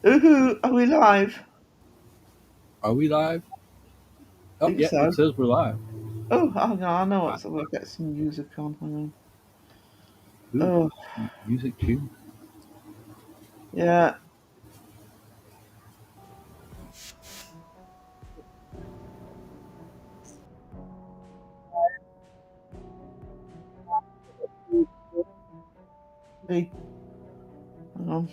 Ooh, are we live? Are we live? I Oh, think yeah, it so. says we're live. Oh, I know Wow. what's. We'll get some music on. Hang on. Ooh, Oh, music too. yeah. Hang on.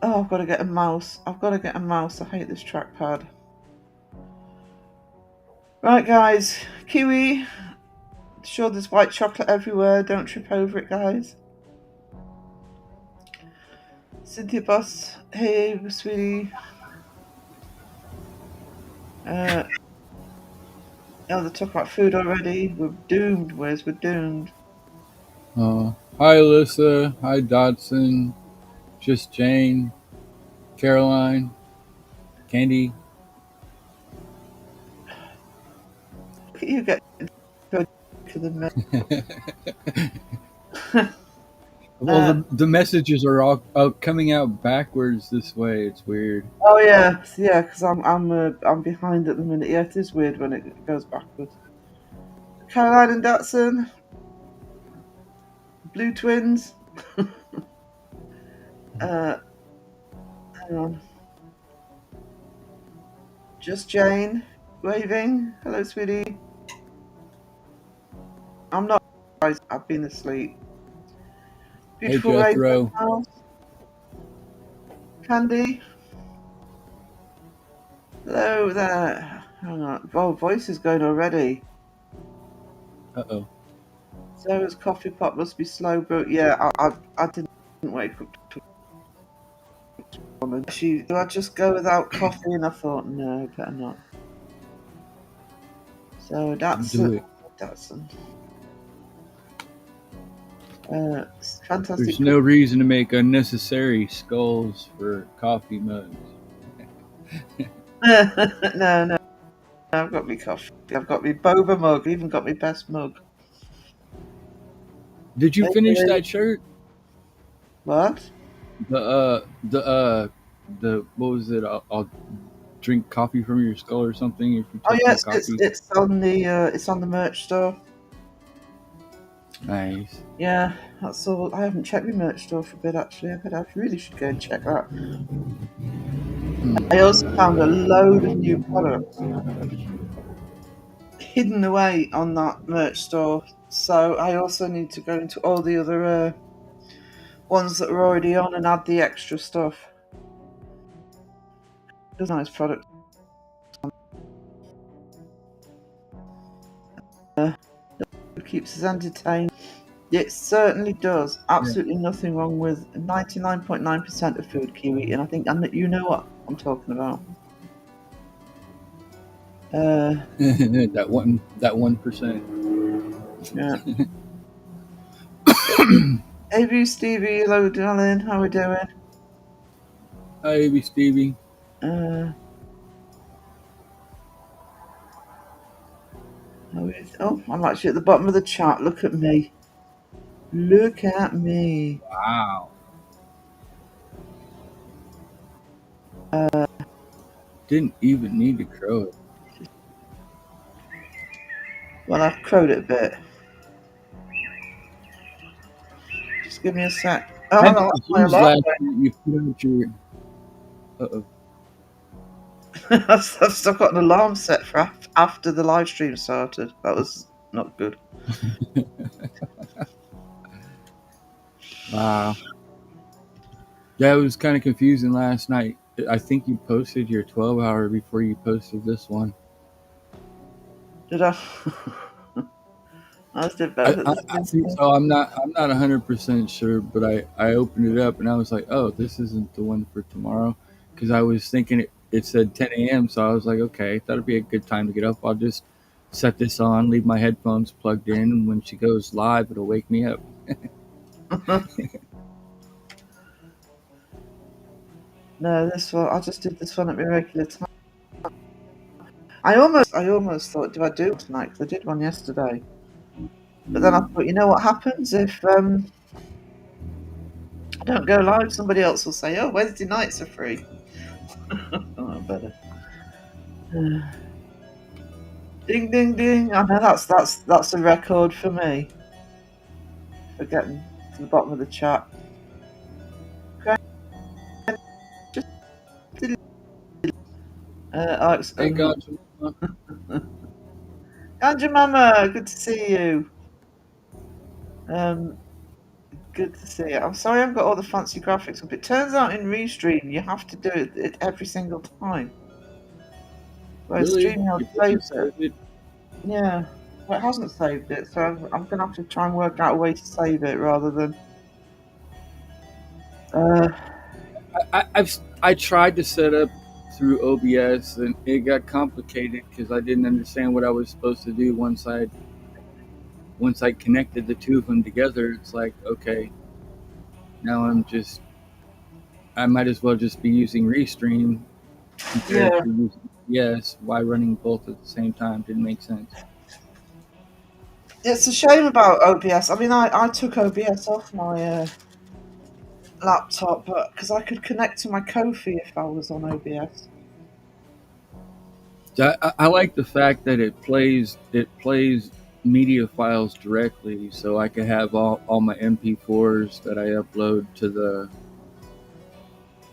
Oh, I've got to get a mouse. I've got to get a mouse. I hate this trackpad. Right, guys. Kiwi. Sure, there's white chocolate everywhere. Don't trip over it, guys. Cynthia Boss. Hey, sweetie. Uh, oh, they talk about food already. We're doomed, Wes. We're doomed. Hi, Alyssa. Hi, Dodson. Just Jane. Caroline. Candy. Look at you get to the Well, uh, the messages are all coming out backwards this way. It's weird. Oh yeah, yeah. Because I'm behind at the minute. Yeah, it is weird when it goes backwards. Caroline and Datsun, Blue Twins. uh, Hang on. Just Jane, waving. Hello, sweetie. I'm not. Guys, I've been asleep. Hey, Beautiful Raven Jethro. House, Candy. Hello there. Hang on. Oh, voice is going already. Uh oh. Sarah's coffee pot must be slow, but yeah, I didn't wake up to one. Do I just go without coffee? And I thought, no, better not. So Do it. that's fantastic. There's no reason to make unnecessary skulls for coffee mugs. No, no, I've got me coffee. I've got me boba mug. Even got me best mug. Did you finish Hey, that shirt? what? The what was it? I'll drink coffee from your skull or something if you Oh touch my yes, it's coffee. it's on the merch store. Nice. Yeah, that's all. I haven't checked my merch store for a bit actually. I really should go and check that. I also found a load of new products hidden away on that merch store. So I also need to go into all the other ones that are already on and add the extra stuff. There's nice products. It keeps us entertained. It certainly does. Yeah. Absolutely nothing wrong with 99.9% of food, Kiwi, and I think and you know what I'm talking about. Uh, that 1%. yeah. Hey, you, Stevie. Hello, darling. How we doing? Hi, Abby Stevie. Uh, oh, I'm actually at the bottom of the chat. Look at me. Look at me. Wow. Didn't even need to crow it. Well, I've crowed it a bit. Just give me a sec. Oh, hang Haven't on. That's my used alarm. last night. You put out your. Uh oh. I've still got an alarm set for after the live stream started. That was not good. Wow. Yeah, it was kind of confusing last night. I think you posted your 12-hour before you posted this one. Did I? I just did both at the I same think time. so. I'm not 100% sure, but I opened it up and I was like, oh, this isn't the one for tomorrow, because I was thinking it said 10 a.m. So I was like, okay, that'll be a good time to get up. I'll just set this on, leave my headphones plugged in, and when she goes live, it'll wake me up. No, this one. I just did this one at my regular time. I almost thought, do I do it tonight? Because I did one yesterday. But then I thought, you know what happens if Don't go live. Somebody else will say, "Oh, Wednesday nights are free." Oh, better. Ding, ding, ding! I know that's a record for me for getting to the bottom of the chat. Okay, just Alex, Hey, God, Andrew Mama, good to see you. Um, Good to see you. I'm sorry I've got all the fancy graphics up. It turns out in Restream you have to do it every single time. Whereas really? StreamYard It doesn't saves it. save it? Yeah. Well, it hasn't saved it, so I'm going to have to try and work out a way to save it rather than. Uh, I tried to set up through OBS and it got complicated because I didn't understand what I was supposed to do once I connected the two of them together. It's like, okay, now I might as well just be using Restream compared yeah. to using OBS. Why running both at the same time didn't make sense. It's a shame about OBS. I mean, I took OBS off my laptop, but because I could connect to my Ko-fi if I was on OBS. So I like the fact that it plays media files directly, so I can have all my MP4s that I upload to the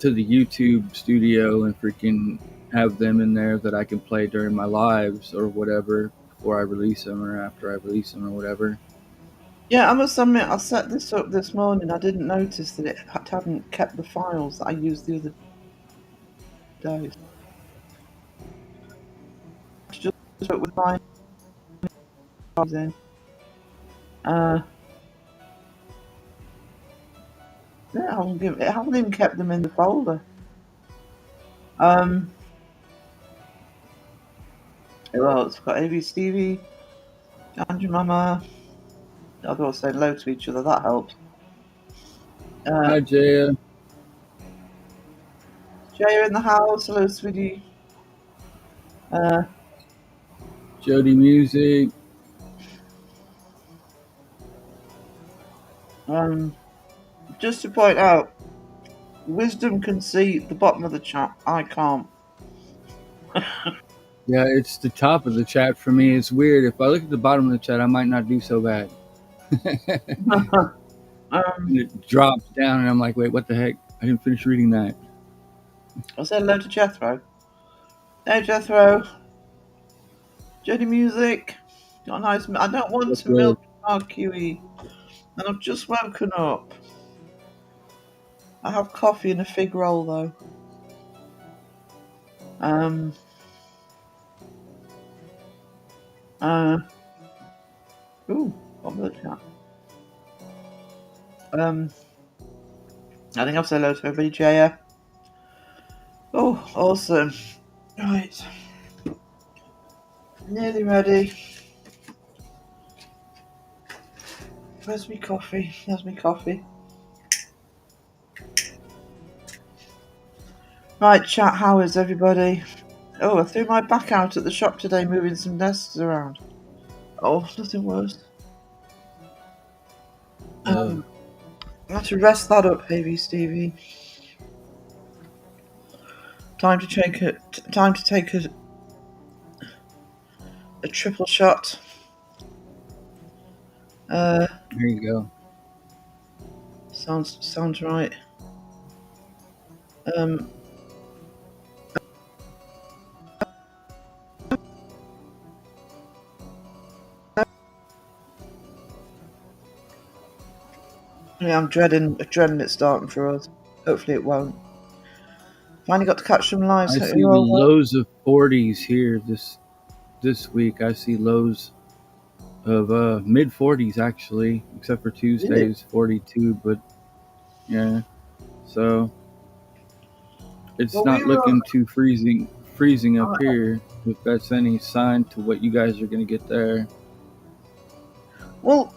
YouTube studio and freaking have them in there that I can play during my lives or whatever before I release them or after I release them or whatever. Yeah, I must admit, I set this up this morning. I didn't notice that it hadn't kept the files that I used the other day. Just do it with my files in. Uh, yeah, it hasn't even kept them in the folder. Um, well, it's got AV Stevie, Andrew Mama. They're all saying hello to each other. That helps. Hi, Jaya. Jaya in the house. Hello, sweetie. Uh, Jody Music. um, just to point out, Wisdom can see the bottom of the chat. I can't. Yeah, it's the top of the chat for me. It's weird. If I look at the bottom of the chat, I might not do so bad. And um, it drops down, and I'm like, wait, what the heck? I didn't finish reading that. I said hello to Jethro. Hey, Jethro. Jody Music. Got a nice. I don't want What's to good? milk our QE, and I've just woken up. I have coffee and a fig roll though. Um. Ooh. Bottom of the chat. I think I've said hello to everybody. Jaya. Oh, awesome. Right. Nearly ready. Where's me coffee? There's me coffee. Right, chat. How is everybody? Oh, I threw my back out at the shop today, moving some desks around. Oh, nothing worse. Uh, I have to rest that up, baby Stevie. Time to take a triple shot. there you go. Sounds right. Um, yeah, I'm dreading it starting for us. Hopefully it won't. Finally got to catch some lives. I see the lows of 40s here this week. I see lows of mid 40s actually, except for Really? Tuesday's 42. But yeah, so it's Well, we not were on. looking too freezing up here. If that's any sign to what you guys are gonna get there. Well,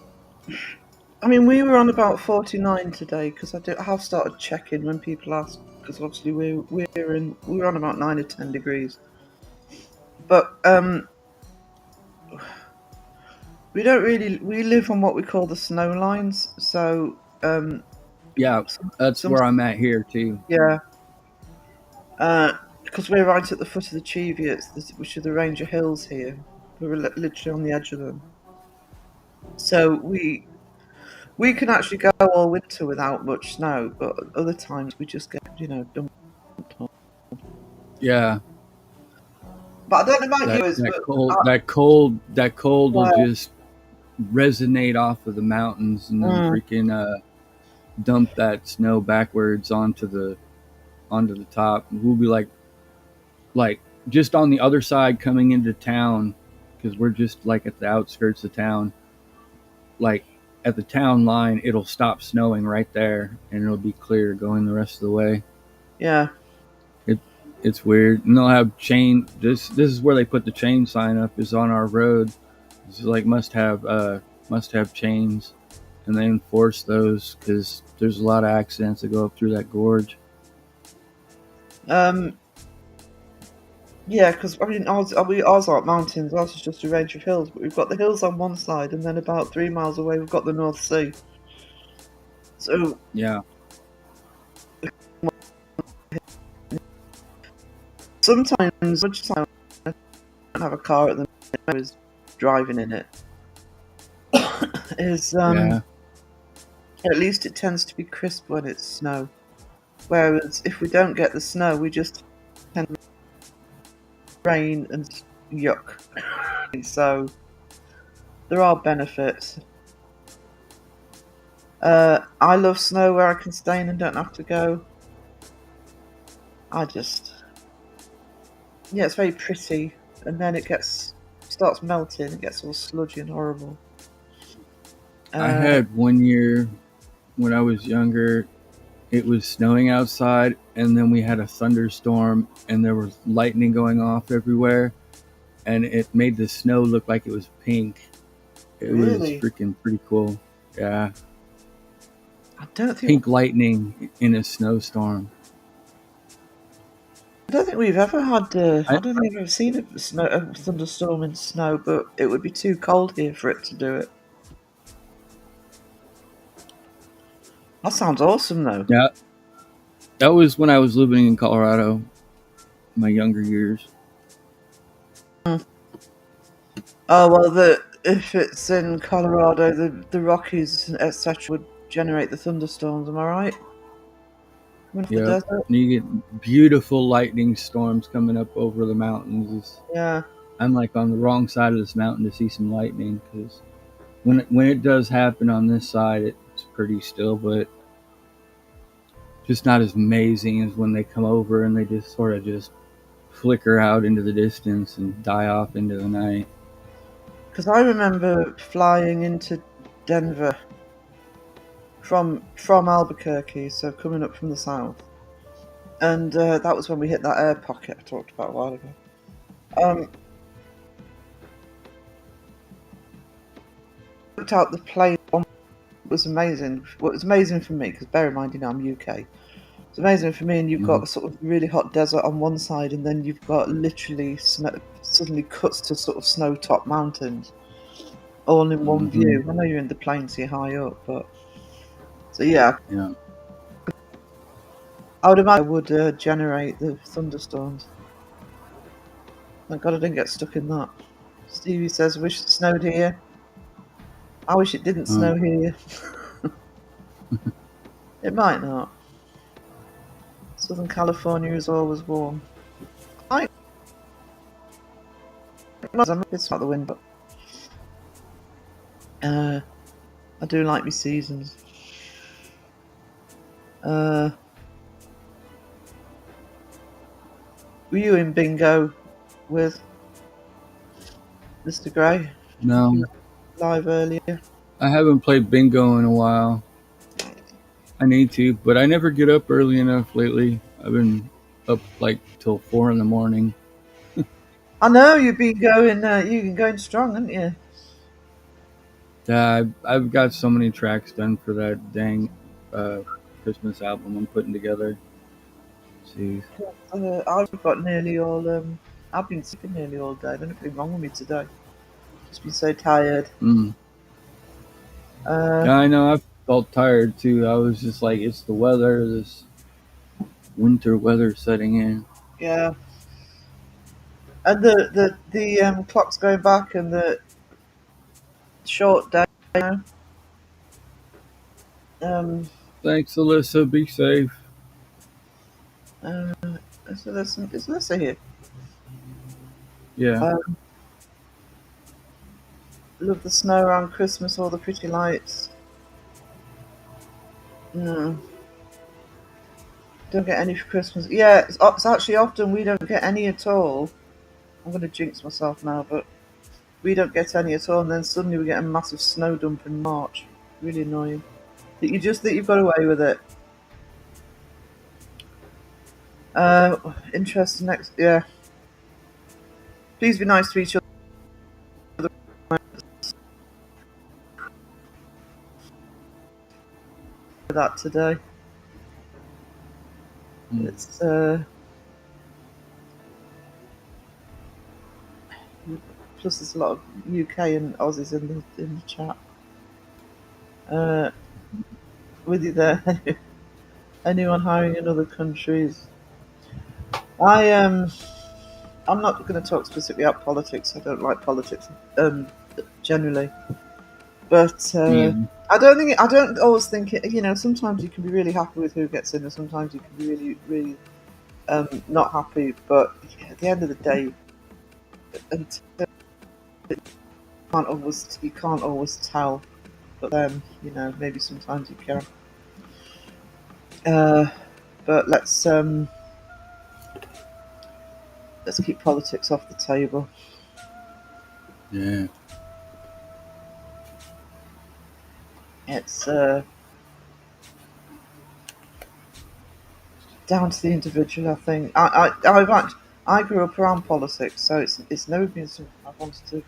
I mean, we were on about 49 today because I have started checking when people ask because obviously we're on about 9 or 10 degrees, but we don't really we live on what we call the snow lines, so Yeah, Some, that's some where I'm at here too. yeah. Because we're right at the foot of the Cheviots, which are the Ranger Hills here. We're literally on the edge of them. So we can actually go all winter without much snow, but other times we just get, dumped on. Yeah, But I don't know about that you, is that but cold that cold will yeah, just resonate off of the mountains and then mm, freaking dump that snow backwards onto the top. We'll be like just on the other side coming into town because we're just like at the outskirts of town. Like at the town line, it'll stop snowing right there and it'll be clear going the rest of the way. yeah. It it's weird. And they'll have chain. This is where they put the chain sign up. Is on our road. This is like must have chains, and they enforce those because there's a lot of accidents that go up through that gorge. Um, yeah, because I mean, ours aren't mountains. Ours is just a range of hills. But we've got the hills on one side, and then about 3 miles away, we've got the North Sea. So Yeah, sometimes, much time I don't have a car at the minute, I was driving in it. Is yeah. at least it tends to be crisp when it's snow. Whereas if we don't get the snow, we just tend to rain and yuck. So there are benefits. I love snow where I can stay in and don't have to go. I just, yeah, it's very pretty, and then it starts melting. It gets all sludgy and horrible. I Uh, had one year when I was younger. It was snowing outside, and then we had a thunderstorm, and there was lightning going off everywhere, and it made the snow look like it was pink. It was really, freaking pretty cool. Yeah, I don't think pink lightning in a snowstorm. I don't think we've ever had. I I, don't think I've ever seen a thunderstorm in snow, but it would be too cold here for it to do it. That sounds awesome, though. yeah, that was when I was living in Colorado, my younger years. Mm. Oh well, if it's in Colorado, the Rockies, etc., would generate the thunderstorms. Am I right? Coming off the Yep. desert. And you get beautiful lightning storms coming up over the mountains. Yeah, I'm like on the wrong side of this mountain to see some lightning because when it does happen on this side, it's pretty still, but just not as amazing as when they come over and they just sort of just flicker out into the distance and die off into the night. because I remember flying into Denver from Albuquerque, so coming up from the south, and that was when we hit that air pocket I talked about a while ago. Um, Looked out the plane. It was amazing. Well, it was amazing for me because bear in mind, I'm UK. It's amazing for me, and you've Mhm. got sort of really hot desert on one side, and then you've got literally suddenly cuts to sort of snow-topped mountains, all in one Mhm. view. I know you're in the plains, so you're high up, but so yeah, Yeah. I would imagine I would generate the thunderstorms. Thank God I didn't get stuck in that. Stevie says, "I wish it snowed here." I wish it didn't Uh, snow here. It might not. Southern California is always warm. I it's not the wind, but I do like my seasons. Uh, were you in bingo with Mr. Gray? Was no, you live earlier? I haven't played bingo in a while. I need to, but I never get up early enough lately. I've been up like till 4 in the morning. I know you've been going. You've been going strong, haven't you? Yeah, I've got so many tracks done for that dang uh, Christmas album I'm putting together. Jeez. I've got nearly all. I've been sleeping nearly all day. There's nothing wrong with me today. Just been so tired. Mm. Uh, Yeah, I know. felt tired too. I was just like, it's the weather, this winter weather setting in. Yeah, and the clock's going back and the short day now. Um, Thanks, Alyssa. Be safe. uh, so is Lisa here? Yeah. Um, love the snow around Christmas, all the pretty lights. No, don't get any for Christmas. Yeah, it's actually often we don't get any at all. I'm going to jinx myself now, but we don't get any at all, and then suddenly we get a massive snow dump in March. Really annoying. That you just think you've got away with it. Interesting. Next, yeah. Please be nice to each other for that today. Mm. It's plus there's a lot of UK and Aussies in the chat. Uh, with you there. Anyone hiring in other countries? I I'm not going to talk specifically about politics. I don't like politics generally, but Me. I don't always think it. You know, sometimes you can be really happy with who gets in, and sometimes you can be really not happy. But yeah, at the end of the day, until you can't always tell. But then you know maybe sometimes you can. Uh, but let's keep politics off the table. Yeah. It's down to the individual. I think I grew up around politics, so it's never been something I've wanted to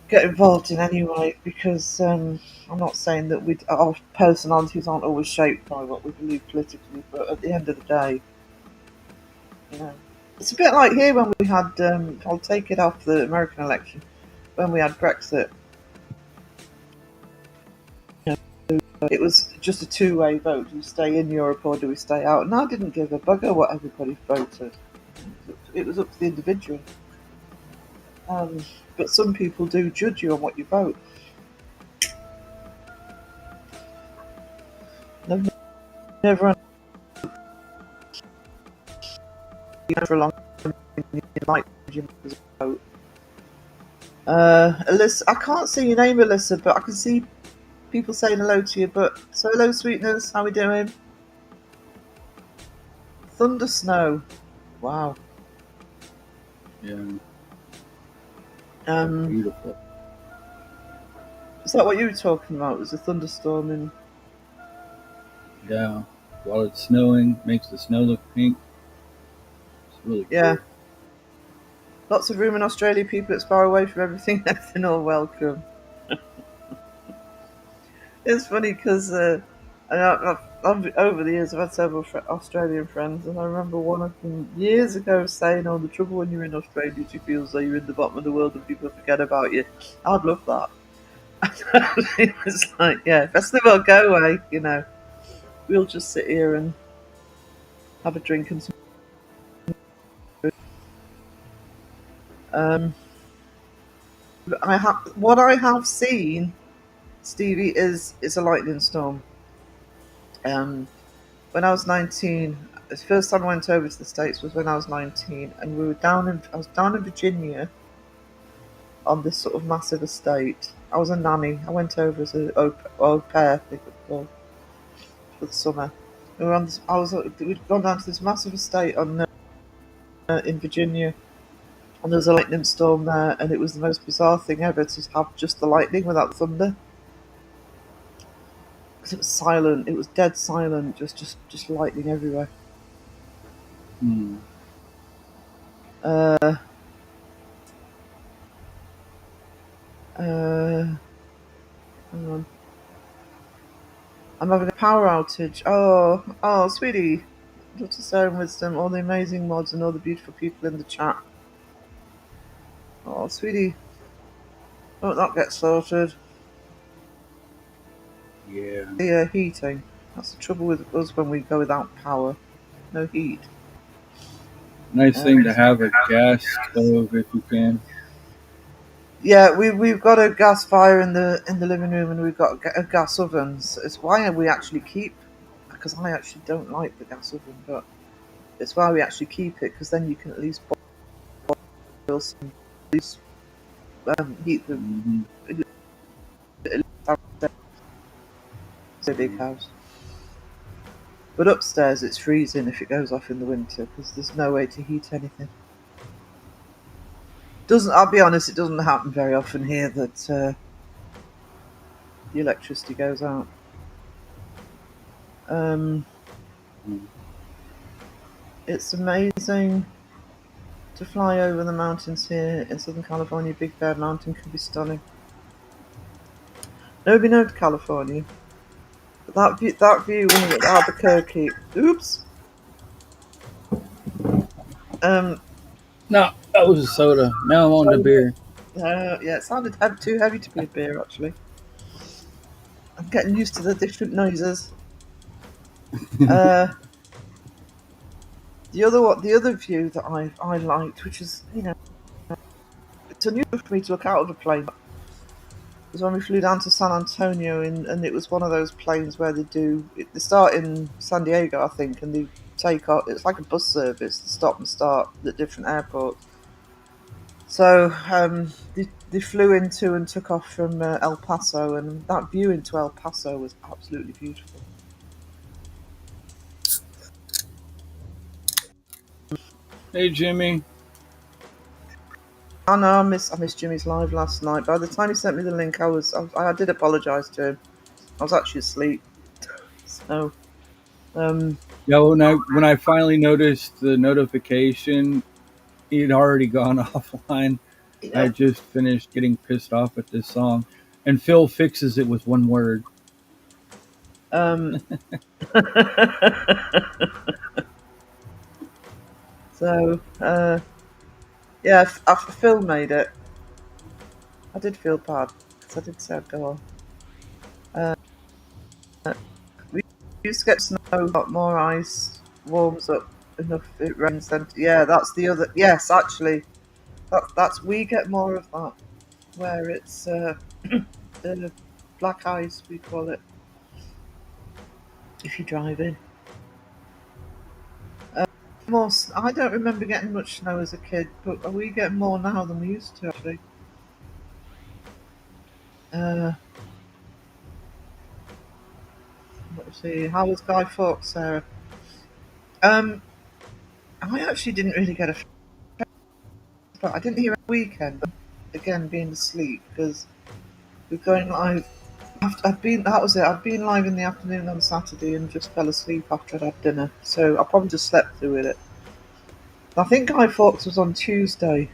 get involved in anyway. Because I'm not saying that our personalities aren't always shaped by what we believe politically, but at the end of the day, you know, it's a bit like here when we had. I'll take it off the American election when we had Brexit. It was just a two-way vote. Do we stay in Europe or do we stay out? And I didn't give a bugger what everybody voted. It was up to the individual. Um, but some people do judge you on what you vote. Never, never for a long time you like judging as a vote. Alyssa, I can't see your name, Alyssa, but I can see people saying hello to you. But so hello, sweetness. How we doing? Thunder snow. Wow. Yeah. Um, Beautiful. is that what you were talking about? Was a thunderstorm in? Yeah. While it's snowing, makes the snow look pink. It's really Yeah. cool. Lots of room in Australia. People that's far away from everything. Everything all welcome. It's funny because over the years I've had several Australian friends, and I remember one of them years ago saying, "Oh, the trouble when you're in Australia is you feel as though you're in the bottom of the world and people forget about you." I'd love that. It was like, yeah, festival, go away. You know, we'll just sit here and have a drink and some. Um, but what I have seen, Stevie, is a lightning storm. Um, when I was 19, the first time I went over to the States was when I was 19, and I was down in Virginia on this sort of massive estate. I was a nanny. I went over as au pair, I think it was called, for the summer. We were on this, we'd gone down to this massive estate in Virginia, and there was a lightning storm there, and it was the most bizarre thing ever to have just the lightning without the thunder. Because it was silent, it was dead silent, just lightning everywhere. Hmm. Uh, uh, hang on. I'm having a power outage. Oh, sweetie. Dr. Sarah and Wisdom, all the amazing mods and all the beautiful people in the chat. Oh, sweetie. Won't that get sorted? Yeah. The heating. That's the trouble with us when we go without power. No heat. Nice Um, thing to have a gas stove if you can. yeah, we've got a gas fire in the living room, and we've got a gas oven. So it's why we actually keep. Because I actually don't like the gas oven, but it's why we actually keep it. Because then you can at least boil some, at least heat the Hmm. it's a big house. But upstairs it's freezing if it goes off in the winter because there's no way to heat anything. Doesn't I'll be honest, it doesn't happen very often here that the electricity goes out. Um, it's amazing to fly over the mountains here in Southern California. Big Bear Mountain can be stunning. Never been over to California, but that view when you're at Albuquerque. Oops. Um, No, that was a soda. Now I'm on to soda. beer. Yeah, it sounded too heavy to be a beer actually. I'm getting used to the different noises. Uh, the other view that I liked, which is it's unusual for me to look out of a plane, was when we flew down to San Antonio, and it was one of those planes where they start in San Diego, I think, and they take off. It's like a bus service, they stop and start at different airports. So they flew into and took off from El Paso, and that view into El Paso was absolutely beautiful. Hey, Jimmy. I know I missed Jimmy's live last night. By the time he sent me the link, I did apologise to him. I was actually asleep. So um, Yeah, when I finally noticed the notification, he had already gone offline. I yeah. had just finished getting pissed off at this song, and Phil fixes it with one word. Um, so yeah, after Phil made it, I did feel bad because I did say I'd go on. Uh, we used to get snow, got more ice, warms up enough, it rains. Then yeah, that's the other. Yes, actually, that's we get more of that where it's black ice we call it if you drive in. I don't remember getting much snow as a kid, but we get more now than we used to actually. Uh, let's see, how was Guy Fawkes, Sarah? Um, I actually didn't really get a, but I didn't hear a weekend. Again, being asleep because we're going live. I've been that was it. I'd been live in the afternoon on Saturday and just fell asleep after I'd had dinner, so I probably just slept through with it. I think Guy Fawkes was on Tuesday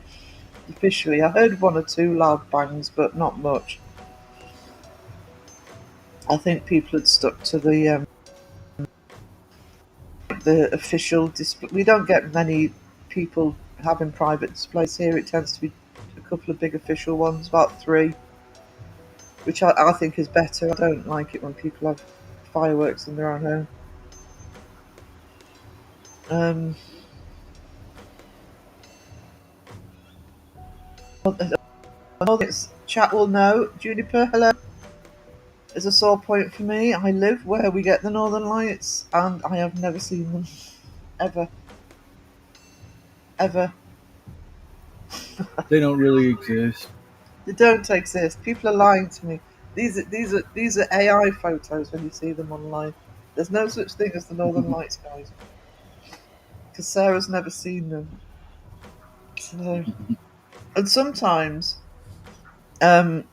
officially. I heard one or two loud bangs, but not much. I think people had stuck to the official display. We don't get many people having private displays here. It tends to be a couple of big official ones, about three, which I think is better. I don't like it when people have fireworks in their own home. Um, chat will know. Juniper, hello. Is a sore point for me. I live where we get the Northern Lights, and I have never seen them ever, ever. They don't really exist. They don't exist. People are lying to me. These are AI photos when you see them online. There's no such thing as the Northern Lights, guys, because Sarah's never seen them. So, and sometimes, um,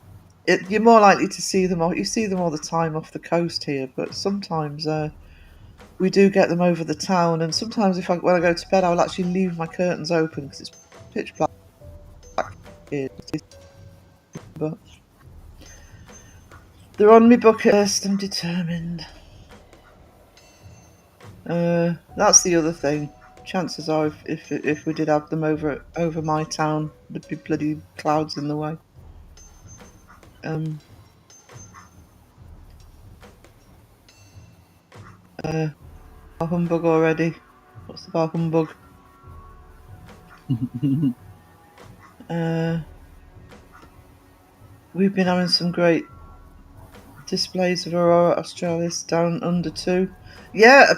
you're more likely to see them. You see them all the time off the coast here, but sometimes we do get them over the town. And sometimes, when I go to bed, I'll actually leave my curtains open because it's pitch black here. But they're on my bucket list. I'm determined. That's the other thing. Chances are, if we did have them over my town, there'd be bloody clouds in the way. Um, Bar humbug already. What's the bar humbug? Uh, we've been having some great displays of Aurora Australis down under 2. Yeah,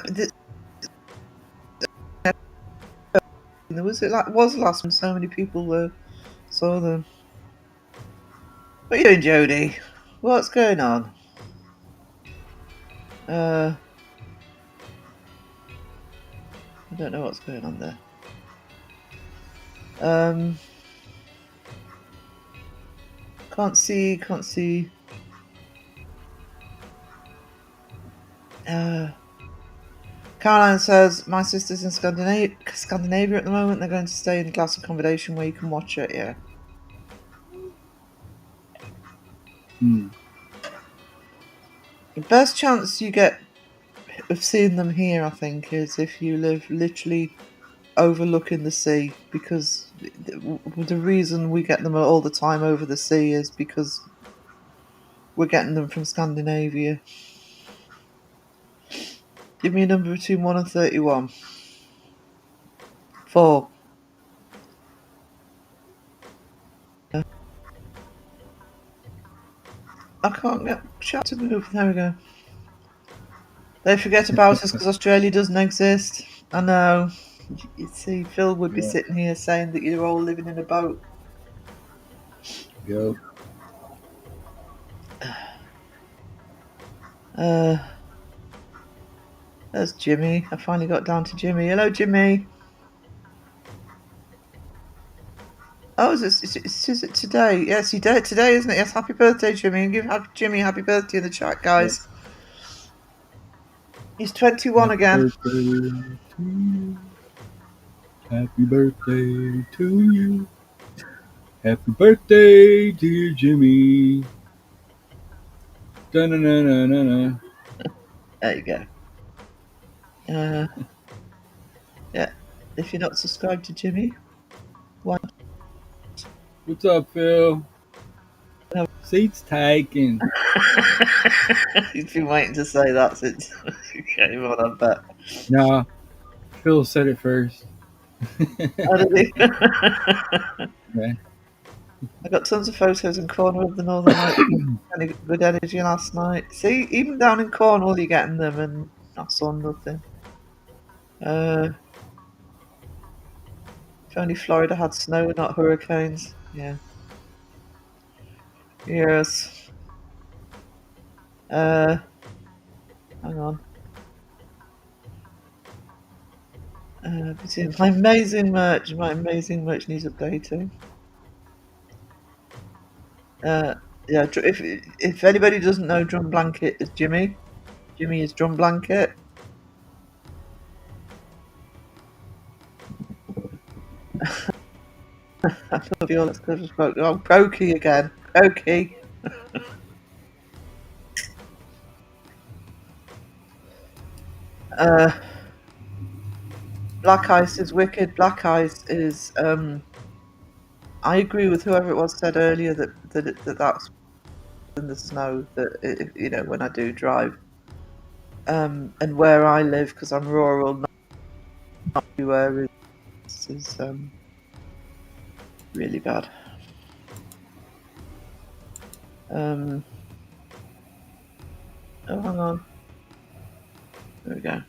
there was last when so many people saw them. What are you doing, Jodie? What's going on? I don't know what's going on there. Can't see. Caroline says, my sister's in Scandinavia at the moment. They're going to stay in a glass accommodation where you can watch it, yeah. The best chance you get of seeing them here, I think, is if you live literally overlooking the sea, because the reason we get them all the time over the sea is because we're getting them from Scandinavia. Give me a number between 1 and 31. 4. I can't get chat to move. There we go. They forget about us because Australia doesn't exist. I know. You see, Phil would be Yeah. sitting here saying that you're all living in a boat. Yep. There's Jimmy. I finally got down to Jimmy. Hello, Jimmy. Oh, is it today? Yes, you did today, isn't it? Yes, happy birthday, Jimmy. And give Jimmy happy birthday in the chat, guys. Yes. He's 21 Happy again. birthday to you. Happy birthday to you. Happy birthday, dear Jimmy. Da-na-na-na-na-na. There you go. Uh, yeah. If you're not subscribed to Jimmy, why? What's up, Phil? Seat's taken. He's been waiting to say that since he came on, I bet. Nah, Phil said it first. How did he? Yeah. I got tons of photos in Cornwall of the Northern Lights. Any good energy last night. See, even down in Cornwall, you're getting them, and I saw nothing. If only Florida had snow, not hurricanes. Yeah. Yes. Hang on. Between my amazing merch needs updating. Yeah. If anybody doesn't know, Drum Blanket is Jimmy. Jimmy is Drum Blanket. I love you all. Let's go to smoke. Oh, Pokey again. Pokey. Black Ice is wicked. Black Ice is. I agree with whoever it was said earlier that's in the snow. When I do drive, and where I live, because I'm rural, not everywhere is really bad. Oh, hang on. There we go.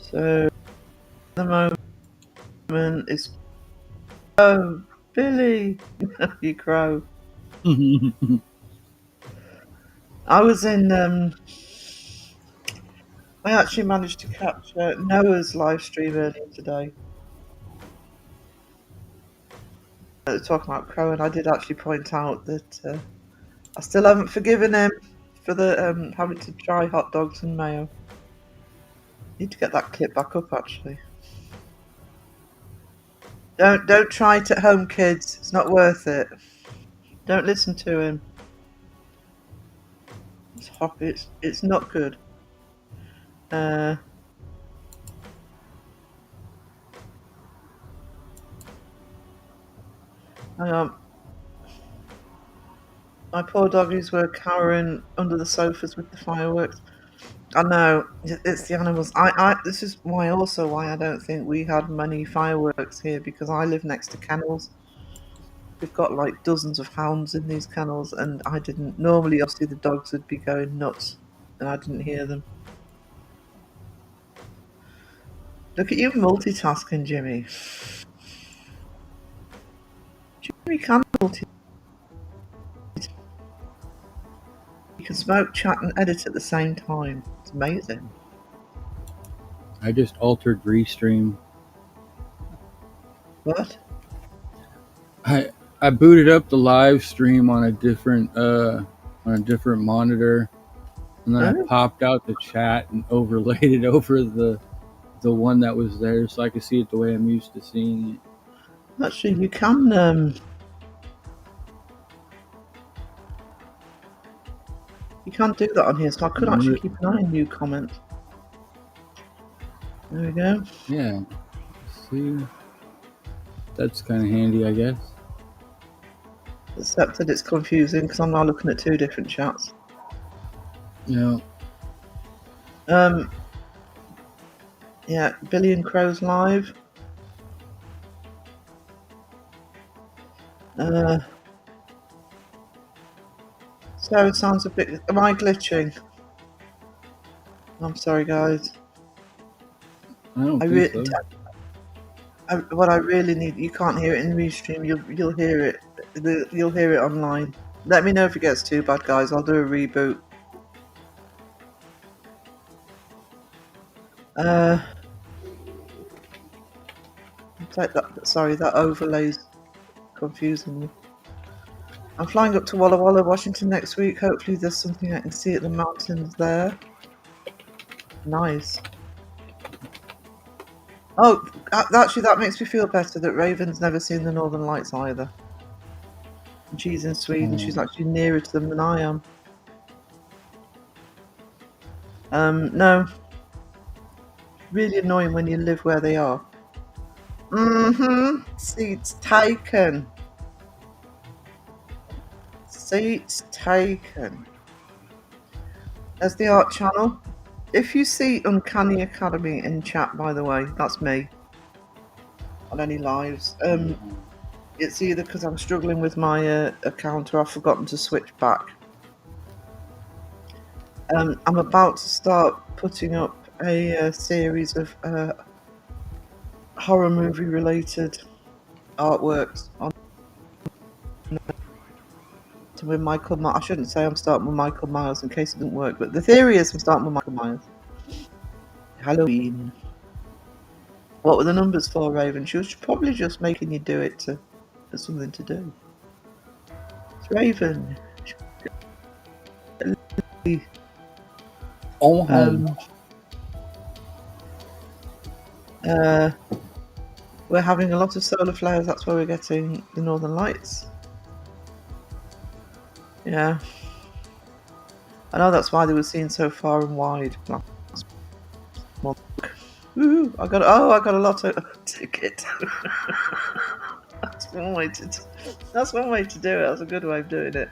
So the moment is. Oh, Billy, you crow. I was in. I actually managed to catch Noah's live stream earlier today. Talking about Crow, and I did actually point out that I still haven't forgiven him for the having to try hot dogs and mayo. Need to get that clip back up. Actually, don't try it at home, kids. It's not worth it. Don't listen to him. It's hot. It's not good. Hang on. My poor doggies were cowering under the sofas with the fireworks. I know it's the animals. This is why I don't think we had many fireworks here because I live next to kennels. We've got like dozens of hounds in these kennels, and I didn't. Normally, obviously, the dogs would be going nuts, and I didn't hear them. Look at you multitasking, Jimmy. Jimmy can multitask. You can smoke, chat, and edit at the same time. It's amazing. I just altered restream. What? I I booted up the live stream on a different monitor, and then I Oh, popped out the chat and overlaid it over the one that was there, so I could see it the way I'm used to seeing it. actually, you can. You can't do that on here, so I could actually keep an eye on new comments. There we go. Yeah, see, that's kind of handy, I guess. Except that it's confusing because I'm now looking at two different chats. Yeah. Yeah, Billy and Crow's live. So it sounds a bit. Am I glitching? I'm sorry, guys. I don't I think really, so. what I really need. You can't hear it in restream. You'll hear it. You'll hear it online. Let me know if it gets too bad, guys. I'll do a reboot. Take that. Sorry, that overlay's confusing me. I'm flying up to Walla Walla, Washington next week. Hopefully, there's something I can see at the mountains there. Nice. Oh, actually, that makes me feel better that Raven's never seen the Northern Lights either. And she's in Sweden. She's actually nearer to them than I am. No. Really annoying when you live where they are. Seats taken. Seats taken. There's the art channel. If you see Uncanny Academy in chat, by the way, that's me. On any lives. It's either because I'm struggling with my account or I've forgotten to switch back. I'm about to start putting up a series of horror movie related artworks on with Michael Myers. I shouldn't say I'm starting with Michael Myers in case it didn't work, but the theory is I'm starting with Michael Myers. Halloween. What were the numbers for, Raven? She was probably just making you do it for something to do. It's Raven. Oh, We're having a lot of solar flares. That's where we're getting the Northern Lights. Yeah. I know that's why they were seen so far and wide last month. Woo! I got a lotto ticket. That's one way to do it. That's a good way of doing it.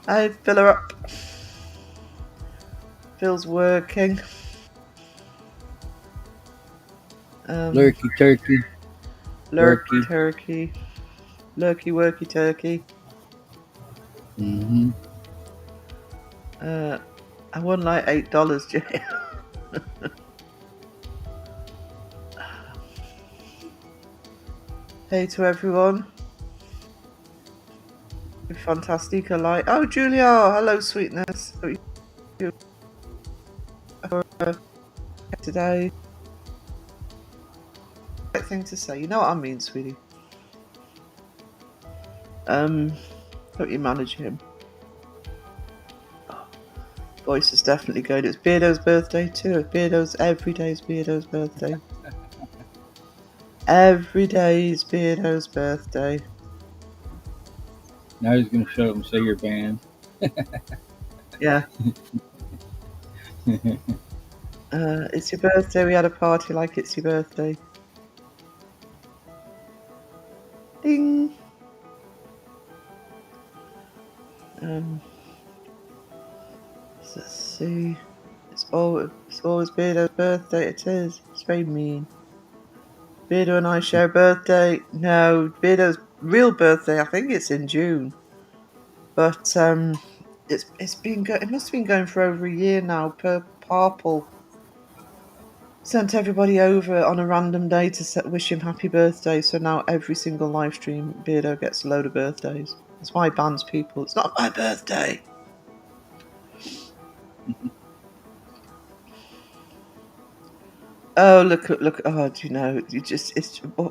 I fill her up. Phil's working. lurky turkey. Lurky turkey. Lurky worky turkey. I won like $8, Jay. Hey to everyone. Fantastic, I like. Oh, Julia, hello, sweetness. Today. Right thing to say. You know what I mean, sweetie. Hope you manage him. Voice is definitely good. It's Beardo's birthday too. Every day's Beardo's birthday. Every day's Beardo's birthday. Now he's gonna shut up and say you're banned. Yeah. It's your birthday. We had a party like it's your birthday. Ding. Um, let's see. It's always Beardo's birthday. It is. It's very mean. Beardo and I share a birthday. No, Beardo's real birthday. I think it's in June. But it must have been going for over a year now. Per Parple sent everybody over on a random day to wish him happy birthday. So now every single live stream, Beardo gets a load of birthdays. That's why he bans people. It's not my birthday. Oh, look! Oh, do you know?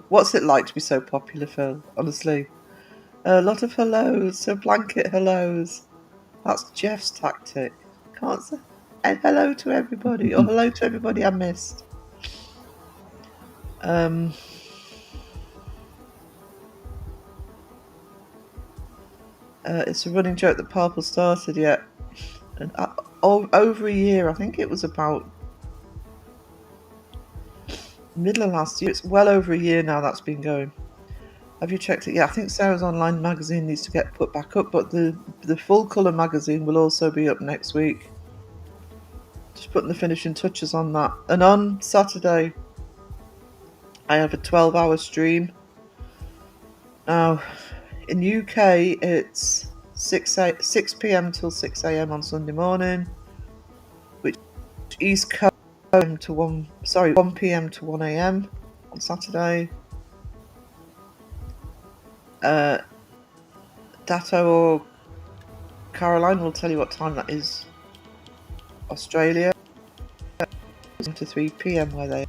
What's it like to be so popular, Phil? Honestly, a lot of hellos, so blanket hellos. That's Jeff's tactic. Can't say and hello to everybody or hello to everybody I missed. Um, it's a running joke that Purple started yet, and over a year. I think it was about middle of last year. It's well over a year now that's been going. Have you checked it? Yeah, I think Sarah's online magazine needs to get put back up, but the full colour magazine will also be up next week. Just putting the finishing touches on that. And on Saturday, I have a 12-hour stream. Now, in UK, it's 6 p.m. till 6 a.m. on Sunday morning, which East Coast to 1 p.m. to 1 a.m. on Saturday. Dato or Caroline will tell you what time that is. Australia, to 3 p.m. where they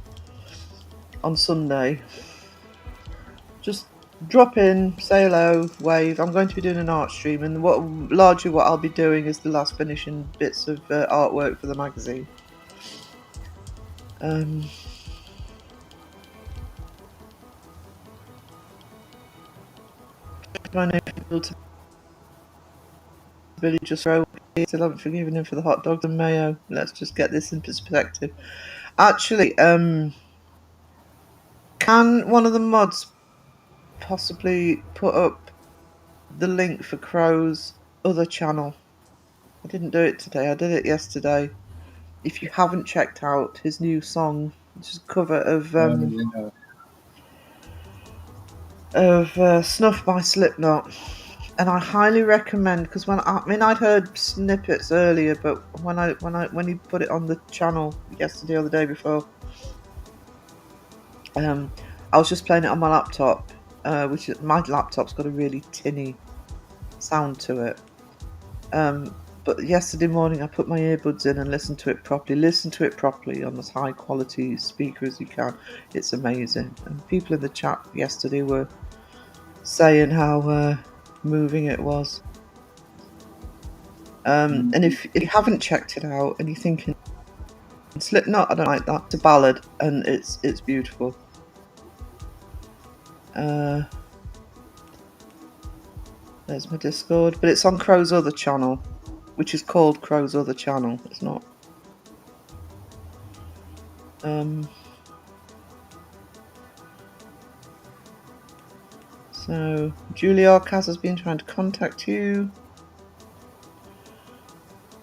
on Sunday. Just drop in, say hello, wave. I'm going to be doing an art stream, and largely what I'll be doing is the last finishing bits of artwork for the magazine. My name to Billy just throw. Still haven't forgiven him for the hot dogs and mayo. Let's just get this in perspective. Actually, can one of the mods possibly put up the link for Crow's other channel? I didn't do it today. I did it yesterday. If you haven't checked out his new song, which is a cover of Snuff by Slipknot, and I highly recommend, because I'd heard snippets earlier, but when he put it on the channel yesterday or the day before, I was just playing it on my laptop, my laptop's got a really tinny sound to it. But yesterday morning I put my earbuds in and listened to it properly. Listen to it properly on as high quality speaker as you can. It's amazing. And people in the chat yesterday were saying how moving it was. And if you haven't checked it out and you're thinking Slipknot, I don't like that. It's a ballad and it's beautiful. There's my Discord, but it's on Crow's other channel, which is called Crow's other channel. It's not. So Julie Arcaz has been trying to contact you.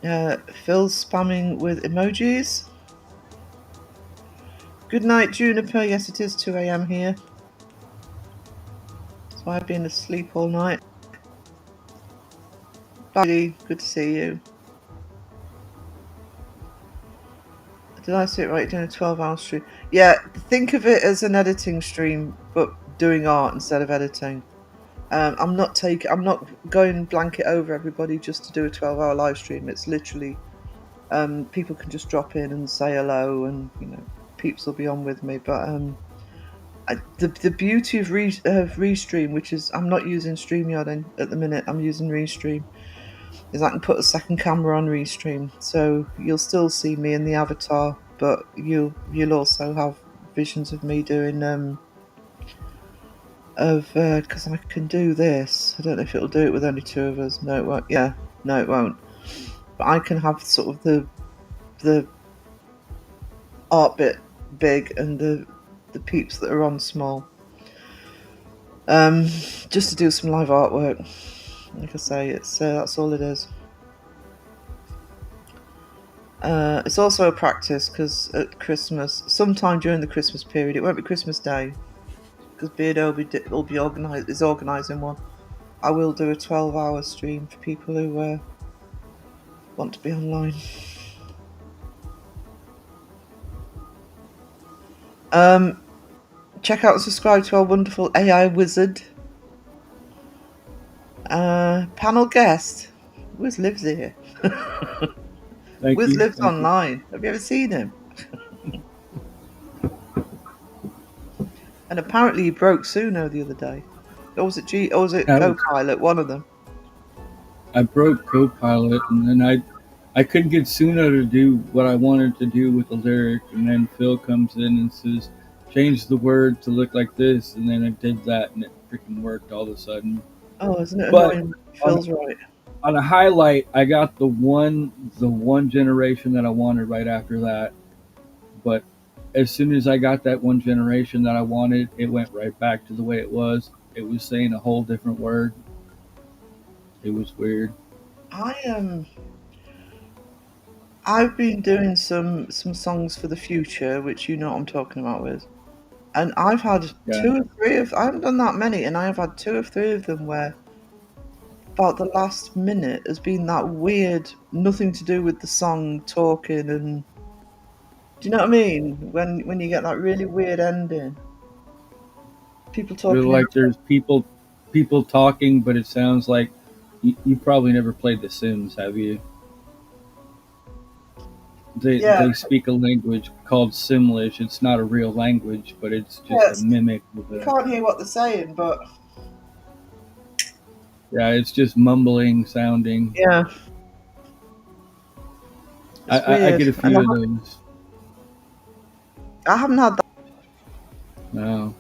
Phil's spamming with emojis. Good night, Juniper. Yes, it is 2 a.m. here. That's why I've been asleep all night. Bye, good to see you. Did I see it right? Doing a 12-hour stream. Yeah, think of it as an editing stream, but doing art instead of editing. I'm not going blanket over everybody just to do a 12-hour live stream. It's literally people can just drop in and say hello, and peeps will be on with me. But the beauty of Restream, which is I'm not using StreamYard at the minute. I'm using Restream. Is I can put a second camera on Restream, so you'll still see me in the avatar, but you'll also have visions of me doing because I can do this. I don't know if it'll do it with only two of us. No, it won't. Yeah, no, it won't. But I can have sort of the art bit big and the peeps that are on small. Just to do some live artwork. Like I say, it's that's all it is. It's also a practice because at Christmas, sometime during the Christmas period, it won't be Christmas Day because Beardo will be organising one. I will do a 12-hour stream for people who want to be online. Check out and subscribe to our wonderful AI wizard. Panel guest. Wiz lives here. Thank Wiz you. lives Thank you. online. Have you ever seen him? And apparently he broke Suno the other day. Or was it Or was it I was Copilot? One of them. I broke Copilot, and then I couldn't get Suno to do what I wanted to do with the lyric, and then Phil comes in and says, "Change the word to look like this," and then I did that, and it freaking worked all of a sudden. Oh, isn't it But annoying? on Phil's right. on a highlight, I got the one generation that I wanted right after that. But as soon as I got that one generation that I wanted, it went right back to the way it was. It was saying a whole different word. It was weird. I I've been doing some songs for the future, which you know what I'm talking about with. And I've had Yeah, two or three of I haven't done that many, and I have had two or three of them where about the last minute has been that weird, nothing to do with the song talking and do you know what I mean? When you get that really weird ending. People they're talking like there's people talking, but it sounds like you probably never played The Sims, have you? They yeah, they speak a language called Simlish. It's not a real language, but it's just a yes. mimic of You a. can't hear what they're saying, but Yeah, it's just mumbling sounding. yeah, I, it's I, I weird. get a few of those. I haven't had that. No,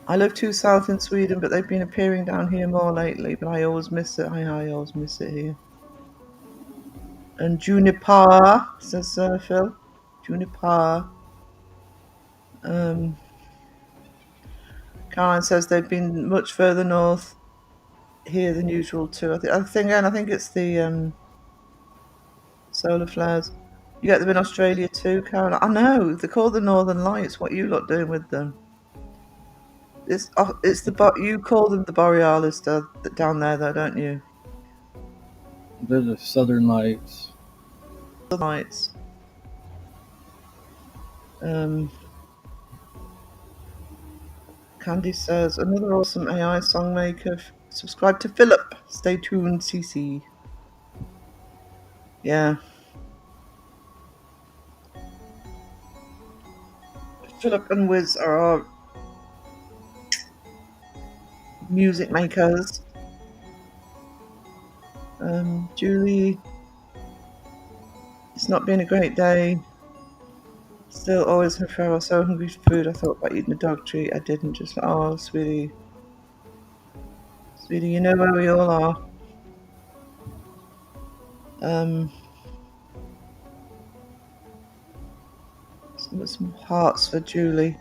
I live too south in Sweden, but they've been appearing down here more lately. But I always miss it. I always miss it here. And Juniper says Phil. Juniper. Um, Caroline says they've been much further north here than usual too. I think it's the solar flares. You get them in Australia too, Caroline. I know they call the Northern Lights. What you lot doing with them? It's you call them the Borealis down there though, don't you? they're the Southern Lights. The lights. Um, Candy says another awesome AI song maker. Subscribe to Philip. Stay tuned, CC. Yeah, Philip and Wiz are our music makers. Julie, it's not been a great day. Still always forever so hungry for food. I thought about eating a dog treat. I didn't. Just oh, sweetie, sweetie, you know where we all are. Um, some hearts for Julie.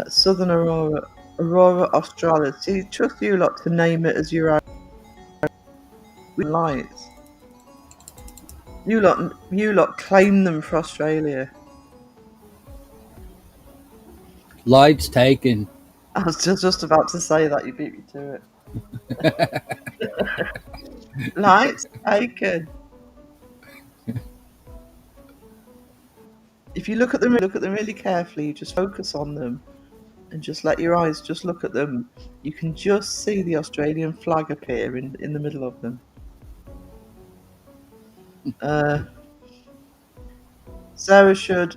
Southern Aurora, Aurora Australis. See, trust you lot to name it as your own lights. You lot claim them for Australia. Lights taken. I was just about to say that. You beat me to it. Lights taken. If you look at them really carefully, you just focus on them and just let your eyes just look at them. You can just see the Australian flag appear in the middle of them. Uh, Sarah should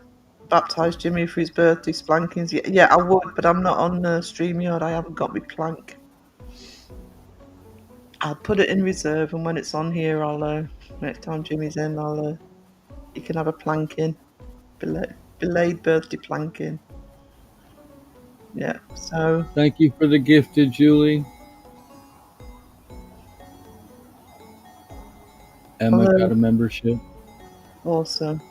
baptise Jimmy for his birthday splankings. Yeah, I would, but I'm not on StreamYard. I haven't got my plank. I'll put it in reserve, and when it's on here, I'll next time Jimmy's in, you can have a planking, delayed birthday planking. Yeah. So Thank you for the gifted, Julie. Emma hello, got a membership. awesome.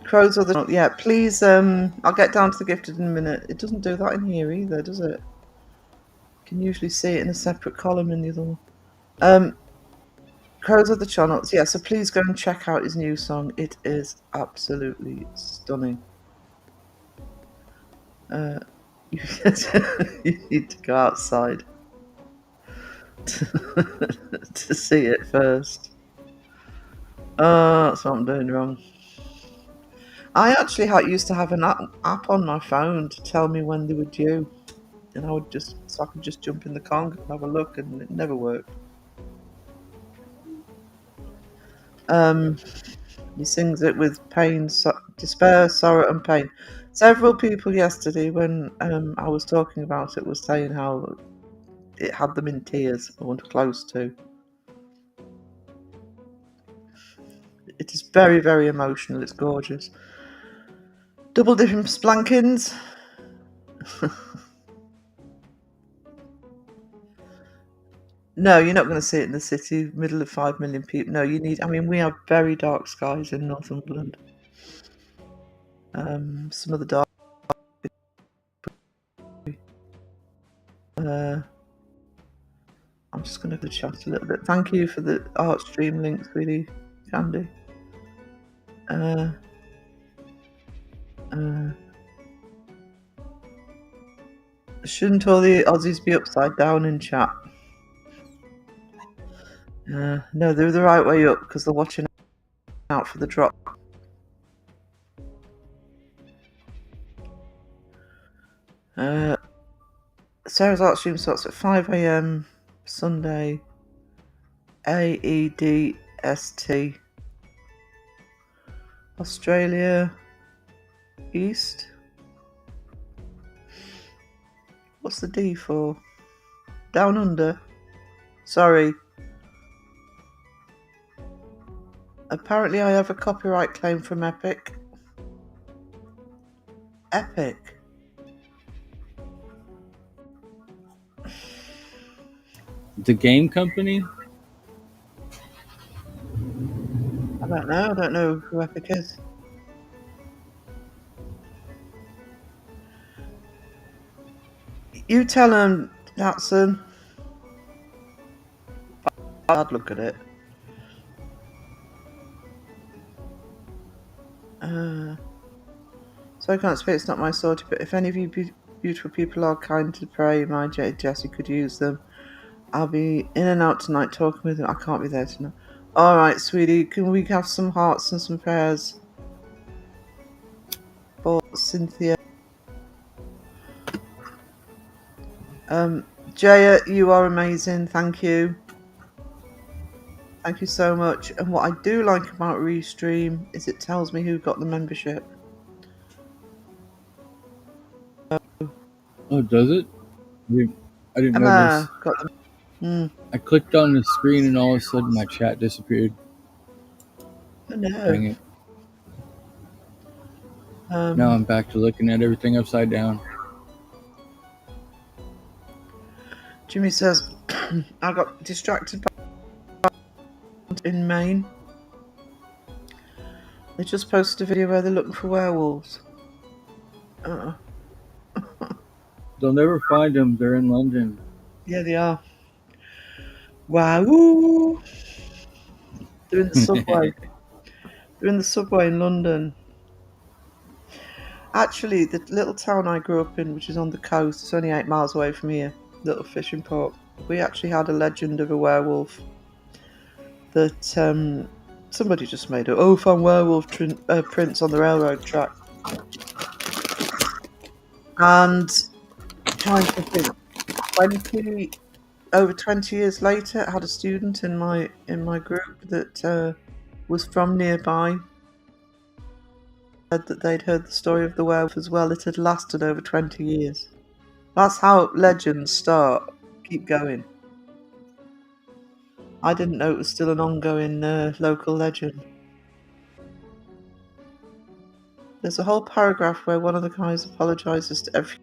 Crows or the... Yeah, please, I'll get down to the gifted in a minute. It doesn't do that in here either, does it? You can usually see it in a separate column in the other one. Crows of the Channels. Yeah, so please go and check out his new song. It is absolutely stunning. You need to go outside to see it first. Oh, that's what I'm doing wrong. I actually used to have an app on my phone to tell me when they were due, and I could just jump in the Kong and have a look, and it never worked. He sings it with pain, despair, sorrow, and pain. Several people yesterday, when I was talking about it, were saying how it had them in tears, or close to. It is very, very emotional. It's gorgeous. Double dipping splankins. No, you're not going to see it in the city, middle of 5 million people. No, we have very dark skies in Northumberland. Some of the dark. I'm just going to chat a little bit. Thank you for the art stream link, sweetie Candy. Shouldn't all the Aussies be upside down in chat? No, they're the right way up because they're watching out for the drop. Sarah's art stream starts at 5 a.m. Sunday. AEDST. Australia East. What's the D for? Down under. Sorry. Apparently I have a copyright claim from Epic. Epic. The game company? I don't know. I don't know who Epic is. You tell him, Datsun. I'd look at it. So I can't speak, it's not my sort, but if any of you beautiful people are kind to pray, my Jessie could use them. I'll be in and out tonight talking with them. I can't be there tonight. Alright, sweetie, can we have some hearts and some prayers for Cynthia? Jaya, you are amazing. Thank you. Thank you so much. And what I do like about Restream is it tells me who got the membership. Oh, does it? I didn't Emma notice. got them. I clicked on the screen and all of a sudden my chat disappeared. Oh no. Dang it. Now I'm back to looking at everything upside down. Jimmy says, I got distracted by in Maine. They just posted a video where they're looking for werewolves. They'll never find them. They're in London. Yeah, they are. Wow. They're in the subway. They're in the subway in London. Actually, the little town I grew up in, which is on the coast, it's only 8 miles away from here, little fishing port, we actually had a legend of a werewolf that somebody just made up. Oh, found werewolf prints on the railroad track. And trying to think, over 20 years later, I had a student in my group that was from nearby. Said that they'd heard the story of the werewolf as well. It had lasted over 20 years. That's how legends start. Keep going. I didn't know it was still an ongoing local legend. There's a whole paragraph where one of the guys apologises to every...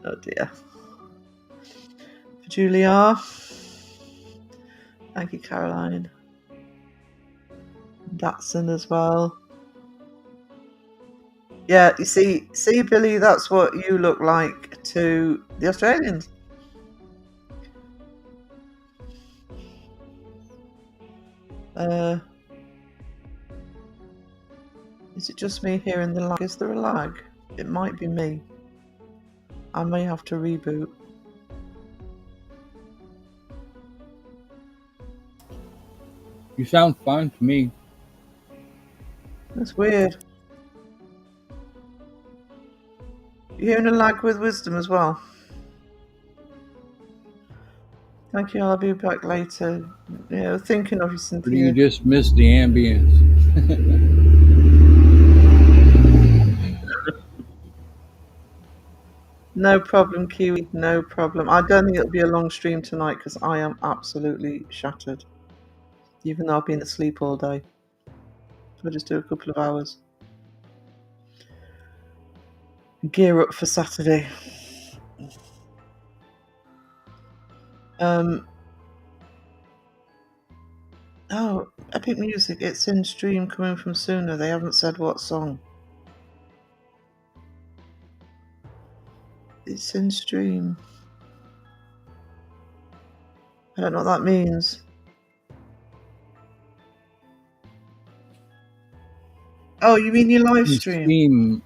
Oh dear. For Julia. Thank you, Caroline. Datsun as well. Yeah, you see, Billy, that's what you look like to the Australians. Is it just me hearing the lag? Is there a lag? It might be me. I may have to reboot. You sound fine to me. That's weird. You hearing a lag with wisdom as well? Thank you. I'll be back later. Yeah, thinking of you, Or do you Cynthia. just miss the ambience? No problem, Kiwi. No problem. I don't think it'll be a long stream tonight because I am absolutely shattered. Even though I've been asleep all day. So I'll just do a couple of hours. Gear up for Saturday. Oh, Epic Music. It's in stream coming from Sooner. They haven't said what song. It's in stream. I don't know what that means. Oh, you mean your live stream? Steam,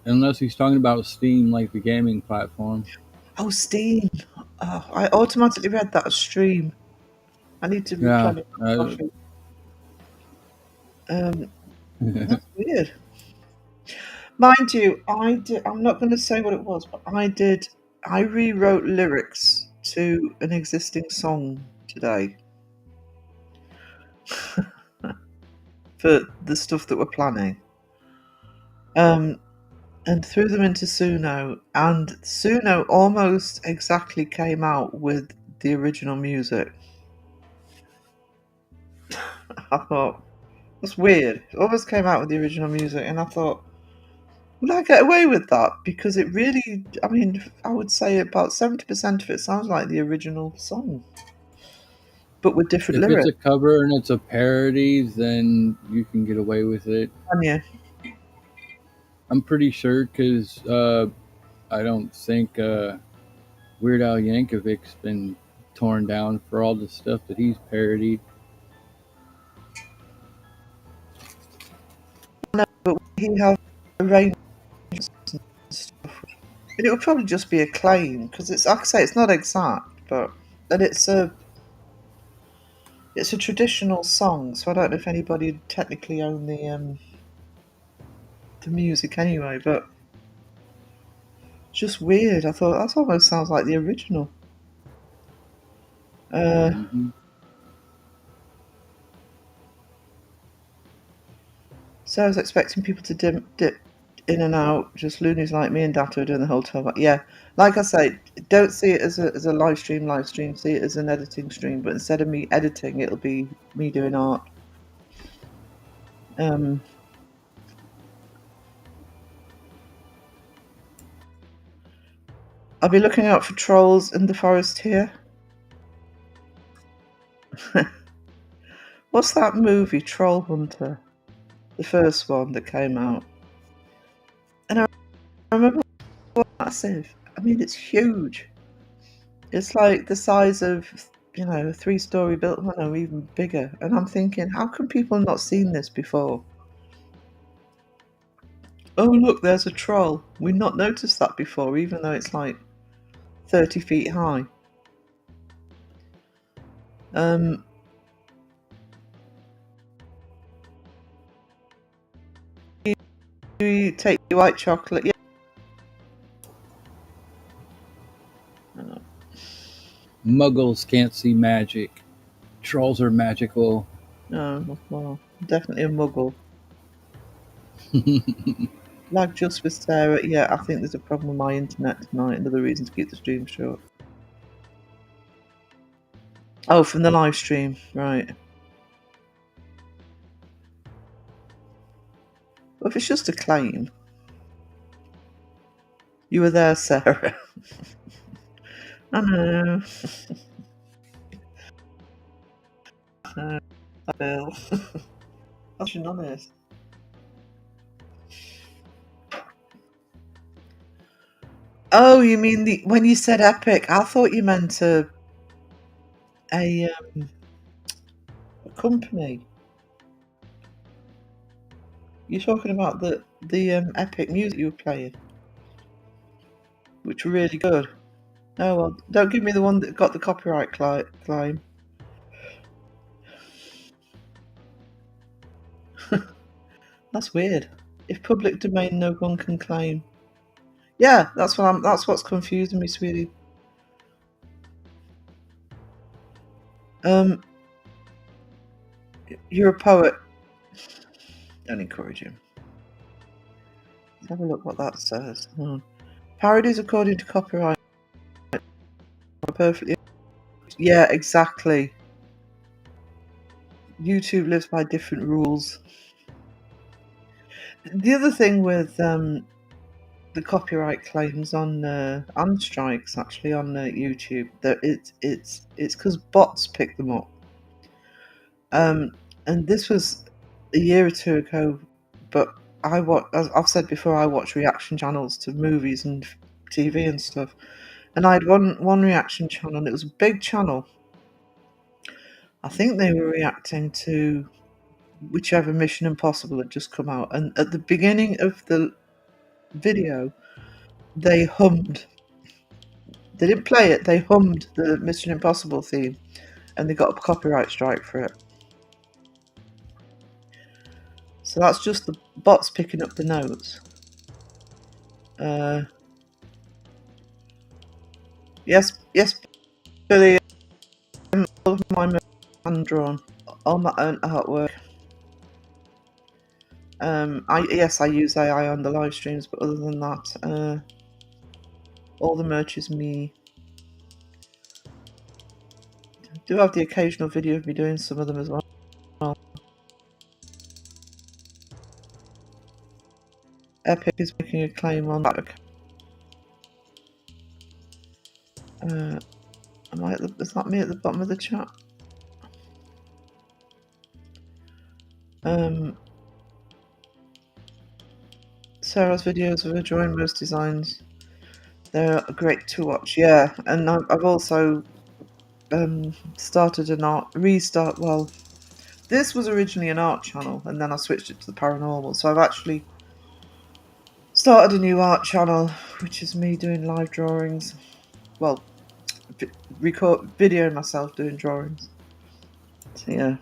unless he's talking about Steam, like the gaming platform. Oh, Steam. Oh, I automatically read that as stream. I need to Yeah. replenish my coffee. That's weird. Mind you, I'm not going to say what it was, but I rewrote lyrics to an existing song today for the stuff that we're planning. And threw them into Suno, and Suno almost exactly came out with the original music. I thought, that's weird. It almost came out with the original music, and I thought, would I get away with that? Because it really, I mean, I would say about 70% of it sounds like the original song, but with different If it's a lyrics. cover and it's a parody, then you can get away with it. Can you? I'm pretty sure because I don't think Weird Al Yankovic's been torn down for all the stuff that he's parodied. No, but he has arrangements and stuff. And it would probably just be a claim, because it's, like I say, it's not exact, but and it's a traditional song, so I don't know if anybody would technically own the music anyway, but it's just weird. I thought that almost sounds like the original. Mm-hmm. So I was expecting people to dip in and out, just loonies like me and Dato doing the whole time. Yeah, like I say, don't see it as a live stream. See it as an editing stream. But instead of me editing, it'll be me doing art. I'll be looking out for trolls in the forest here. What's that movie, Troll Hunter? The first one that came out. And I remember massive. I mean, it's huge. It's like the size of, a 3-story building, or even bigger. And I'm thinking, how can people not seen this before? Oh, look, there's a troll. We've not noticed that before, even though it's like 30 feet high. You take your white chocolate. Yeah. Muggles can't see magic. Trolls are magical. No, well, definitely a muggle. Like just with Sarah, yeah, I think there's a problem with my internet tonight. Another reason to keep the stream short. Oh, from the live stream, right. Well, if it's just a claim. You were there, Sarah. I know. Bill. That's honest. Oh, you mean when you said epic? I thought you meant a company. You're talking about the epic music you were playing, which were really good. Oh well, don't give me the one that got the copyright claim. That's weird. If public domain, no one can claim. Yeah, That's what's confusing me, sweetie. Um, you're a poet. Don't encourage him. Let's have a look what that says. Parodies, according to copyright, are perfectly. Yeah, exactly. YouTube lives by different rules. The other thing with the copyright claims on and strikes actually on YouTube that it's because bots pick them up. And this was a year or two ago, but as I've said before, I watch reaction channels to movies and TV and stuff. And I had one reaction channel, and it was a big channel. I think they were reacting to whichever Mission Impossible had just come out. And at the beginning of the video, they hummed. They didn't play it, they hummed the Mission Impossible theme, and they got a copyright strike for it. So that's just the bots picking up the notes. Yes, Billy, all of my hand drawn, all my own artwork. I use AI on the live streams, but other than that, all the merch is me. Do have the occasional video of me doing some of them as well. Epic is making a claim on that. Is that me at the bottom of the chat? Sarah's videos of her drawing most designs. They're great to watch, yeah. And I've also started an restart. Well, this was originally an art channel, and then I switched it to the paranormal. So I've actually started a new art channel, which is me doing live drawings. Well, record videoing myself doing drawings. So yeah.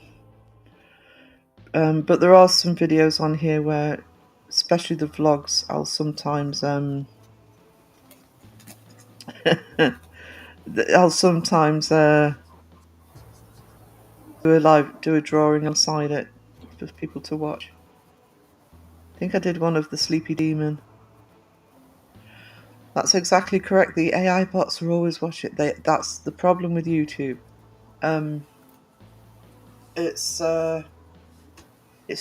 But there are some videos on here where, especially the vlogs, I'll sometimes do a drawing alongside it for people to watch. I think I did one of the Sleepy Demon. That's exactly correct. The AI bots will always watch it. That's the problem with YouTube. It's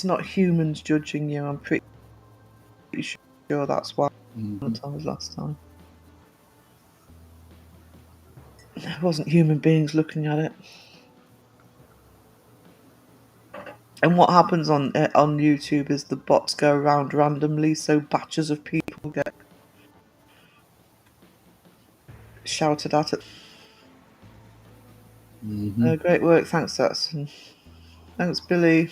not humans judging you. I'm pretty sure that's why monetized last time. It wasn't human beings looking at it. And what happens on YouTube is the bots go around randomly, so batches of people get shouted at it. Great work, thanks, Datsun. Thanks, Billy.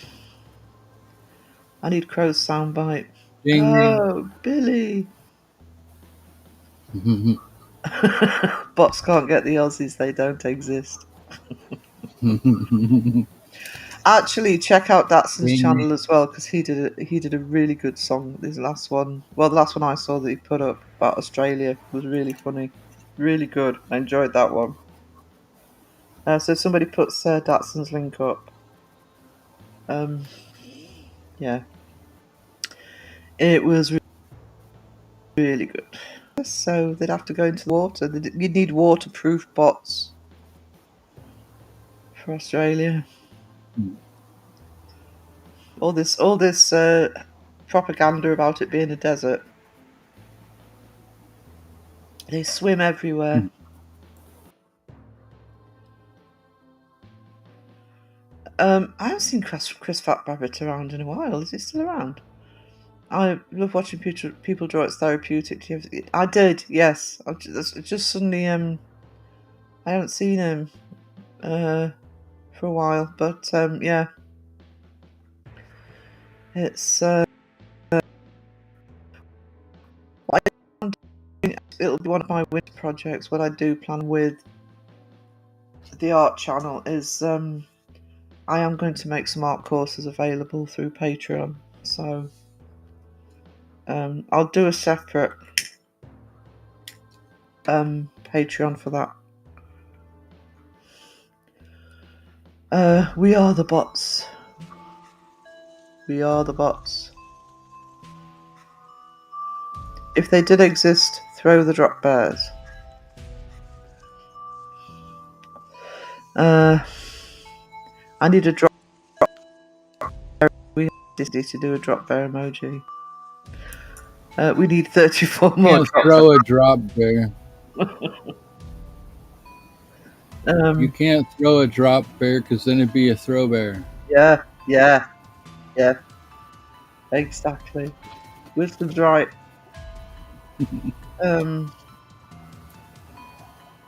I need Crow's soundbite. Ding. Oh, Billy. Bots can't get the Aussies, they don't exist. Actually, check out Datsun's Ding. channel as well, because he did a really good song. His last one, well, the last one I saw that he put up about Australia was really funny, really good. I enjoyed that one. So somebody puts Datsun's link up. Yeah, it was really good. So they'd have to go into the water. You'd need waterproof bots for Australia. All this propaganda about it being a desert. They swim everywhere. I haven't seen Chris Fatbabbit around in a while. Is he still around? I love watching people draw. It's therapeutic. I did, yes. Just suddenly I haven't seen him for a while, but yeah, it's it'll be one of my winter projects. What I do plan with the art channel is I am going to make some art courses available through Patreon. So I'll do a separate Patreon for that. We are the bots. We are the bots. If they did exist, throw the drop bears. I need a drop bear. We need to do a drop bear emoji. We need 34 You more can't drop throw a drop bear. You bears. can't throw a drop bear because then it'd be a throw bear. Yeah. Exactly. Wisdom's right.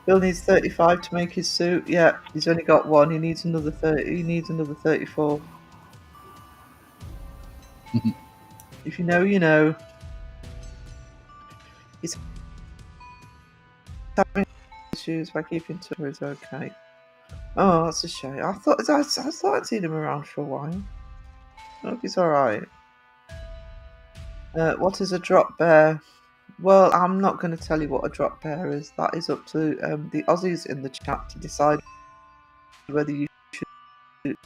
Bill needs 35 to make his suit. Yeah, he's only got one. He needs another 30. He needs another 34. If you know, you know. He's having issues by keeping to is okay. Oh, that's a shame. I thought I'd seen him around for a while. I hope he's alright. What is a drop bear? Well, I'm not going to tell you what a drop bear is. That is up to the Aussies in the chat to decide whether you should.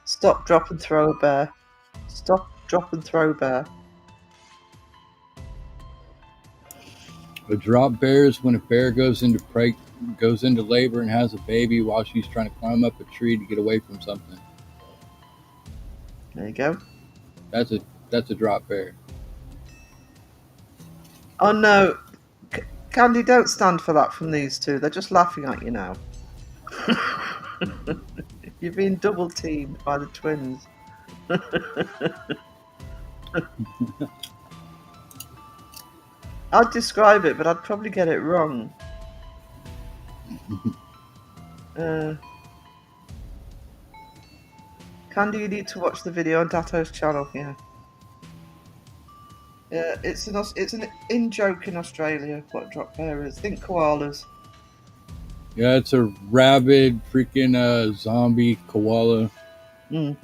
Stop, drop, and throw a bear. Stop, drop, and throw bear. A drop bear is when a bear goes into labor and has a baby while she's trying to climb up a tree to get away from something. There you go. That's a drop bear. Oh no, Candy, don't stand for that from these two. They're just laughing at you now. You've been double teamed by the twins. I'd describe it, but I'd probably get it wrong. Candy, you need to watch the video on Dato's channel. Yeah. It's an in joke in Australia. What drop bear is? Think koalas. Yeah, it's a rabid freaking zombie koala. Mm.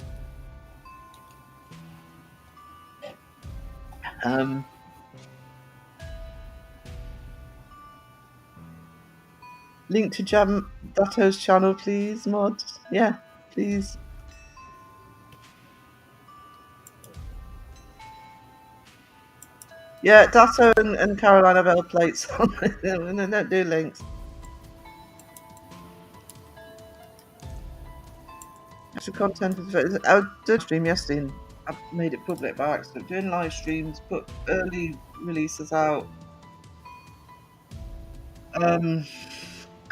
Link to Jam Dato's channel, please, mods. Yeah, please. Yeah, Dato and Caroline have L plates on. And they don't do links. Extra content. I did stream yesterday and I made it public by accident. Doing live streams, put early releases out. And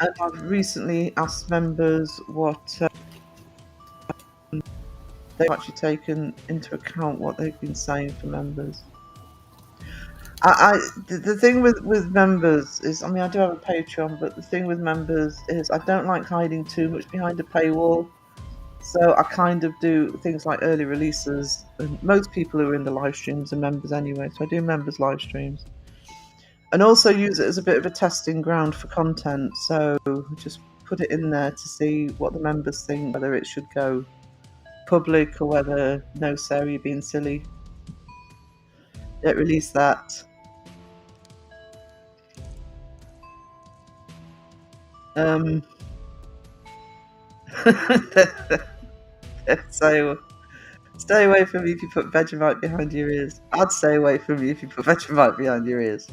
I've recently asked members what they've actually taken into account what they've been saying for members. The thing with members is, I mean, I do have a Patreon, but the thing with members is I don't like hiding too much behind a paywall. So I kind of do things like early releases, and most people who are in the live streams are members anyway, so I do members live streams. And also use it as a bit of a testing ground for content, so just put it in there to see what the members think, whether it should go public or whether, no, Sarah, you're being silly. Don't release that. So stay away from me if you put Vegemite behind your ears. I'd stay away from you if you put Vegemite behind your ears.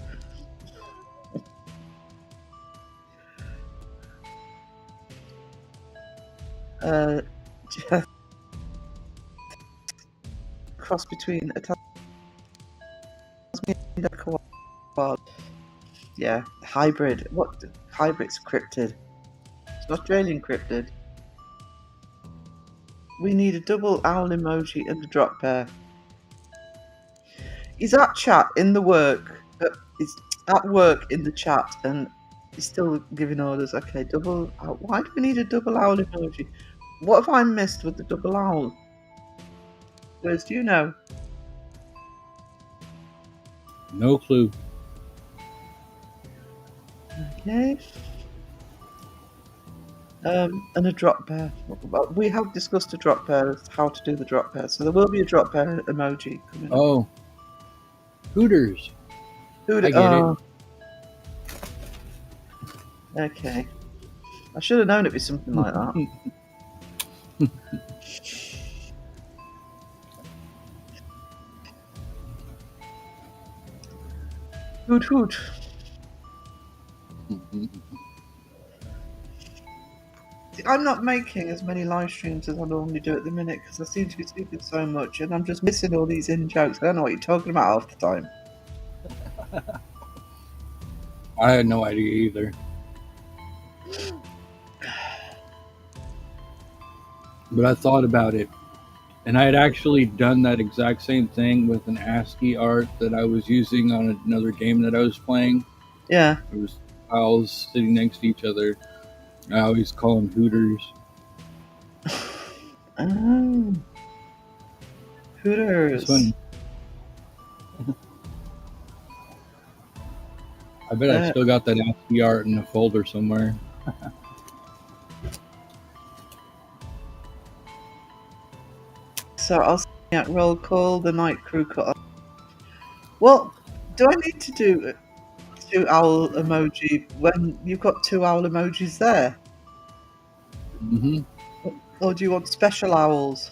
Cross between a Tasmanian and a koala. Yeah, hybrid. What Hybrid's cryptid. It's an Australian cryptid. We need a double owl emoji and a drop bear. He's at chat in the work. He's at work in the chat and he's still giving orders. Okay, double owl. Why do we need a double owl emoji? What have I missed with the double owl? Whereas, do you know? No clue. Okay. And a drop bear. We have discussed a drop bear, how to do the drop bear. So there will be a drop bear emoji coming up. Oh, Hooters. I get it. Okay. I should have known it'd be something like that. Hoot hoot. I'm not making as many live streams as I normally do at the minute because I seem to be speaking so much and I'm just missing all these in jokes. I don't know what you're talking about half the time. I had no idea either. But I thought about it. And I had actually done that exact same thing with an ASCII art that I was using on another game that I was playing. Yeah. It was owls sitting next to each other. I always call them Hooters. Oh. Hooters. It's funny. I bet I still got that ASCII art in a folder somewhere. So I'll see at roll call the night crew cut off. Well, do I need to do 2 owl emoji when you've got 2 owl emojis there? Mm-hmm. Or do you want special owls?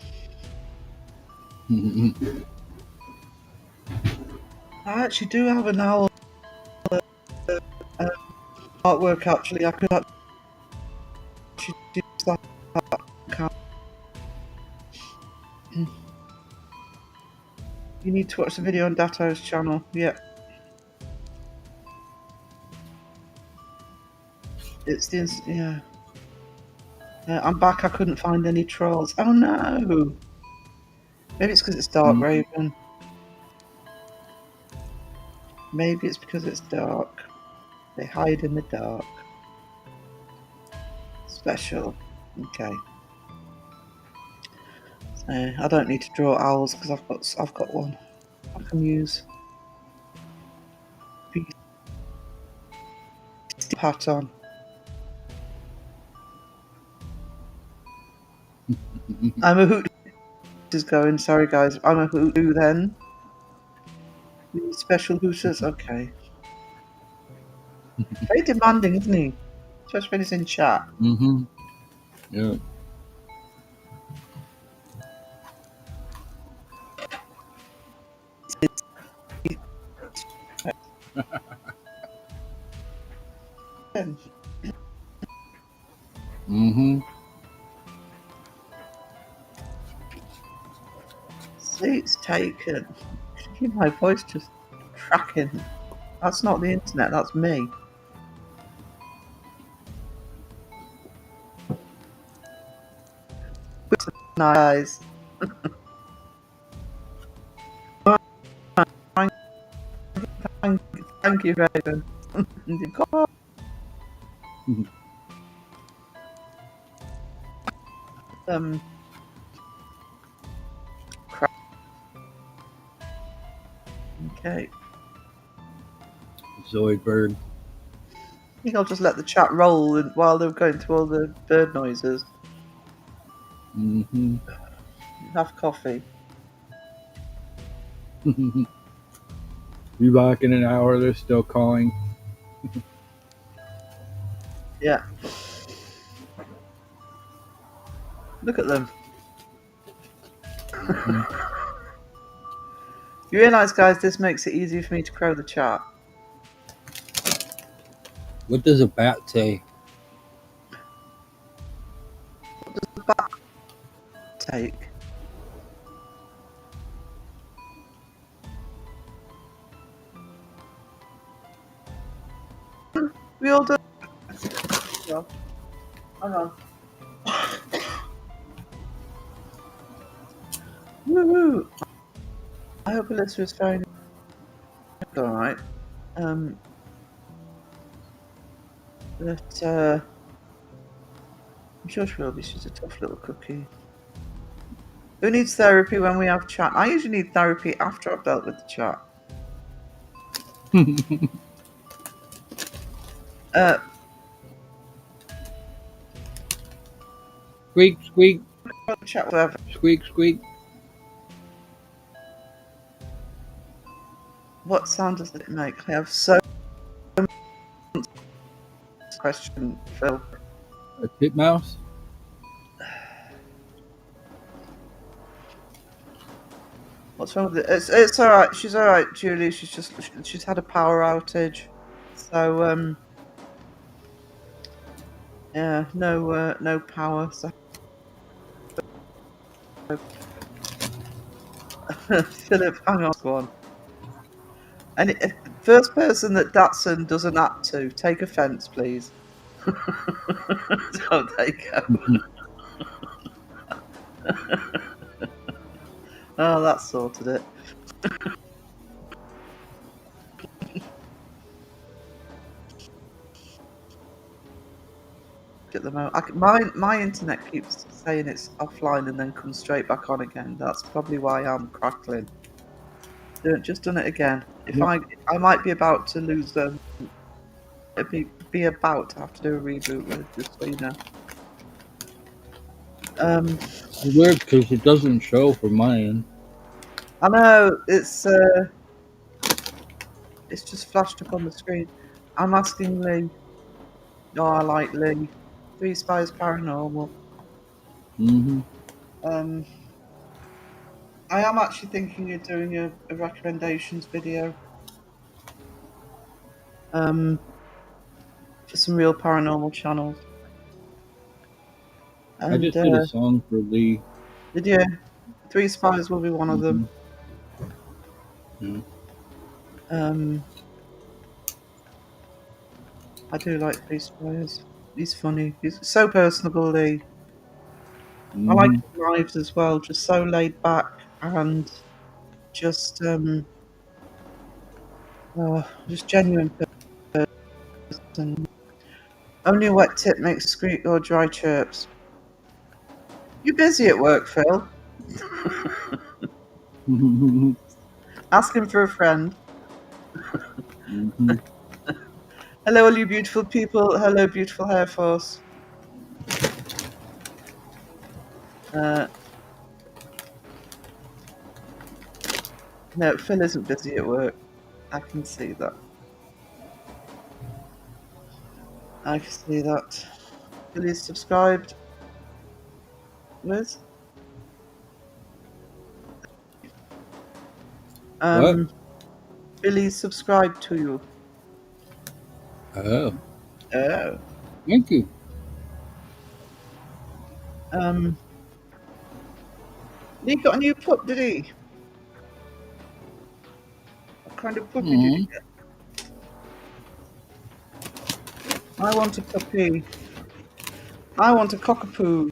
Mm-hmm. I actually do have an owl artwork actually. I could actually do that. You need to watch the video on Dato's channel. Yeah. It's the yeah. I'm back. I couldn't find any trolls. Oh no. Maybe it's because it's dark, Raven. Maybe it's because it's dark. They hide in the dark. Special. Okay. So I don't need to draw owls because I've got one I can use. Hat on. I'm a hoot. Is going. Sorry guys. I'm a hoot then. Special hooters. Okay. Very demanding, isn't he? Especially when he's in chat. Mm-hmm. Yeah. Mm-hmm. Seats taken. My voice just tracking. That's not the internet, that's me. Nice. Thank you, Raven. Crap. Okay. Zoidberg. I think I'll just let the chat roll while they're going through all the bird noises. Mm-hmm. Have coffee. Be back in an hour. They're still calling. Yeah. Look at them. You realise, guys, this makes it easier for me to crow the chat. What does a bat say? What does the bat take? We all done. Well, hang on. Woo! I hope Alyssa is very all right. But I'm sure she will be. She's a tough little cookie. Who needs therapy when we have chat? I usually need therapy after I've dealt with the chat. Squeak, squeak, Chat whatever. squeak, squeak. What sound does it make? I have so much question, Phil. A titmouse? What's wrong with it? It's all right. She's all right, Julie. She's had a power outage, so yeah, no power. So Philip, hang on, go on. And first person that Datsun doesn't act to, take offence, please. So there you go. Oh, that sorted it. At the moment, my internet keeps saying it's offline and then comes straight back on again. That's probably why I'm crackling. Just done it again. If Yep. I might be about to lose them. Be about to have to do a reboot with, just so you know. It's weird because it doesn't show for mine. I know it's just flashed up on the screen. I'm asking Lee. No, I like Lee. Three Spies Paranormal. Mm-hmm. I am actually thinking of doing a recommendations video. For some real paranormal channels. I And just did a song for Lee. did you? Three Spies will be one of them. Yeah. I do like Three Spies. He's funny. He's so personable, Lee. I like Mm-hmm. his lives as well, just so laid back and just just genuine person. Only a wet tip makes squeak or dry chirps. You busy at work, Phil? Asking for a friend. Mm-hmm. Hello, all you beautiful people. Hello, beautiful Hair Force. No, Phil isn't busy at work. I can see that. I can see that. Phil is subscribed. Liz? What? Billy's subscribed to you. Oh, Oh. thank you. He got a new pup, did he? What kind of puppy did he Mm-hmm. get? I want a puppy. I want a cockapoo.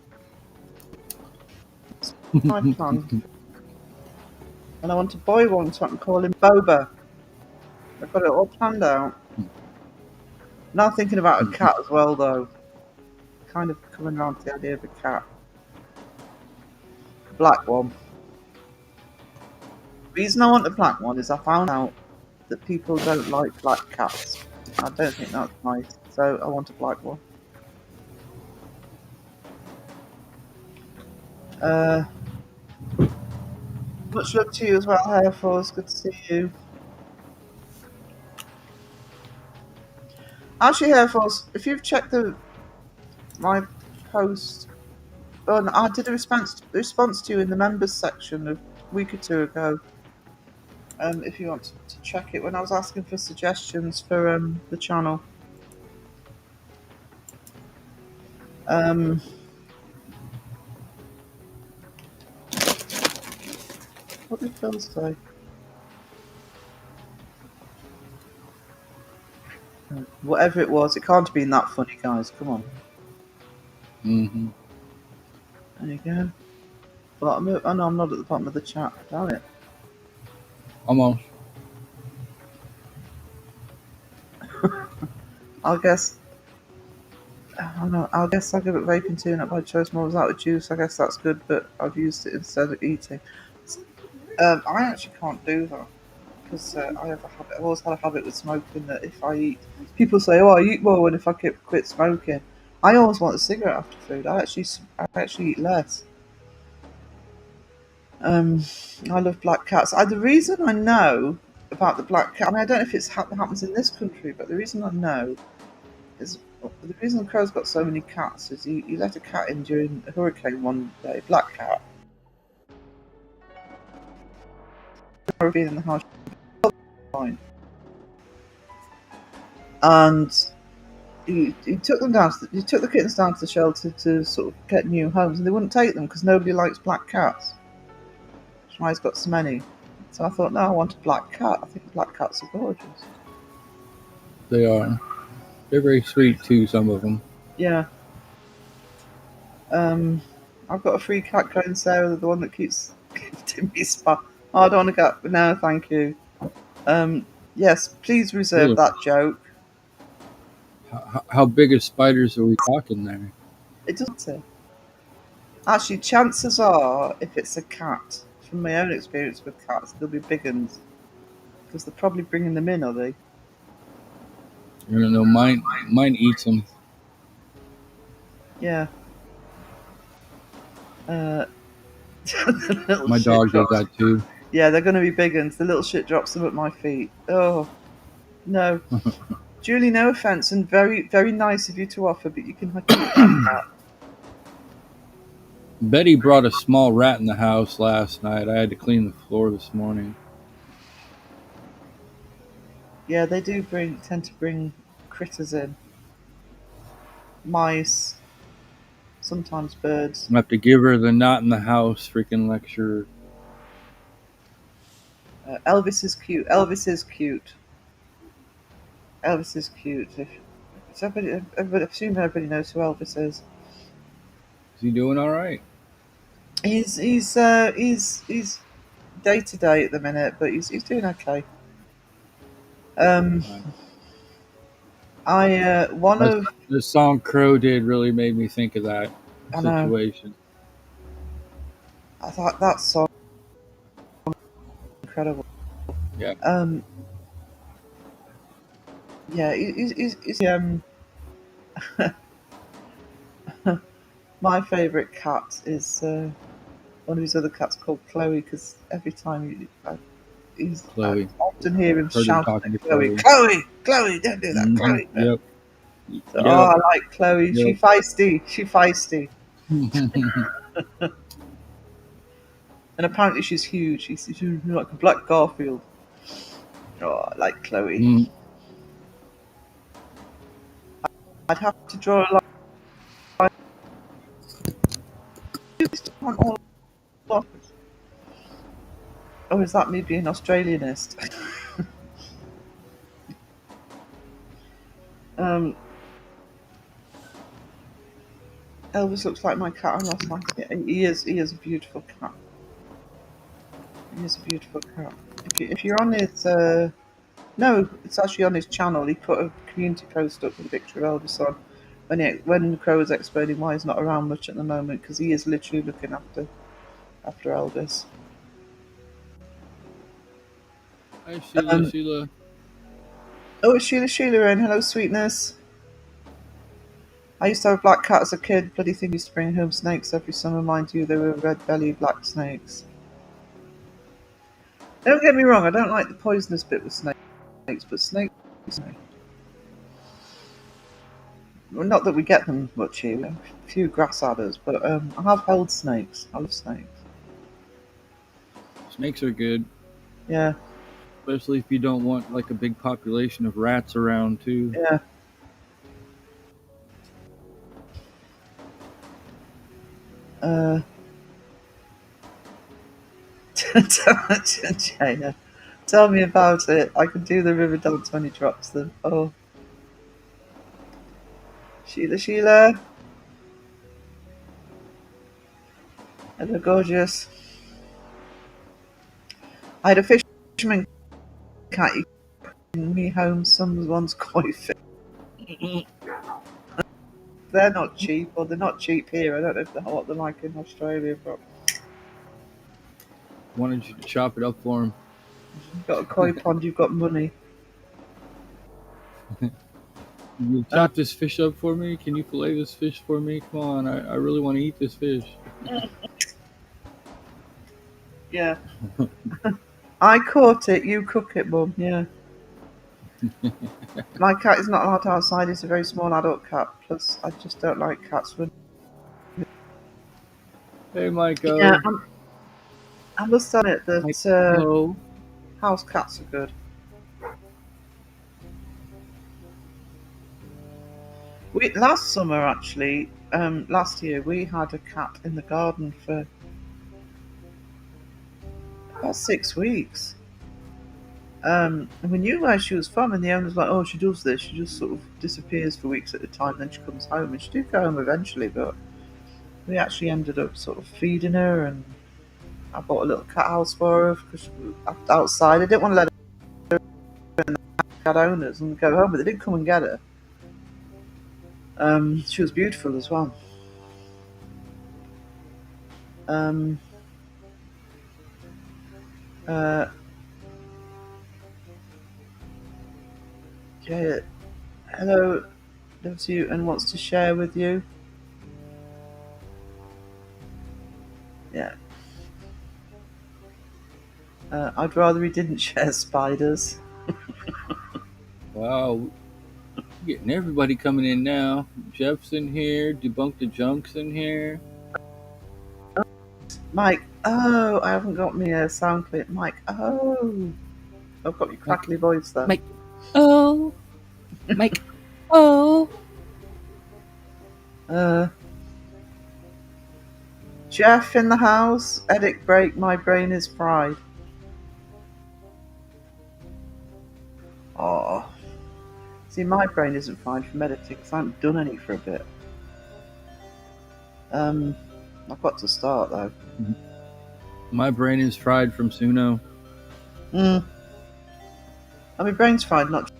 My plan. And I want a boy one, so I can call him Boba. I've got it all planned out. Now thinking about a cat as well, though. Kind of coming around to the idea of a cat. A black one. The reason I want a black one is I found out that people don't like black cats. I don't think that's nice, so I want a black one. Much love to you as well, Hair Force. Good to see you. Actually, Hair Force, if you've checked my post, oh, no, I did a response to you in the members section a week or two ago. If you want to check it, when I was asking for suggestions for the channel. What did Phil say? Whatever it was, it can't have been that funny, guys. Come on. Mm-hmm. There you go. Bottom of, oh no, I'm not at the bottom of the chat. Damn it. Almost. I guess. I don't know. I guess I'll give it vaping too, not by choice. More was out of juice. I guess that's good, but I've used it instead of eating. I actually can't do that because I have a habit. I've always had a habit with smoking that if I eat, people say, "Oh, I eat more when if I quit smoking." I always want a cigarette after food. I actually eat less. Um, I love black cats. The reason I know about the black cat, I mean, I don't know if it happens in this country, but the reason I know is the reason the crow's got so many cats is he let a cat in during a hurricane one day, black cat, being in the house, fine, and he took them down. He took the kittens down to the shelter to sort of get new homes, and they wouldn't take them because nobody likes black cats. That's why he's got so many. So I thought, no, I want a black cat. I think black cats are gorgeous. They are. They're very sweet too. Some of them. Yeah. I've got a free cat going, Sarah, the one that keeps giving me spam. Oh, I don't want to go. No, thank you. Yes, please reserve Really. that joke. How big of spiders are we talking there? It doesn't say. Actually, chances are, if it's a cat, from my own experience with cats, they'll be big uns because they're probably bringing them in, are they? I don't know. Mine eats them. Yeah. Uh, the little My shit dog does drops. that too. Yeah, they're going to be big uns. The little shit drops them at my feet. Oh no, Julie, no offense, and very, very nice of you to offer, but you can keep that cat. Betty brought a small rat in the house last night. I had to clean the floor this morning. Yeah, they do tend to bring critters in. Mice, sometimes birds. I have to give her the not in the house freaking lecture. Elvis is cute. Elvis is cute. Elvis is cute. If everybody, I assume everybody knows who Elvis is. Is he doing all right? He's day to day at the minute, but he's doing okay. Um, Right. one The, of the song Crow did really made me think of that I know situation. I thought that song incredible. Yeah, Um, yeah, my favourite cat is one of his other cats called Chloe because every time I Chloe. often hear him Heard him shouting talking to at Chloe, Chloe. Chloe, Chloe, don't do that, Mm-hmm. Chloe. Yep. So, oh, Yep. I like Chloe. She Yep. feisty. She feisty. And apparently she's huge. She's like a black Garfield. Oh, I like Chloe. Mm. I'd have to draw a line. On all offers. Oh, is that me being Australianist? um, Elvis looks like my cat. I lost my. He is. He is a beautiful cat. He is a beautiful cat. If you're on his, no, it's actually on his channel. He put a community post up with a picture of Elvis on when Crow was explaining why he's not around much at the moment because he is literally looking after Elvis. Hi, Sheila. Um, Sheila. oh, it's Sheila in. Hello, sweetness. I used to have a black cat as a kid. Bloody thing used to bring home snakes every summer. Mind you, they were red belly black snakes. Don't get me wrong, I don't like the poisonous bit with snakes, but snakes. Well, not that we get them much here. A few grass adders, but I have held snakes. I love snakes. Snakes are good, Yeah, especially if you don't want like a big population of rats around too. yeah. Uh, Jada, tell me about it. I can do the river dance when he drops them. Oh, Sheila, Sheila. Hello, gorgeous. I had a fisherman cat. You can me home. Someone's koi fish. They're not cheap, or they're not cheap here. I don't know if they're what they're like in Australia, but Wanted you to chop it up for him. you've got a koi pond, you've got money. You chop this fish up for me? Can you fillet this fish for me? Come on, I really want to eat this fish. Yeah. I caught it, you cook it, Mum. Yeah. My cat is not allowed outside. It's a very small adult cat. Plus, I just don't like cats. Hey, Yeah, Michael. I must admit that Michael. house cats are good. Last summer, actually, last year, we had a cat in the garden for about 6 weeks. And we knew where she was from, and the owner's like, "Oh, she does this. She just sort of disappears for weeks at a time, then she comes home." And she did go home eventually, but we actually ended up sort of feeding her, and I bought a little cat house for her because outside. I didn't want to let her in the cat owners and go home, but they did come and get her. She was beautiful as well. Um, uh, yeah, hello, loves you and wants to share with you. Yeah. I'd rather he didn't share spiders. Wow, getting everybody coming in now. Jeff's in here. Debunk the Junk's in here. Mike, oh, I haven't got me a sound clip. Mike, oh, I've got your Mike, crackly voice there. Mike, oh, Mike, oh. Jeff in the house. Edit break. My brain is fried. Oh, see, my brain isn't fried from editing because I haven't done any for a bit. I've got to start though. My brain is fried from Suno. I mean, brain's fried, not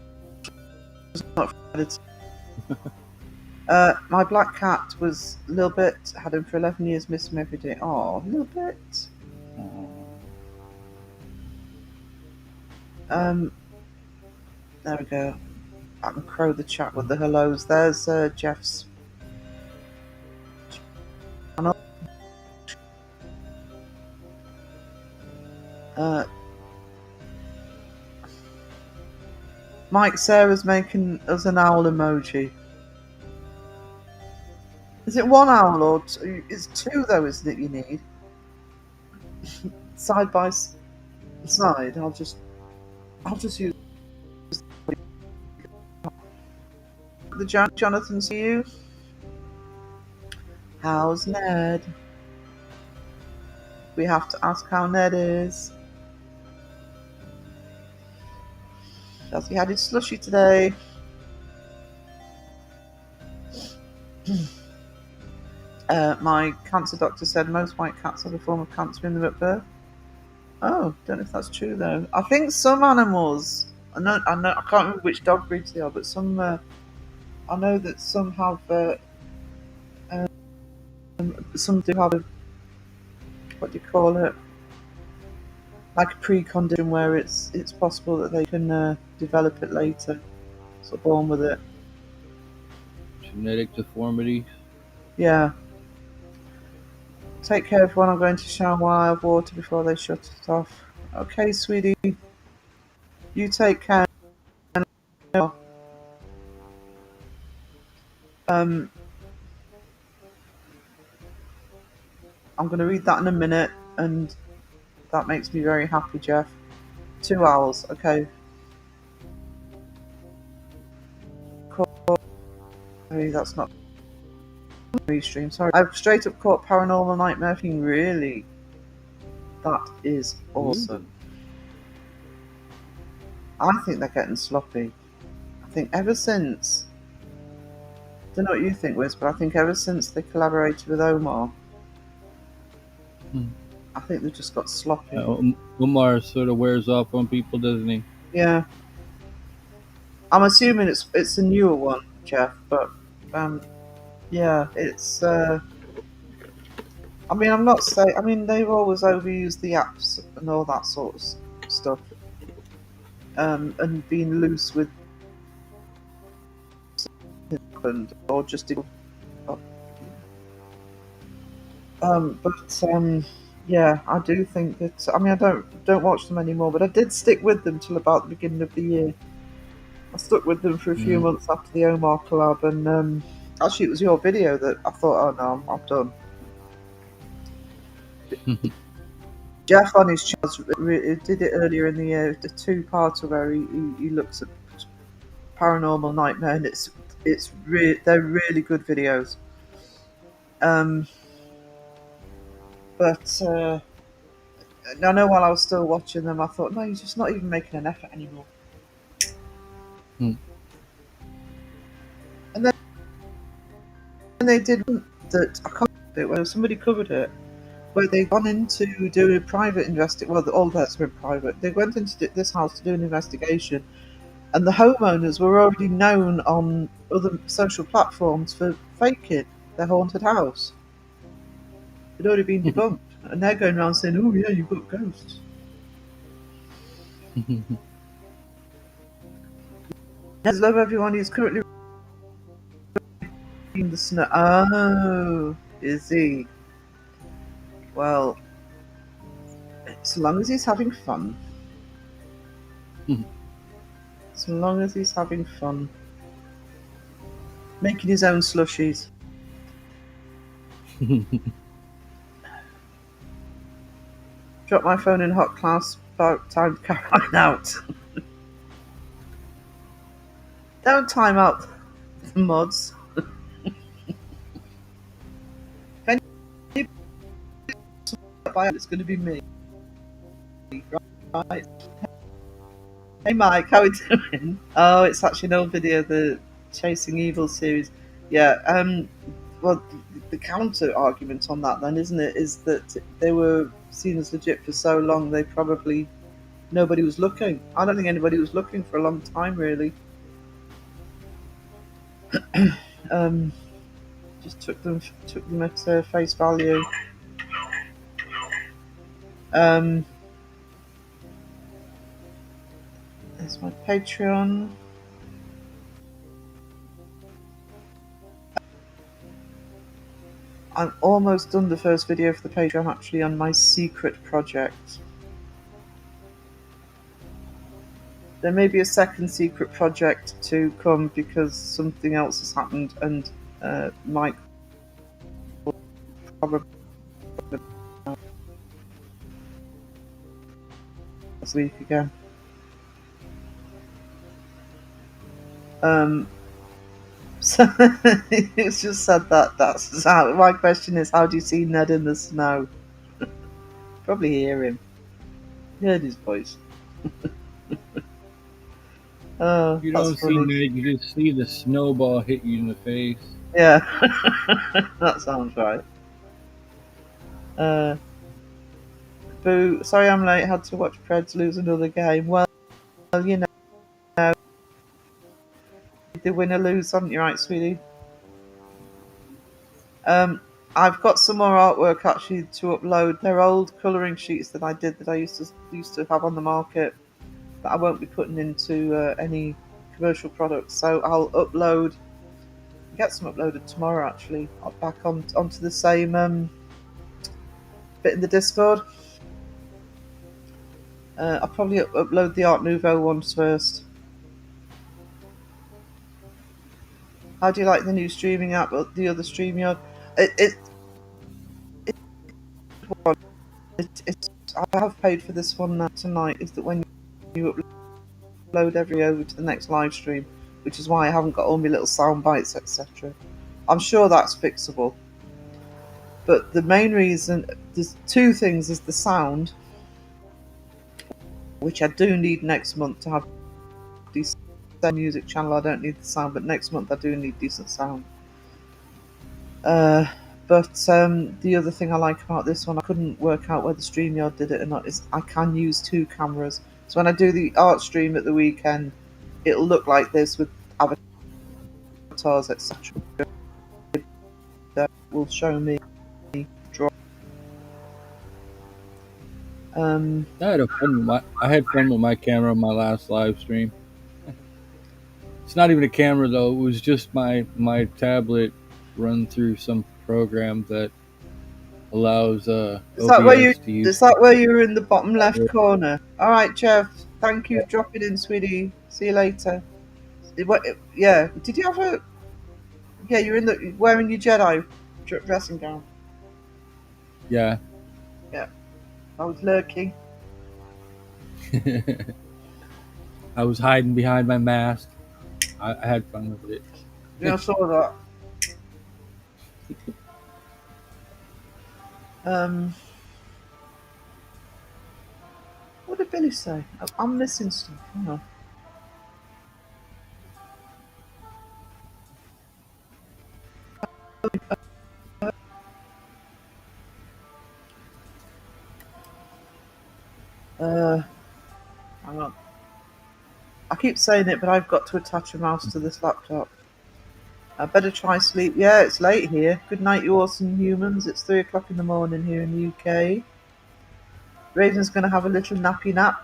fried. My black cat was a little bit. Had him for 11 years. Miss him every day. Oh, a little bit. There we go. I can crow the chat with the hellos. There's Jeff's channel. Mike, Sarah's making us an owl emoji. Is it one owl or two? It's two though, isn't it? You need side by side. I'll just use the Jonathan. See you. How's Ned? We have to ask how Ned is. Has he had his slushy today? My cancer doctor said most white cats have a form of cancer in them at birth. Oh, don't know if that's true though. I think some animals. I know. I can't remember which dog breeds they are, but some. I know that some have. Some do have a. What do you call it? Like a precondition where it's possible that they can develop it later. So born with it. Genetic deformity. Yeah. Take care, everyone. I'm going to shower while I have water before they shut it off. Okay, sweetie. You take care. I'm going to read that in a minute, and that makes me very happy, Jeff. 2 hours, okay. Cool. That's not restream. Sorry, I've straight up caught Paranormal Nightmare thing. Really, that is awesome. I think they're getting sloppy. I think ever since Don't know what you think, Wiz, but I think ever since they collaborated with Omar, Hmm. I think they've just got sloppy. Umar sort of wears off on people, doesn't he? Yeah, I'm assuming it's a newer one, Jeff, but yeah, it's. I mean, I'm not saying. I mean, they've always overused the apps and all that sort of stuff, and been loose with or just but yeah, I do think that. I mean, I don't watch them anymore, but I did stick with them till about the beginning of the year. I stuck with them for a few Yeah. months after the Omar collab, and actually, it was your video that I thought, oh no, I'm done. Jeff on his channel did it earlier in the year, the two-parter where he looks at Paranormal Nightmare, and they're really good videos. Um, but I know while I was still watching them, I thought, no, he's just not even making an effort anymore. Hmm. And then they did one that I can't do it where somebody covered it, where they'd gone into do a private investigation. Well, all that's been private. They went into this house to do an investigation, and the homeowners were already known on other social platforms for faking their haunted house. It'd already been debunked, and they're going around saying, "Oh yeah, you've got ghosts." I love everyone who's currently reading the snow. Oh, is he? Well, so long as he's having fun. So long as he's having fun. Making his own slushies. Drop my phone in hot class. About time to carry out. Don't time out the mods. If anybody buy it, it's going to be me. Right. Hey Mike, how are we doing? Oh, it's actually an old video, the Chasing Evil series. Yeah. Well, the counter argument on that, then, isn't it, is that they were seen as legit for so long. They probably nobody was looking. I don't think anybody was looking for a long time, really. Um, just took them at face value. Um, there's my Patreon. I'm almost done the first video for the Patreon. I'm actually on my secret project. There may be a second secret project to come because something else has happened, and Mike will probably this week again. So it's just said that. That's how. My question is, how do you see Ned in the snow? Probably hear him. You heard his voice. Oh, You that's don't see funny. Ned, you just see the snowball hit you in the face. Yeah, that sounds right. Uh, Boo. Sorry I'm late. Had to watch Preds lose another game. Well, you know, they win or lose, haven't you, right, sweetie? Um, I've got some more artwork actually to upload. They're old colouring sheets that I did that I used to have on the market that I won't be putting into any commercial products. So I'll get some uploaded tomorrow. Actually, I'll back onto the same bit in the Discord. I'll probably upload the Art Nouveau ones first. How do you like the new streaming app? The other StreamYard? It, it's I have paid for this one now tonight. Is that when you upload every over to the next live stream, which is why I haven't got all my little sound bites, etc. I'm sure that's fixable. But the main reason, there's two things: is the sound, which I do need next month to have decent music channel. I don't need the sound, but next month I do need decent sound. Uh, but the other thing I like about this one, I couldn't work out whether StreamYard did it or not, is I can use two cameras. So when I do the art stream at the weekend, it'll look like this with avatars, etc. That will show me draw. Um, I had fun with my camera on my last live stream. It's not even a camera though. It was just my tablet run through some program that allows is that where you? OBS to use. Is that where you're in the bottom left corner? All right, Jeff. Thank you for dropping in, sweetie. See you later. Yeah. Did you have a? Yeah, you're in the wearing your Jedi dressing gown. Yeah. Yeah, I was lurking. I was hiding behind my mask. I had fun with it. Yeah, I saw that. Um, what did Billy say? I'm missing stuff. Hang on. Uh, Hang on. I keep saying it, but I've got to attach a mouse to this laptop. I better try sleep. Yeah, it's late here. Good night, you awesome humans. It's 3 o'clock in the morning here in the UK. Raven's going to have a little nappy nap.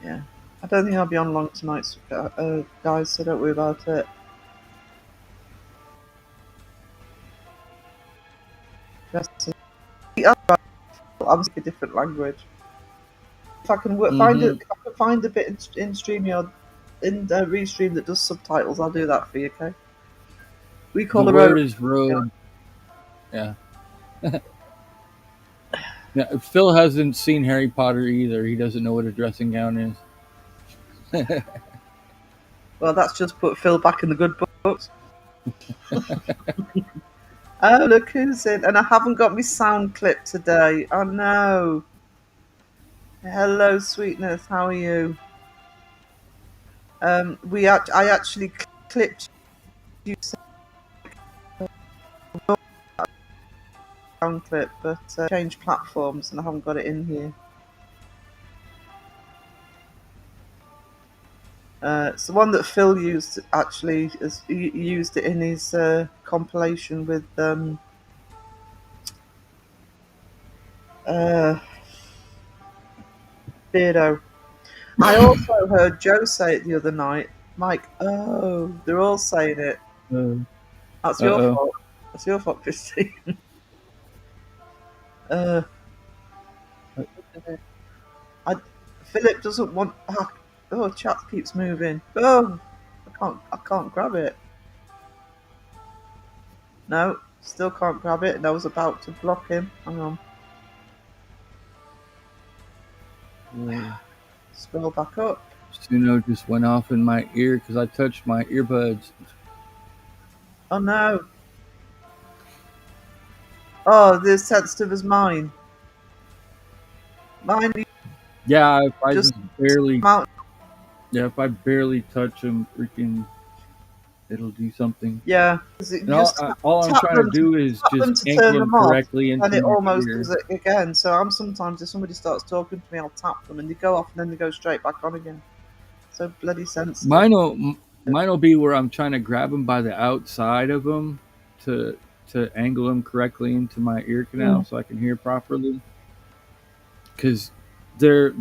Yeah. I don't think I'll be on long tonight, guys, so don't worry about it. I'm speaking a different language. If I can find it, Mm-hmm. if I can find a bit in StreamYard, in the Restream that does subtitles, I'll do that for you, okay? We call The her word over. is road. Yeah. Yeah. Phil hasn't seen Harry Potter either. He doesn't know what a dressing gown is. Well, that's just put Phil back in the good books. Oh, look who's in. And I haven't got my sound clip today. Oh, no. Hello, sweetness. How are you? I actually clipped you sound clip, but changed platforms and I haven't got it in here. It's the one that Phil used, actually. He used it in his compilation with Beardo. I also heard Joe say it the other night. Mike, oh, they're all saying it. That's your Uh-oh. fault. That's your fault, Christy. uh, I, Philip doesn't want. Oh, chat keeps moving. Oh, I can't grab it. No, still can't grab it. And I was about to block him. Hang on. Scroll back up. Suno just went off in my ear because I touched my earbuds. Oh no. Oh, they're sensitive as mine. Mine Yeah, if I just just barely, out. yeah, if I barely touch them, freaking, it'll do something. Yeah, And just all I'm trying to do is tap just them to angle turn them them off, correctly and into it my almost ear. does it again. So I'm sometimes, if somebody starts talking to me, I'll tap them, and they go off, and then they go straight back on again. So bloody sensitive. Mine'll be where I'm trying to grab them by the outside of them to angle them correctly into my ear canal so I can hear properly. Because they're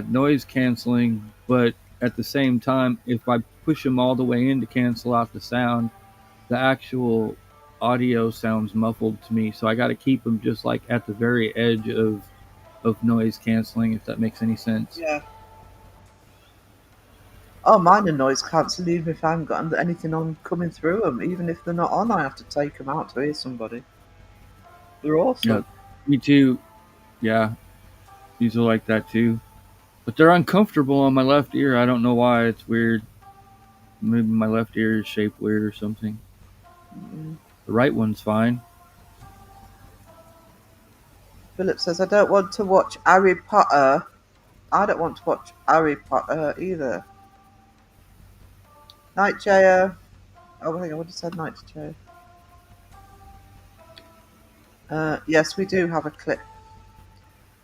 noise canceling, but at the same time, if I push them all the way in to cancel out the sound, the actual audio sounds muffled to me. So I got to keep them just like at the very edge of noise canceling, if that makes any sense. Yeah. Oh, mine are noise cancelling even if I haven't got anything on coming through them. Even if they're not on, I have to take them out to hear somebody. They're awesome. Yeah, me too. Yeah, these are like that too. But they're uncomfortable on my left ear. I don't know why. It's weird. Maybe my left ear is shaped weird or something. The right one's fine. Philip says, I don't want to watch Harry Potter. I don't want to watch Harry Potter either. Night, Jaya. Oh, hang on, what did I say? Night to Joe. Yes, we do have a clip.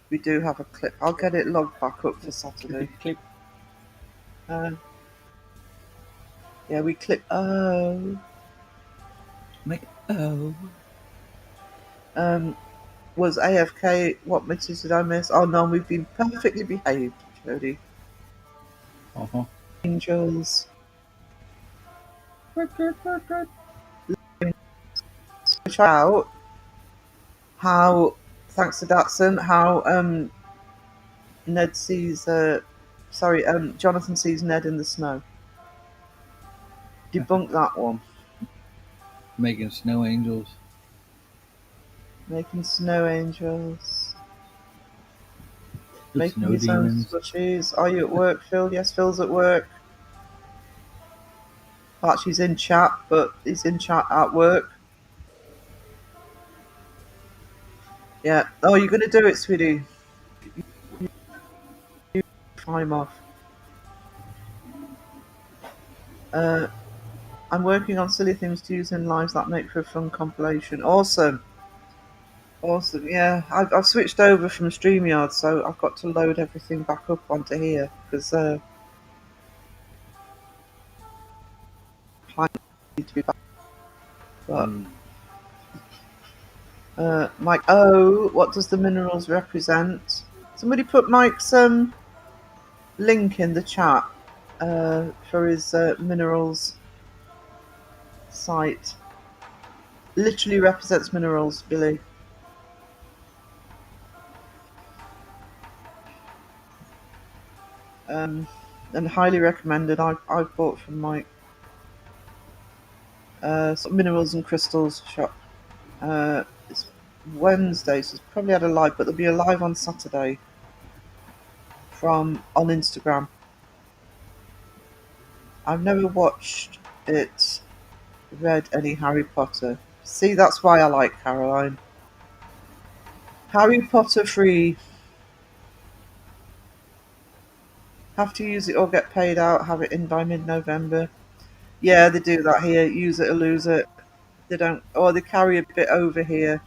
We do have a clip. I'll get it logged back up for Saturday. Click. Uh, yeah, we clip. Oh. Like, oh. Was AFK. What messages did I miss? Oh no, we've been perfectly behaved, Jodie. Uh-huh. Angels. Shout out how, thanks to Datsun, how Ned sees. Jonathan sees Ned in the snow. Debunk that one. Making snow angels. Making snow angels. The Making snow his own demons. slushies. Are you at work, Phil? Yes, Phil's at work. Archie's in chat, but he's in chat at work. Yeah. Oh, you're going to do it, sweetie. Time off. I'm working on silly things to use in lives that make for a fun compilation. Awesome. Awesome. Yeah, I've switched over from StreamYard, so I've got to load everything back up onto here because I need to be back. But Mike, what does the minerals represent? Somebody put Mike's link in the chat for his minerals site. Literally represents minerals, Billy. And highly recommended. I've bought from Mike. Minerals and crystals shop. It's Wednesday, so it's probably had a live, but there'll be a live on Saturday on Instagram. I've never watched it, read any Harry Potter. See, that's why I like Caroline. Harry Potter free. Have to use it or get paid out. Have it in by mid-November. Yeah, they do that here. Use it or lose it. They don't, or they carry a bit over here,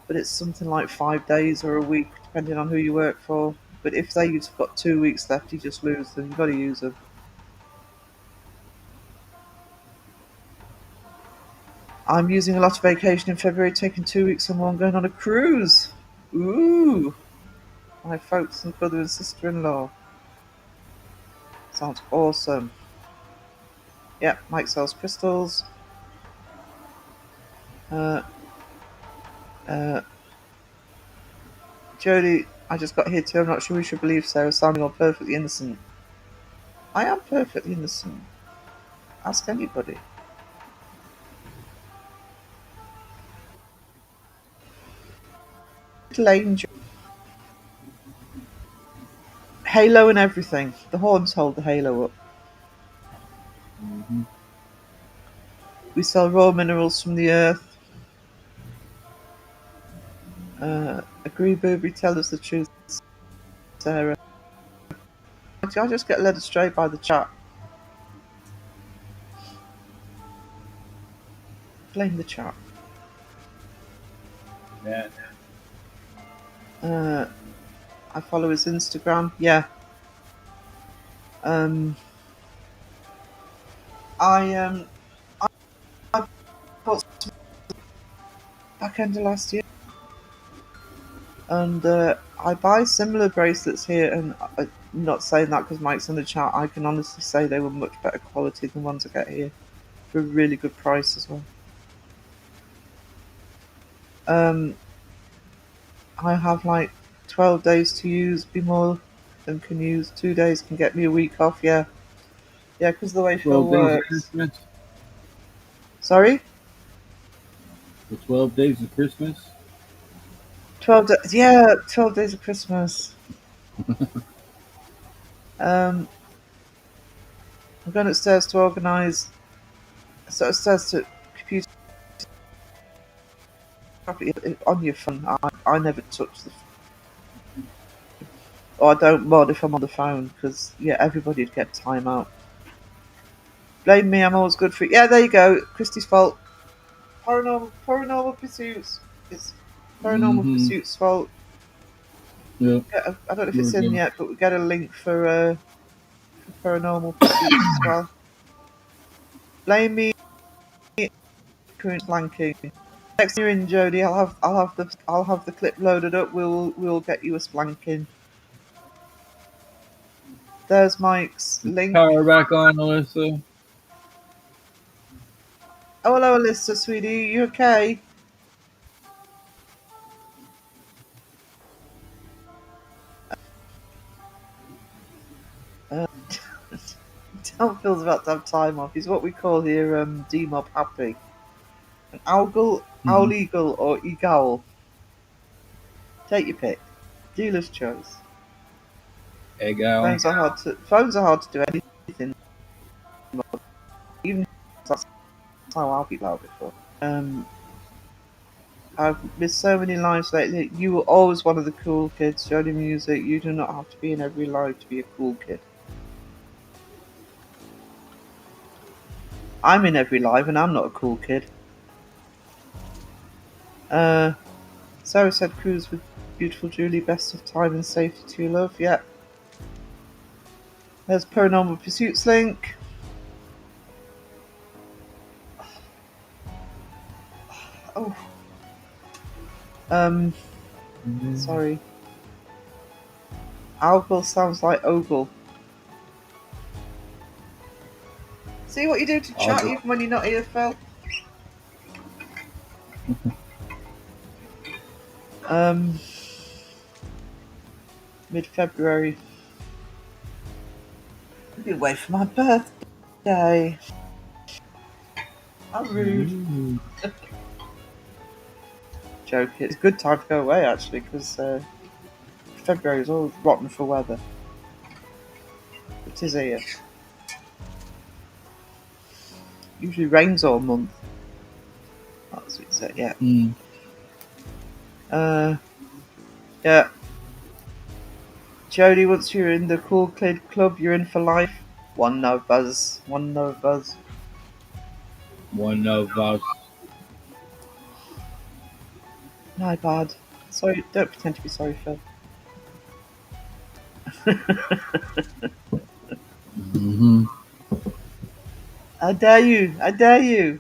but it's something like 5 days or a week, depending on who you work for. But if you've got 2 weeks left, you just lose them. You've got to use them. I'm using a lot of vacation in February, taking 2 weeks or more. I'm going on a cruise. Ooh, my folks and brother and sister-in-law. Sounds awesome. Yeah, Mike sells crystals. Jodie, I just got here too. I'm not sure we should believe Sarah sounding all perfectly innocent. I am perfectly innocent. Ask anybody. Little angel. Halo and everything. The horns hold the halo up. Mm-hmm. We sell raw minerals from the earth. Agree, Burberry, tell us the truth, Sarah. I just get led astray by the chat. Blame the chat. Yeah. I follow his Instagram. Yeah. I bought some back end of last year, and I buy similar bracelets here. And I'm not saying that because Mike's in the chat. I can honestly say they were much better quality than ones I get here for a really good price as well. I have like 12 days to use. Be more than can use. 2 days can get me a week off. Yeah, because the way Phil 12 days of works. Christmas. Sorry. The 12 days of Christmas. 12 days. Yeah, 12 days of Christmas. I'm going upstairs to organise. So upstairs to computer properly on your phone. I never touch the. Or I don't mod if I'm on the phone because everybody'd get time out. Blame me, I'm always good for it. Yeah, there you go. Christy's fault. Paranormal Pursuits. It's Paranormal Mm-hmm. Pursuits' fault. Yep. I don't know if We're it's in good. yet, but we get a link for Paranormal Pursuits as well. Blame me, current blanking. Next time you're in, Jodie, I'll have the clip loaded up. We'll get you a splanking. There's Mike's link. Power back on, Alyssa. Oh, hello, Alyssa, sweetie. You okay? Uh, Tom feels about to have time off. He's what we call here D-Mob happy. An Mm-hmm. owl eagle, or eagle. Take your pick. Dealer's choice. Egg owl. Phones are hard to do anything. Even that's how I'll be loud before. I've missed so many lives lately. You were always one of the cool kids. Jodie Music. You do not have to be in every live to be a cool kid. I'm in every live, and I'm not a cool kid. Sarah said cruise with beautiful Julie. Best of time and safety to love. Yeah. There's Paranormal Pursuits link. Oh. Sorry. Ogle sounds like ogle. See what you do to chat Ogle. even when you're not here, Phil. Um, Mid-February. I'll be away for my birthday. How rude. Ooh. Joke. It's a good time to go away, actually, because February is always rotten for weather. It is here. Usually rains all month. That's what it said, yeah. Mm. Yeah. Jodie, once you're in the Cool Kid Club, you're in for life. One no buzz. One no buzz. One of us. My bad. Sorry, don't pretend to be sorry, Phil. Mm-hmm. I dare you. I dare you.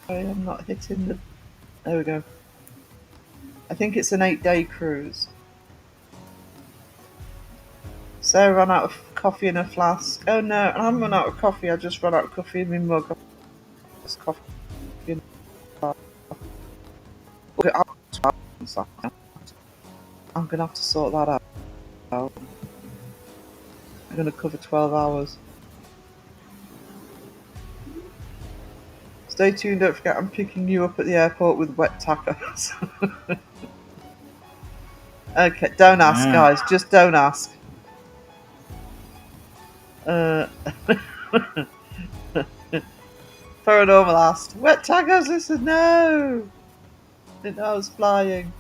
Sorry, I'm not hitting the... There we go. I think it's an 8-day cruise. Sarah ran out of coffee in a flask. Oh no, I haven't run out of coffee. I just ran out of coffee in my mug. It's coffee in the I'm gonna have to sort that out. I'm gonna cover 12 hours. Stay tuned, don't forget I'm picking you up at the airport with wet tacos. Okay, don't ask, Ah. guys. Just don't ask. Uh, Paranormal asked, wet tacos? I said, no! Didn't know I was flying.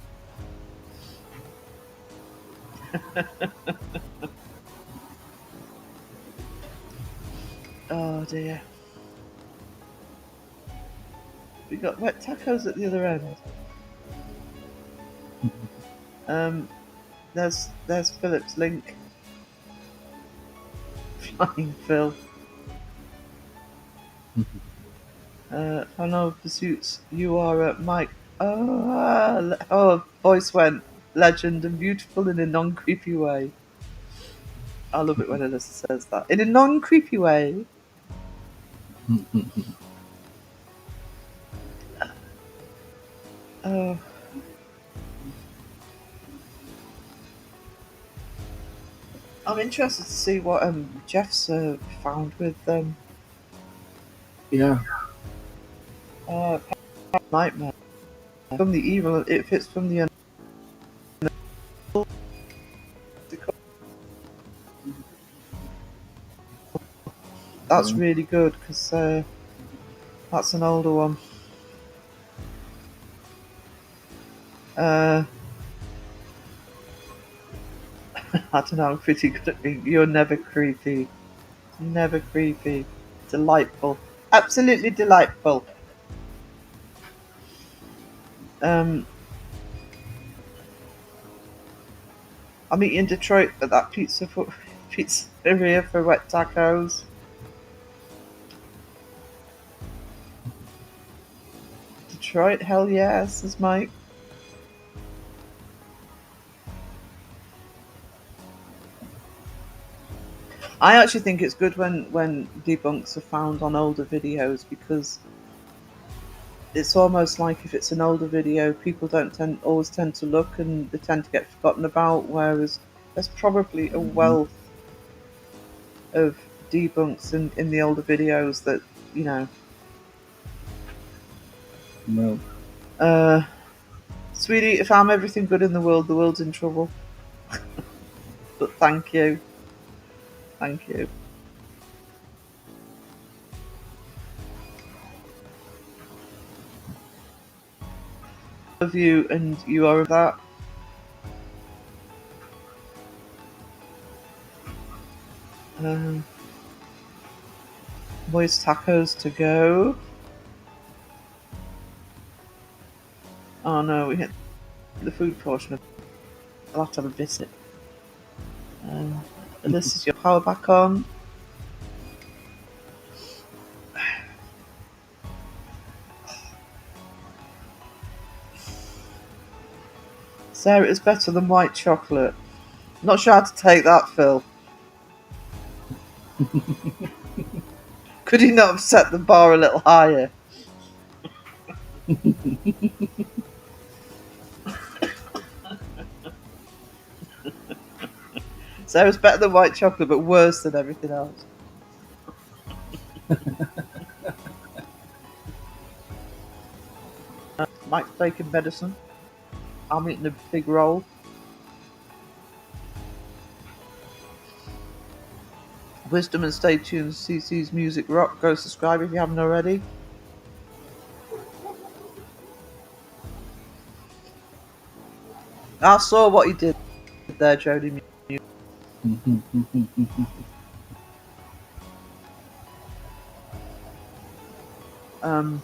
Oh dear. We got wet tacos at the other end. There's Philip's link. Flying Phil. Final Pursuits. You are Mike. Oh, voice went legend and beautiful in a non-creepy way. I love it when Alyssa says that. In a non-creepy way. Oh. I'm interested to see what Jeff's found with Yeah. Nightmare. From the evil, it fits from the That's really good because that's an older one. I don't know, I'm pretty good at being. You're never creepy. Never creepy. Delightful. Absolutely delightful. Um, I'm meeting in Detroit at that pizzeria for wet tacos. Detroit, hell yes, says Mike. I actually think it's good when debunks are found on older videos because it's almost like if it's an older video, people don't always tend to look and they tend to get forgotten about. Whereas there's probably a Hmm. wealth of debunks in the older videos that you know. No. Uh, Sweetie, if I'm everything good in the world's in trouble. But thank you. Love you, and you are that. Um, Moist tacos to go. Oh no, we hit the food portion. I'll have to have a visit. This is your power back on. Sarah is better than white chocolate. Not sure how to take that, Phil. Could he not have set the bar a little higher? Sarah's better than white chocolate, but worse than everything else. Mike's taking medicine. I'm eating a big roll. Wisdom and stay tuned. CC's Music Rock. Go subscribe if you haven't already. I saw what he did there, Jodie. Um,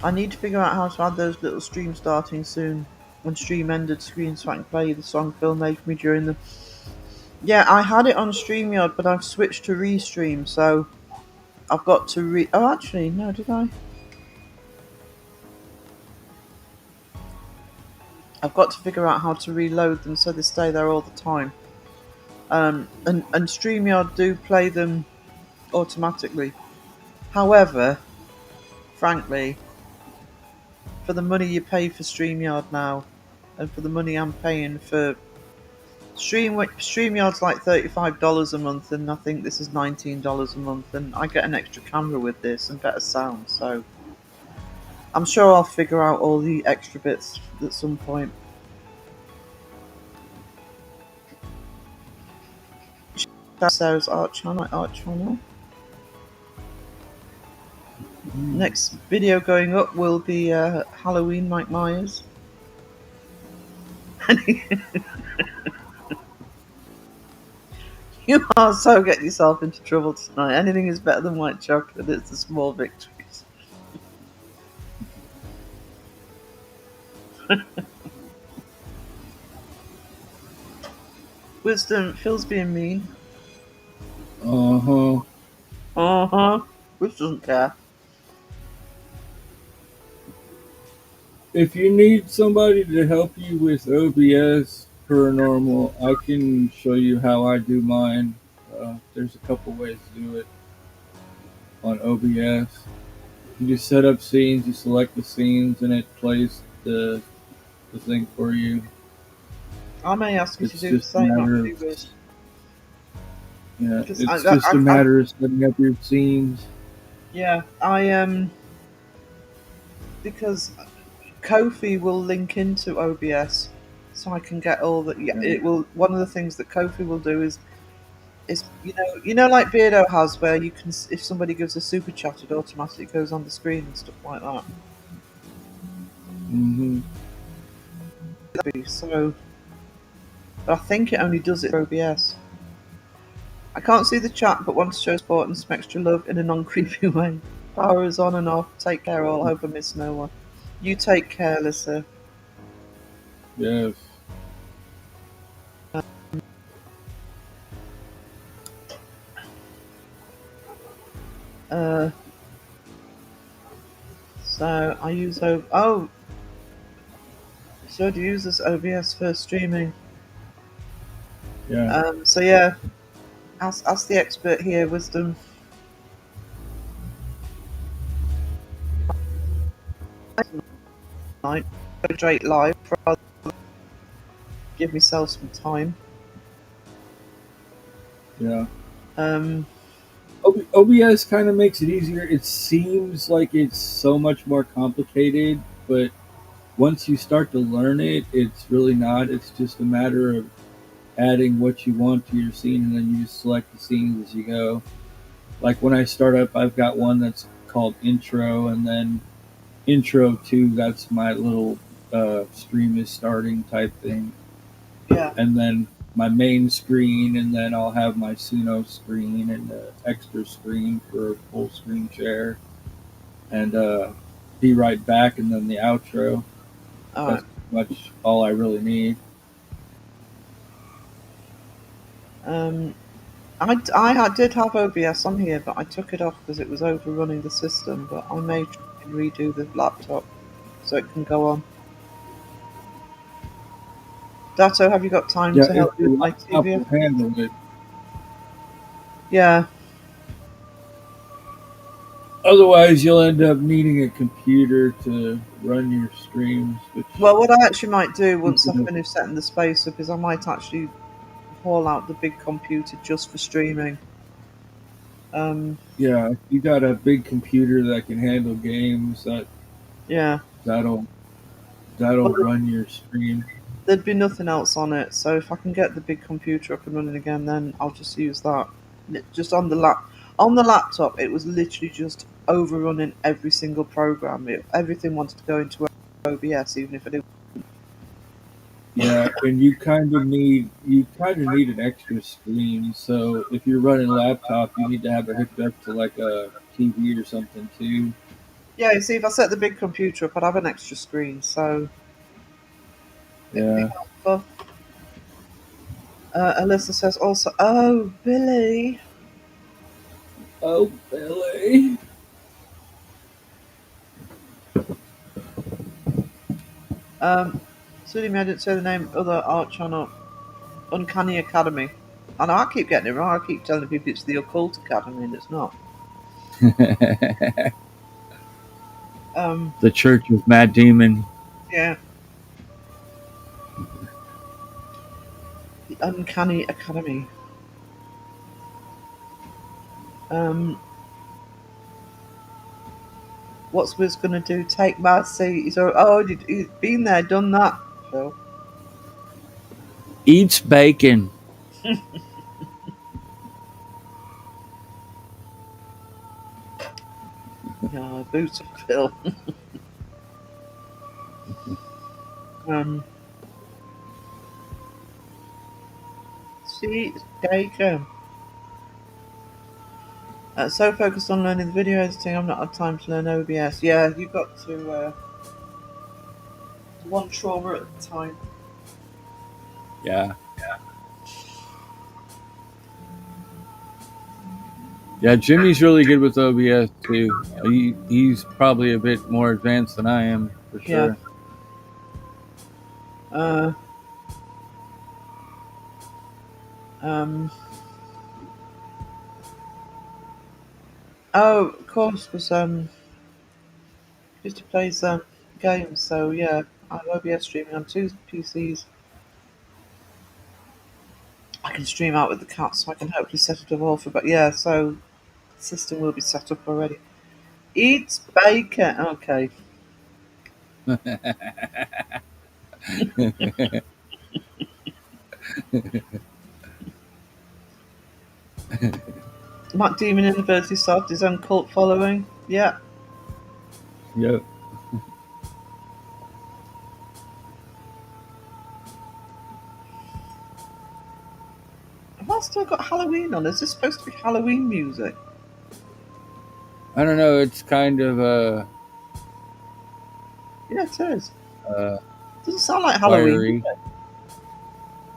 I need to figure out how to add those little streams starting soon. When stream ended screens so I can play the song Phil made for me during the. Yeah, I had it on StreamYard, but I've switched to Restream, so I've got to Oh, actually, no, did I? I've got to figure out how to reload them so they stay there all the time. And StreamYard do play them automatically. However, frankly, for the money you pay for StreamYard now, and for the money I'm paying for StreamYard's like $35 a month, and I think this is $19 a month, and I get an extra camera with this and better sound, so I'm sure I'll figure out all the extra bits at some point. Sarah's art channel. Next video going up will be Halloween Mike Myers. You are so getting yourself into trouble tonight. Anything is better than white chocolate. It's the small victories. Wisdom, Phil's being mean. Uh-huh. Which doesn't care. If you need somebody to help you with OBS paranormal, I can show you how I do mine. There's a couple ways to do it on OBS. You just set up scenes, you select the scenes, and it plays the thing for you. I may ask you to It's do the just a same matter actually, of Wiz. yeah, Because it's just a matter of setting up your scenes. yeah, I because Kofi will link into OBS, so I can get all that. Yeah, Yeah. it will. One of the things that Kofi will do is like Beardo has, where you can, if somebody gives a super chat, it automatically goes on the screen and stuff like that. Hmm. so but I think it only does it for OBS. I can't see the chat, but want to show support and some extra love in a non-creepy way. Power is on and off. Take care all. Hope I miss no one. You take care, Lisa. Yes. Uh, so I use oh, so do you use this OBS for streaming? Yeah. So yeah, ask the expert here, Wisdom. Night, go straight live. Rather give myself some time. Yeah. Um, OBS kind of makes it easier. It seems like it's so much more complicated, but once you start to learn it, it's really not. It's just a matter of adding what you want to your scene, and then you just select the scenes as you go. Like when I start up, I've got one that's called intro, and then intro 2, that's my little stream is starting type thing. yeah. And then my main screen, and then I'll have my Suno screen and the extra screen for a full screen share, and be right back, and then the outro. All That's right. pretty much all I really need. I did have OBS on here, but I took it off because it was overrunning the system. But I may try and redo the laptop so it can go on. Dato, have you got time Yeah, to if help me the with my laptop TV? will handle it. Yeah. Otherwise, you'll end up needing a computer to run your streams, which Well, what I actually might do once I you finish setting the space up is I might actually haul out the big computer just for streaming. yeah, if you got a big computer that can handle games, Yeah. that'll that'll Well, run your stream. there'd be nothing else on it, so if I can get the big computer up and running again, then I'll just use that. Just on the laptop, it was literally just overrunning every single program. Everything wanted to go into OBS, even if I didn't. Yeah, and you kind of need an extra screen. So if you're running a laptop, you need to have it hooked up to like a TV or something too. Yeah, you see, if I set the big computer up, I'd have an extra screen, so it'd be Yeah. helpful. Alyssa says also, oh, Billy. Oh, Billy. Excuse me, I didn't say the name of the art channel, Uncanny Academy. I know I keep getting it wrong. I keep telling people it's the Occult Academy, and it's not. Um, The Church of Mad Demon. yeah, the Uncanny Academy. Um, what's Wiz gonna do? Take my seat? He's been there, done that. Phil. Eats bacon. Yeah, boots of Phil. um, see, bacon. So focused on learning the video editing, I've not had time to learn OBS. Yeah, you've got to one trauma at a time. Yeah. Yeah, Jimmy's really good with OBS too. He's probably a bit more advanced than I am, for Yeah. sure. Um. Oh, of course, because used to play some games. So yeah, I have OBS streaming on two PCs. I can stream out with the cat, so I can hopefully set it up all for. But yeah, so the system will be set up already. Eats bacon. Okay. Matt Demon University started his own cult following. Yeah. Yep. Have I still got Halloween on? Is this supposed to be Halloween music? I don't know. It's kind of Yeah, it is. uh, Doesn't sound like Halloween, does fiery. it?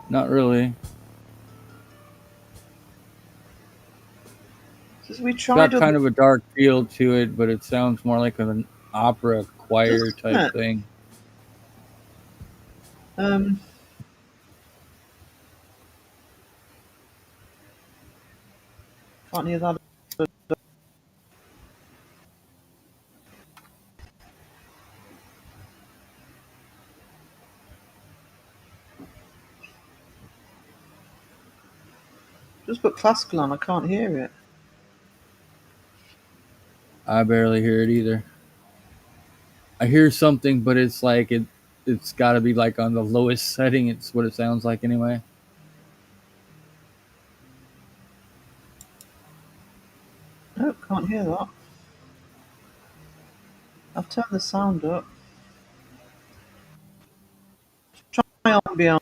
Not really. Just we It's tried got other, kind of a dark feel to it, but it sounds more like an opera choir doesn't type it? thing. Um, can't hear that. Just put classical on. I can't hear it. I barely hear it either. I hear something, but it's like it's got to be like on the lowest setting. It's what it sounds like anyway. Nope, can't hear that. I've turned the sound up. Try on beyond.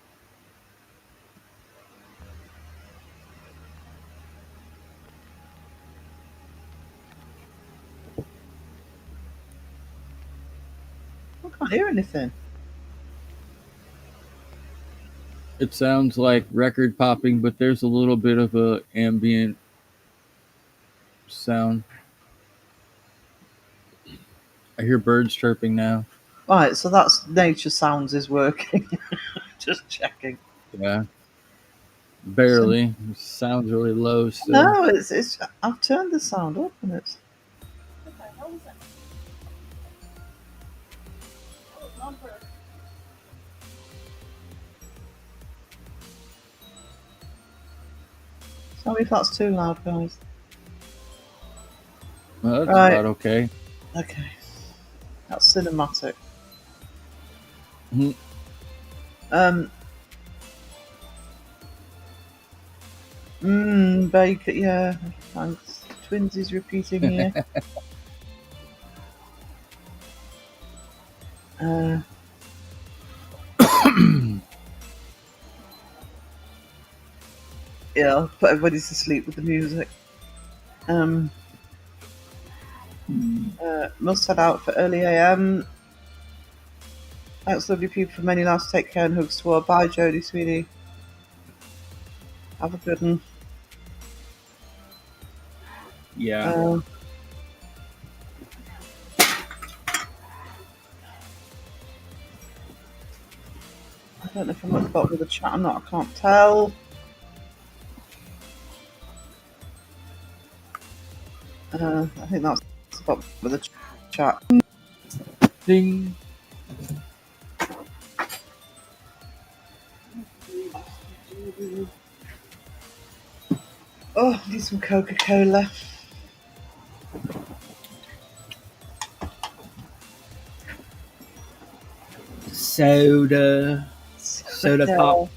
I can't hear anything. It sounds like record popping, but there's a little bit of a ambient sound. I hear birds chirping now. Right, so that's nature sounds is working. Just checking. Yeah, So, barely. It sounds really low still. no, it's. I've turned the sound up and it's. Sorry if that's too loud, guys. Well, that's Right, about okay. okay, that's cinematic. Mhm. Um, Baker, yeah, thanks. Twins is repeating here. Uh, yeah, I'll put everybody to sleep with the music. Um, must head out for early AM. Thanks, lovely people from many laughs. Take care and hugs to all. Bye, Jodie, sweetie. Have a good one. Yeah. Um, I don't know if I'm at the bottom of the chat or not. I can't tell. I think that's the bottom of the chat. Ding. Oh, need some Coca-Cola. Soda. Soda pop. Yeah.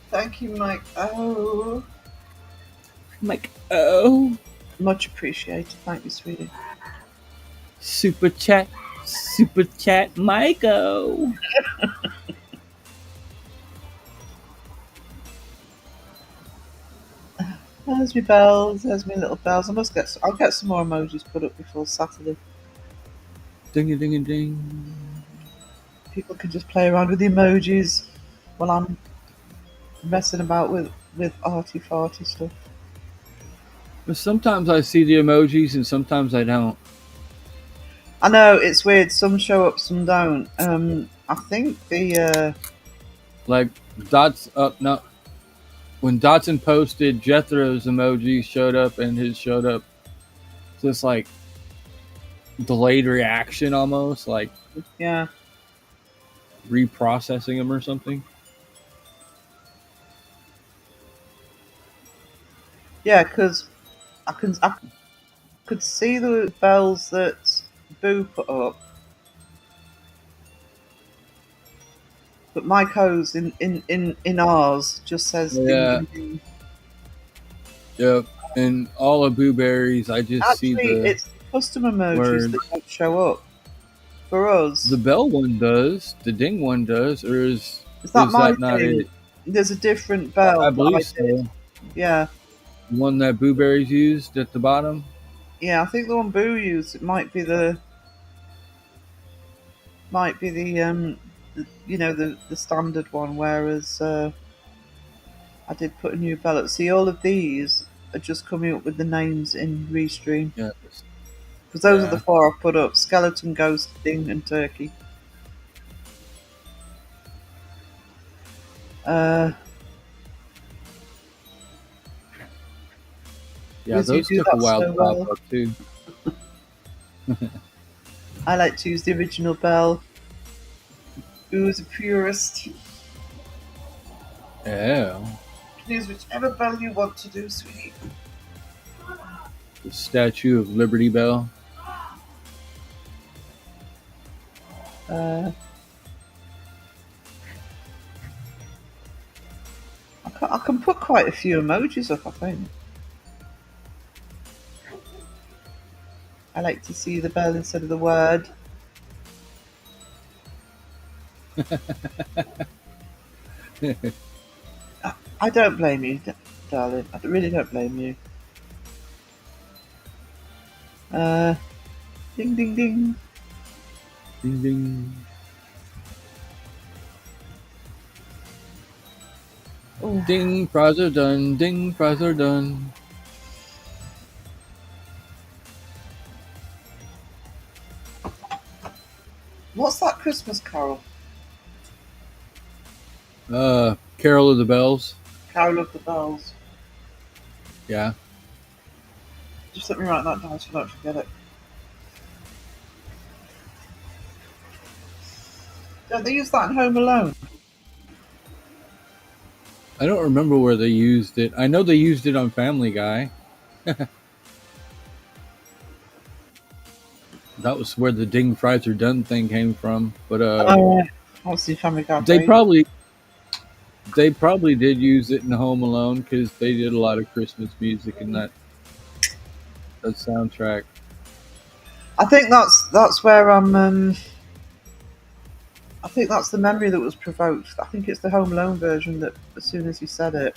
Thank you, Mike. Oh, I'm like, oh. much appreciated. Thank you, sweetie. Super chat. Super chat, Michael. There's my bells. There's my little bells. I'll get some more emojis put up before Saturday. Ding a ding a ding. People can just play around with the emojis while I'm messing about with arty farty stuff. But sometimes I see the emojis and sometimes I don't. I know it's weird. Some show up, some don't. I think Like Dots up no when Dotson posted Jethro's emoji showed up and his showed up just like delayed reaction almost, like yeah. reprocessing them or something. Yeah, because I could see the bells that Boo put up, but Mike O's in ours just says ding Yeah, ding ding. yep. And all of Blueberries, I just see Actually, the it's the custom emojis word. that don't show up for The us. bell one does, the ding one does, or Is that is my that not thing? it? There's a different I bell that I believe did. so. Yeah, The one that Blueberries used at the bottom. yeah. I think the one Boo used it might be the the standard one. Whereas I did put a new ballot. See, all of these are just coming up with the names in Restream Yeah, because those are the yeah, four I put up: skeleton, ghost, thing, and turkey. Uh, yeah. Because you Those do took a that while to so pop well. up too. I like to use the original bell. Who's a purist? Yeah, You can use whichever bell you want to do, sweetie. the Statue of Liberty Bell. Uh, I can put quite a few emojis up, I think. I like to see the bell instead of the word. I don't blame you, darling. I really don't blame you. Uh, Ding, ding, ding. Ding ding. Oh, Ding, fries are done. Ding, fries are done. what's that Christmas carol? Carol of the Bells. Carol of the Bells. Yeah. Just let me write that down so I don't forget it. Don't they use that in Home Alone? I don't remember where they used it. I know they used it on Family Guy. That was where the ding fries are done thing came from. But Oh, obviously Family Guy they page. probably they probably did use it in Home Alone because they did a lot of Christmas music in that soundtrack. I think that's where I'm. I think that's the memory that was provoked. I think it's the Home Alone version that, as soon as you said it,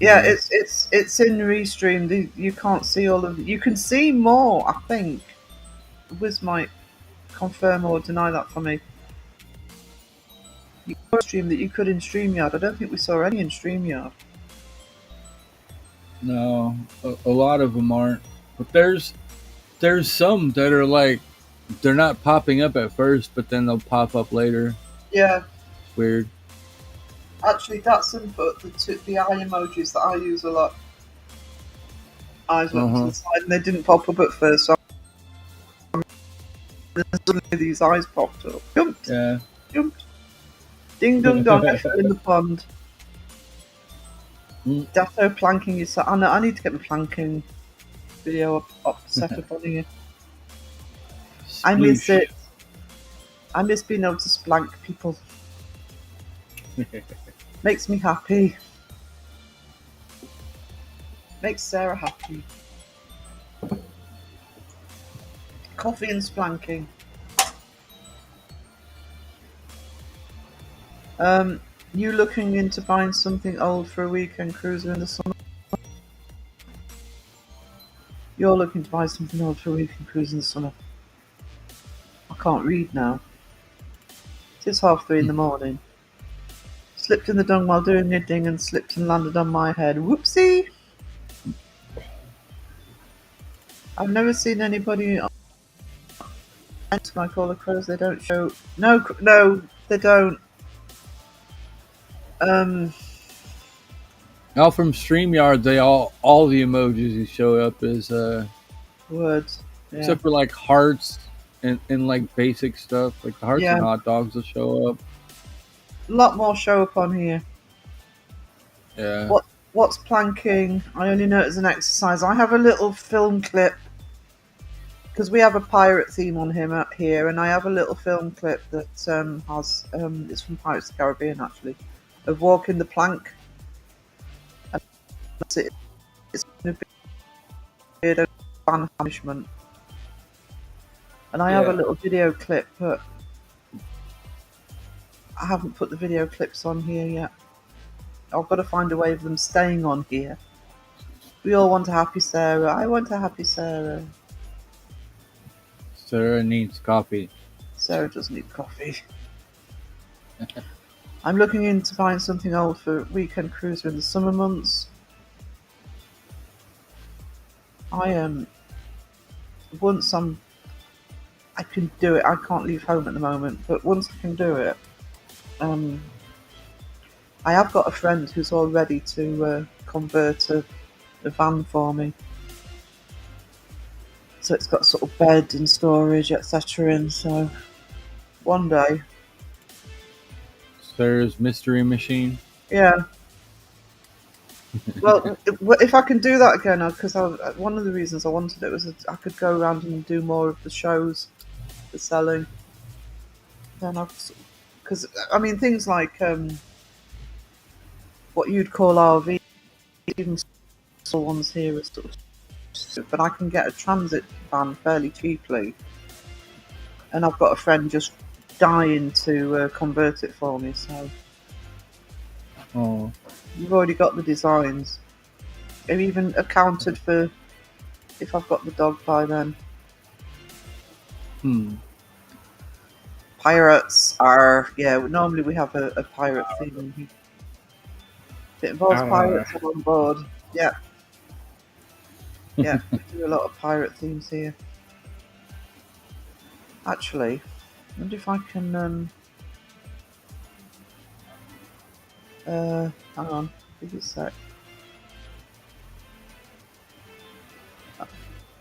yeah, Yeah. it's in Restream. You can't see all of. You can see more. I think Wiz might confirm or deny that for me. You can stream that you could in Streamyard. I don't think we saw any in Streamyard. No, a lot of them aren't. But there's some that are like they're not popping up at first, but then they'll pop up later. Yeah, It's weird. actually, that's input the eye emojis that I use a lot. Eyes Uh up to huh. the side, and they didn't pop up at first. So suddenly these eyes popped up. Jumped, Yeah. jumped. Ding dong dong, I fell in the pond. Mm. Datto planking is. I know. I need to get my planking video up set up on here. I miss Sploosh. it. I miss being able to splank people. Makes me happy. Makes Sarah happy. Coffee and splanking. Um, you looking into buying something old for a weekend cruiser in the summer? You're looking to buy something old for a weekend cruise in the summer. I can't read now. It is 3:30 in the morning. Slipped in the dung while doing knitting and slipped and landed on my head. Whoopsie! I've never seen anybody on like all the crows. They don't show. No, no, they don't. Um, Now from StreamYard, they all the emojis you show up is words. Yeah, except for like hearts and like basic stuff like the hearts and yeah. hot dogs will show up. A lot more show up on here. Yeah. What's planking? I only know it as an exercise. I have a little film clip because we have a pirate theme on him up here, and I have a little film clip that has it's from Pirates of the Caribbean actually, of walking the plank. And that's it. It's going to be a ban punishment. And I have a Yeah. little video clip, but I haven't put the video clips on here yet. I've got to find a way of them staying on here. We all want a happy Sarah. I want a happy Sarah. Sarah needs coffee. Sarah does need coffee. I'm looking in to find something old for weekend cruiser in the summer months. Once I can do it. I can't leave home at the moment, but once I can do it, I have got a friend who's all ready to convert a van for me. So it's got sort of bed and storage, etc. in. So one day, Sarah's mystery machine. yeah. Well, if I can do that again, because one of the reasons I wanted it was that I could go around and do more of the shows, the selling. Then because I mean things like what you'd call RV, even small ones here are sort of, but I can get a transit van fairly cheaply, and I've got a friend just dying to convert it for me. So Oh, you've already got the designs. I've even accounted for if I've got the dog by then. Pirates are, yeah, normally we have a pirate theme. If it involves pirates, I'm on board. Yeah, yeah, we do a lot of pirate themes here. Actually, I wonder if I can, hang on, give it a sec.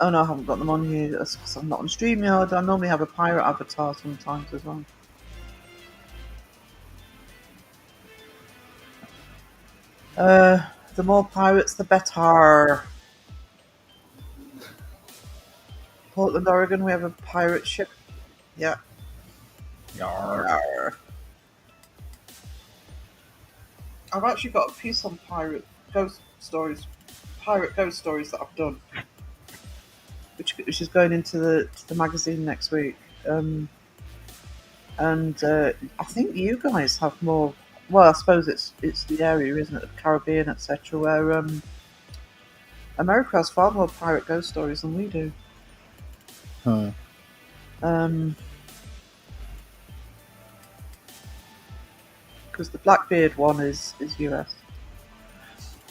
Oh no, I haven't got them on here. That's 'cause I'm not on StreamYard. I normally have a pirate avatar sometimes as well. The more pirates, the better. Portland, Oregon, we have a pirate ship. Yeah. Yarr. Yarr. I've actually got a piece on pirate ghost stories that I've done, which is going into the magazine next week. And I think you guys have more. Well, I suppose it's the area, isn't it, the Caribbean, etc., where America has far more pirate ghost stories than we do. Huh. Because the Blackbeard one is US.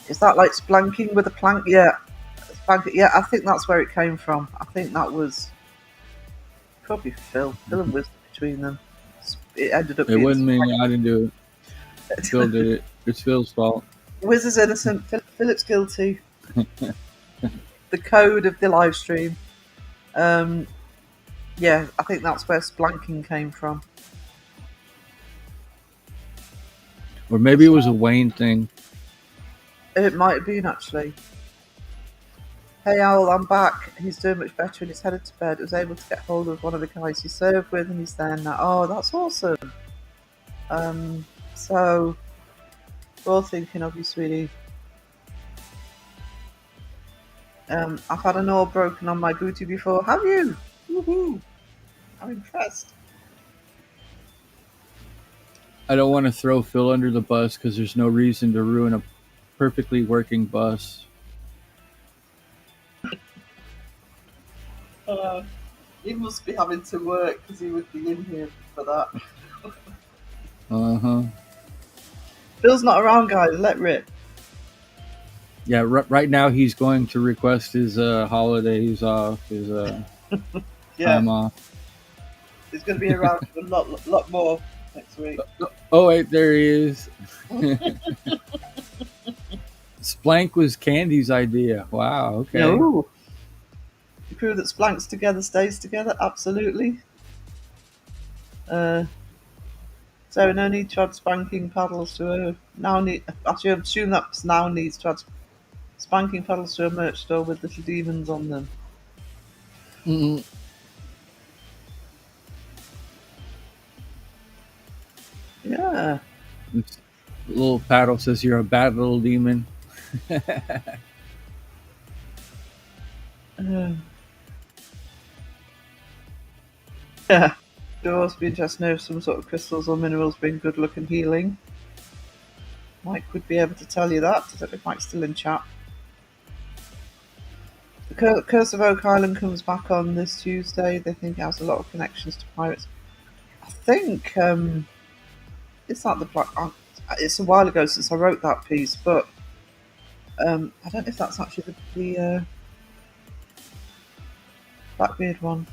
Is that like splanking with a plank? Yeah, splanking. Yeah, I think that's where it came from. I think that was probably Phil and Wisdom between them. It ended up It being wasn't me. I didn't do it. Phil did it. It's Phil's fault. Wiz is innocent. Philip's guilty. The code of the live stream. Yeah, I think that's where splanking came from. Or maybe it was a Wayne thing. It might have been actually. Hey Owl, I'm back. He's doing much better and he's headed to bed. I was able to get hold of one of the guys he served with and he's there now. Oh, that's awesome. So we're all thinking of you, sweetie. I've had an oar broken on my booty before. Have you? Woohoo! I'm impressed. I don't want to throw Phil under the bus because there's no reason to ruin a perfectly working bus. He must be having to work because he would be in here for that. Uh-huh. Phil's not around, guys. Let rip. Yeah, right now he's going to request his holidays off, his time off. He's going to be around for a lot more next week. Oh, wait, there he is. Splank was Candy's idea. Wow, okay. No. The crew that splanks together stays together, absolutely. So no need to add spanking paddles to her. Actually, I assume that now needs to add spanking paddles to a merch store with little demons on them. Mm-mm. Yeah. The little paddle says you're a bad little demon. Yeah. It'd also be interesting to know if some sort of crystals or minerals bring good luck and healing. Mike would be able to tell you that. I don't know if Mike's still in chat. The Curse of Oak Island comes back on this Tuesday. They think it has a lot of connections to pirates. I think it's like the black. It's a while ago since I wrote that piece, but I don't know if that's actually the Blackbeard one.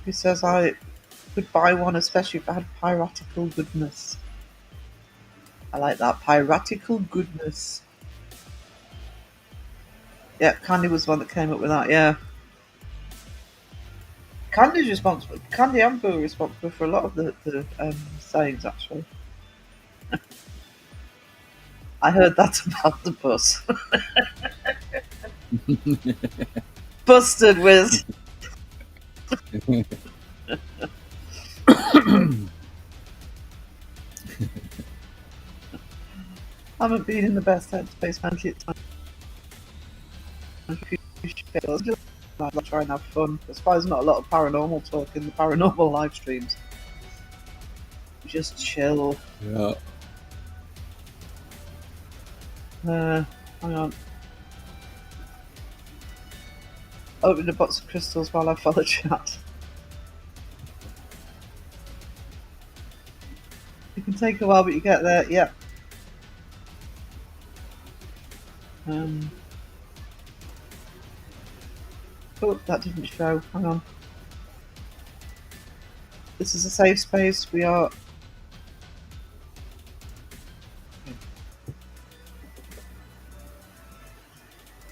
He says I would buy one, especially if it had piratical goodness. I like that, piratical goodness. Yeah, Candy was the one that came up with that. Yeah, Candy's responsible. Candy and Boo are responsible for a lot of the sayings. Actually, I heard that about the bus. Busted with. I haven't been in the best headspace mentally at times. Just like try and have fun. As far as not a lot of paranormal talk in the paranormal live streams. Just chill. Yeah. Hang on. Open a box of crystals while I follow chat. It can take a while, but you get there. Yeah. Oh, that didn't show. Hang on. This is a safe space. We are.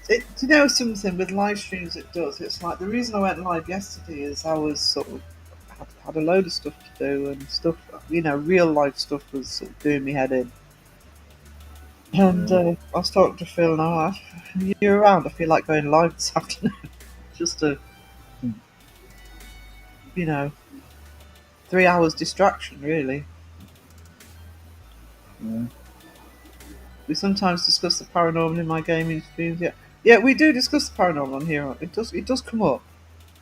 Do you know something with live streams? It does. It's like the reason I went live yesterday is I was sort of had a load of stuff to do and stuff. Real life stuff was sort of doing me head in. And I was talking to Phil now. You're around. I feel like going live this afternoon, just to, 3 hours distraction, really. Yeah. We sometimes discuss the paranormal in my gaming streams. Yeah, we do discuss the paranormal on here. It does come up.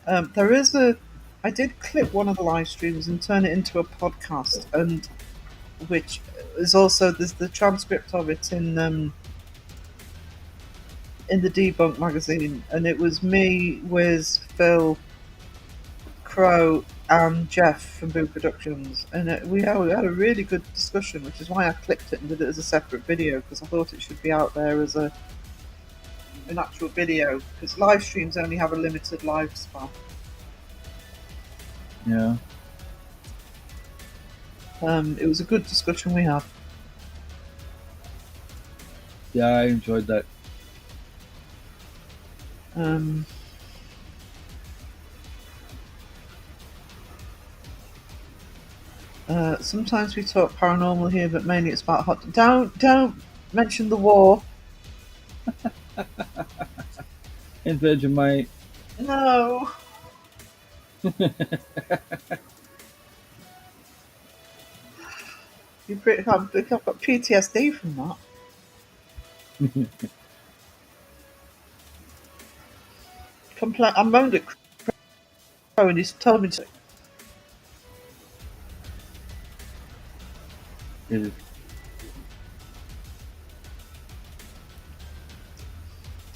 I did clip one of the live streams and turn it into a podcast, and which is also there's the transcript of it in the Debunk magazine, and it was me, Wiz, Phil, Crow, and Jeff from Boo Productions, and we had a really good discussion, which is why I clipped it and did it as a separate video, because I thought it should be out there as an actual video, because live streams only have a limited lifespan. Yeah. It was a good discussion we had. Yeah, I enjoyed that. Sometimes we talk paranormal here, but mainly it's about hot. Don't mention the war. And Vegemite. No. I've got PTSD from that. I moaned at Crow and he's told me to.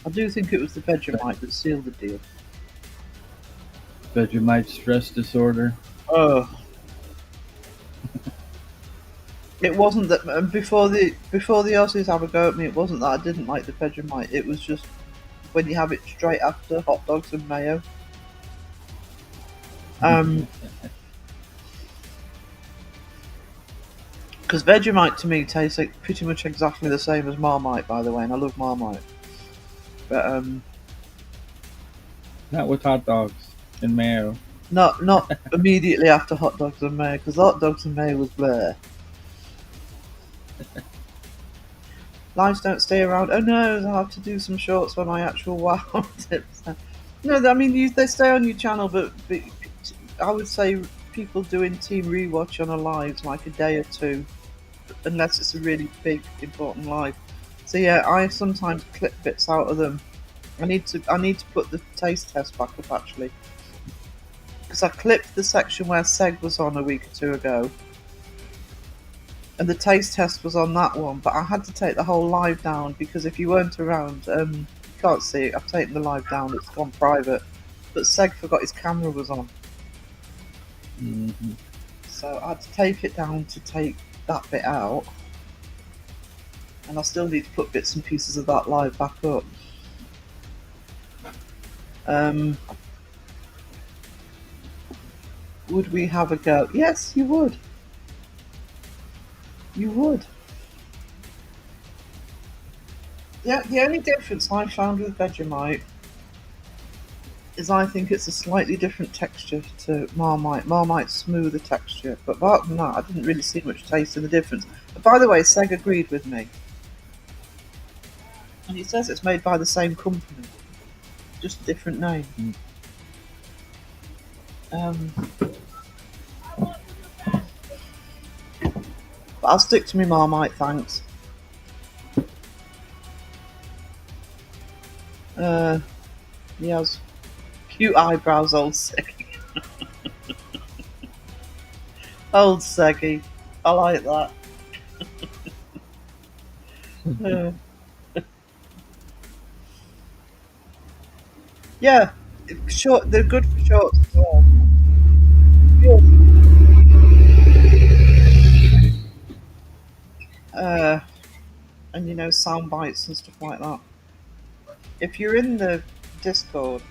I do think it was the Vegemite that sealed the deal. Vegemite stress disorder. Oh. It wasn't that before the Aussies have a go at me. It wasn't that I didn't like the Vegemite. It was just when you have it straight after hot dogs and mayo. Because Vegemite to me tastes like pretty much exactly the same as Marmite, by the way, and I love Marmite. But not with hot dogs and mayo. Not immediately after hot dogs and mayo, because hot dogs and mayo was bleh. Lives don't stay around. Oh no, I'll have to do some shorts for my actual WoW tips. No, I mean they stay on your channel, but I would say people doing team rewatch on a live like a day or two, unless it's a really big important live. So yeah, I sometimes clip bits out of them I need to put the taste test back up actually because I clipped the section where Seg was on a week or two ago, and the taste test was on that one. But I had to take the whole live down because if you weren't around, you can't see it. I've taken the live down; it's gone private. But Seg forgot his camera was on, Hmm. so I had to take it down to take that bit out, and I still need to put bits and pieces of that live back up. Um, would we have a go? Yes, you would. You would. Yeah, the only difference I found with Vegemite is I think it's a slightly different texture to Marmite. Marmite's smoother texture, but apart from that, I didn't really see much taste in the difference. But by the way, Seg agreed with me, and he says it's made by the same company, just a different name. Um, but I'll stick to my Marmite, thanks. He has cute eyebrows, old Seggy. Old Seggy. I like that. Uh, yeah, short. They're good for shorts as well. Yeah. Uh, and sound bites and stuff like that. If you're in the Discord,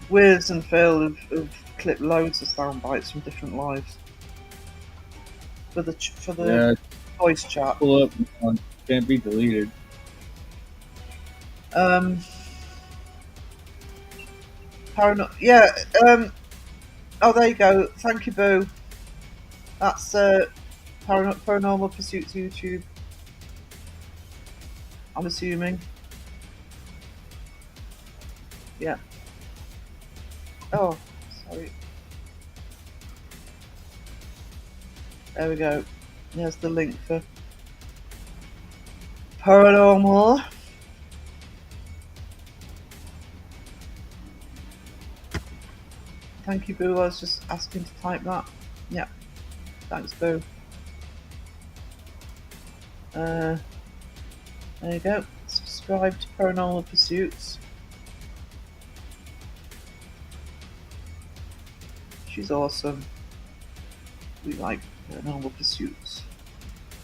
Wiz and Phil have clipped loads of sound bites from different lives for the Yeah, voice chat. pull up on can't be deleted. Um, yeah. Oh, there you go. Thank you, Boo. That's Paranormal Pursuits YouTube. I'm assuming. Yeah. Oh, sorry. There we go. There's the link for Paranormal. Thank you, Boo. I was just asking to type that. Yeah. Thanks, Boo. There you go. Subscribe to Paranormal Pursuits. She's awesome. We like Paranormal Pursuits.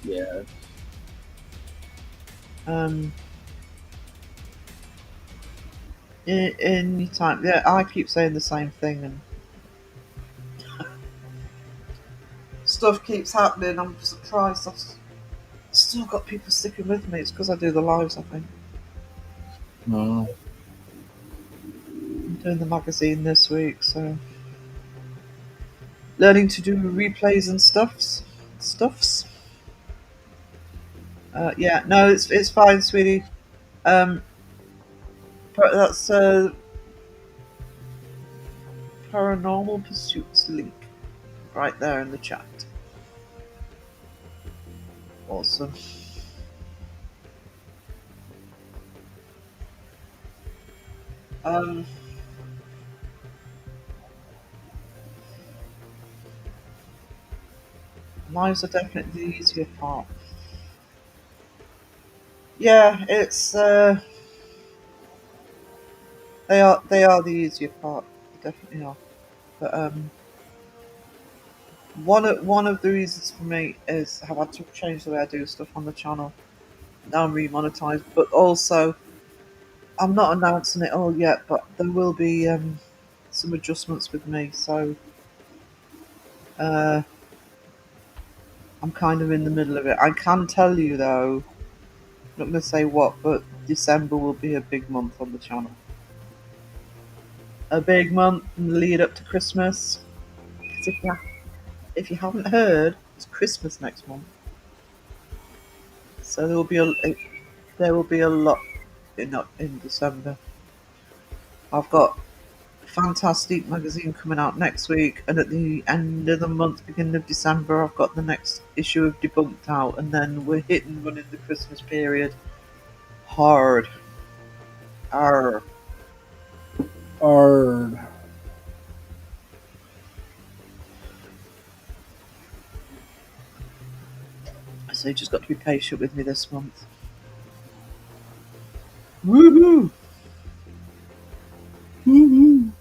Yeah. In your time, yeah, I keep saying the same thing, and stuff keeps happening. I'm surprised I've still got people sticking with me. It's because I do the lives, I think. No. I'm doing the magazine this week, so learning to do replays and stuffs. Yeah, no, it's fine, sweetie. Um, that's Paranormal Pursuits link right there in the chat. Awesome. Um, Lives are definitely the easier part. Yeah, it's they are the easier part. They definitely are. But one of the reasons for me is I've had to change the way I do stuff on the channel. Now I'm remonetized, but also I'm not announcing it all yet. But there will be some adjustments with me, so uh, I'm kind of in the middle of it. I can tell you though, I'm not going to say what, but December will be a big month on the channel. A big month in the lead up to Christmas. 'Cause if you haven't heard, it's Christmas next month, so there will be a lot in December. I've got Fantastic magazine coming out next week, and at the end of the month, beginning of December, I've got the next issue of Debunked out, and then we're hitting running the Christmas period hard. Arr. Arg. So you just got to be patient with me this month. Woohoo! Woohoo!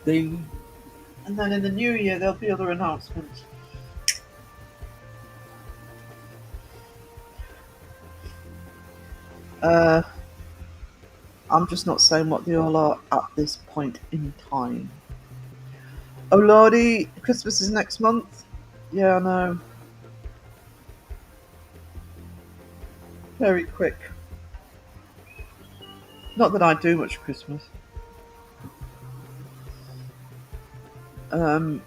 They And then in the new year, there'll be other announcements. Uh, I'm just not saying what they all are at this point in time. Oh lordy, Christmas is next month. Yeah, I know. Very quick. Not that I do much Christmas. Um,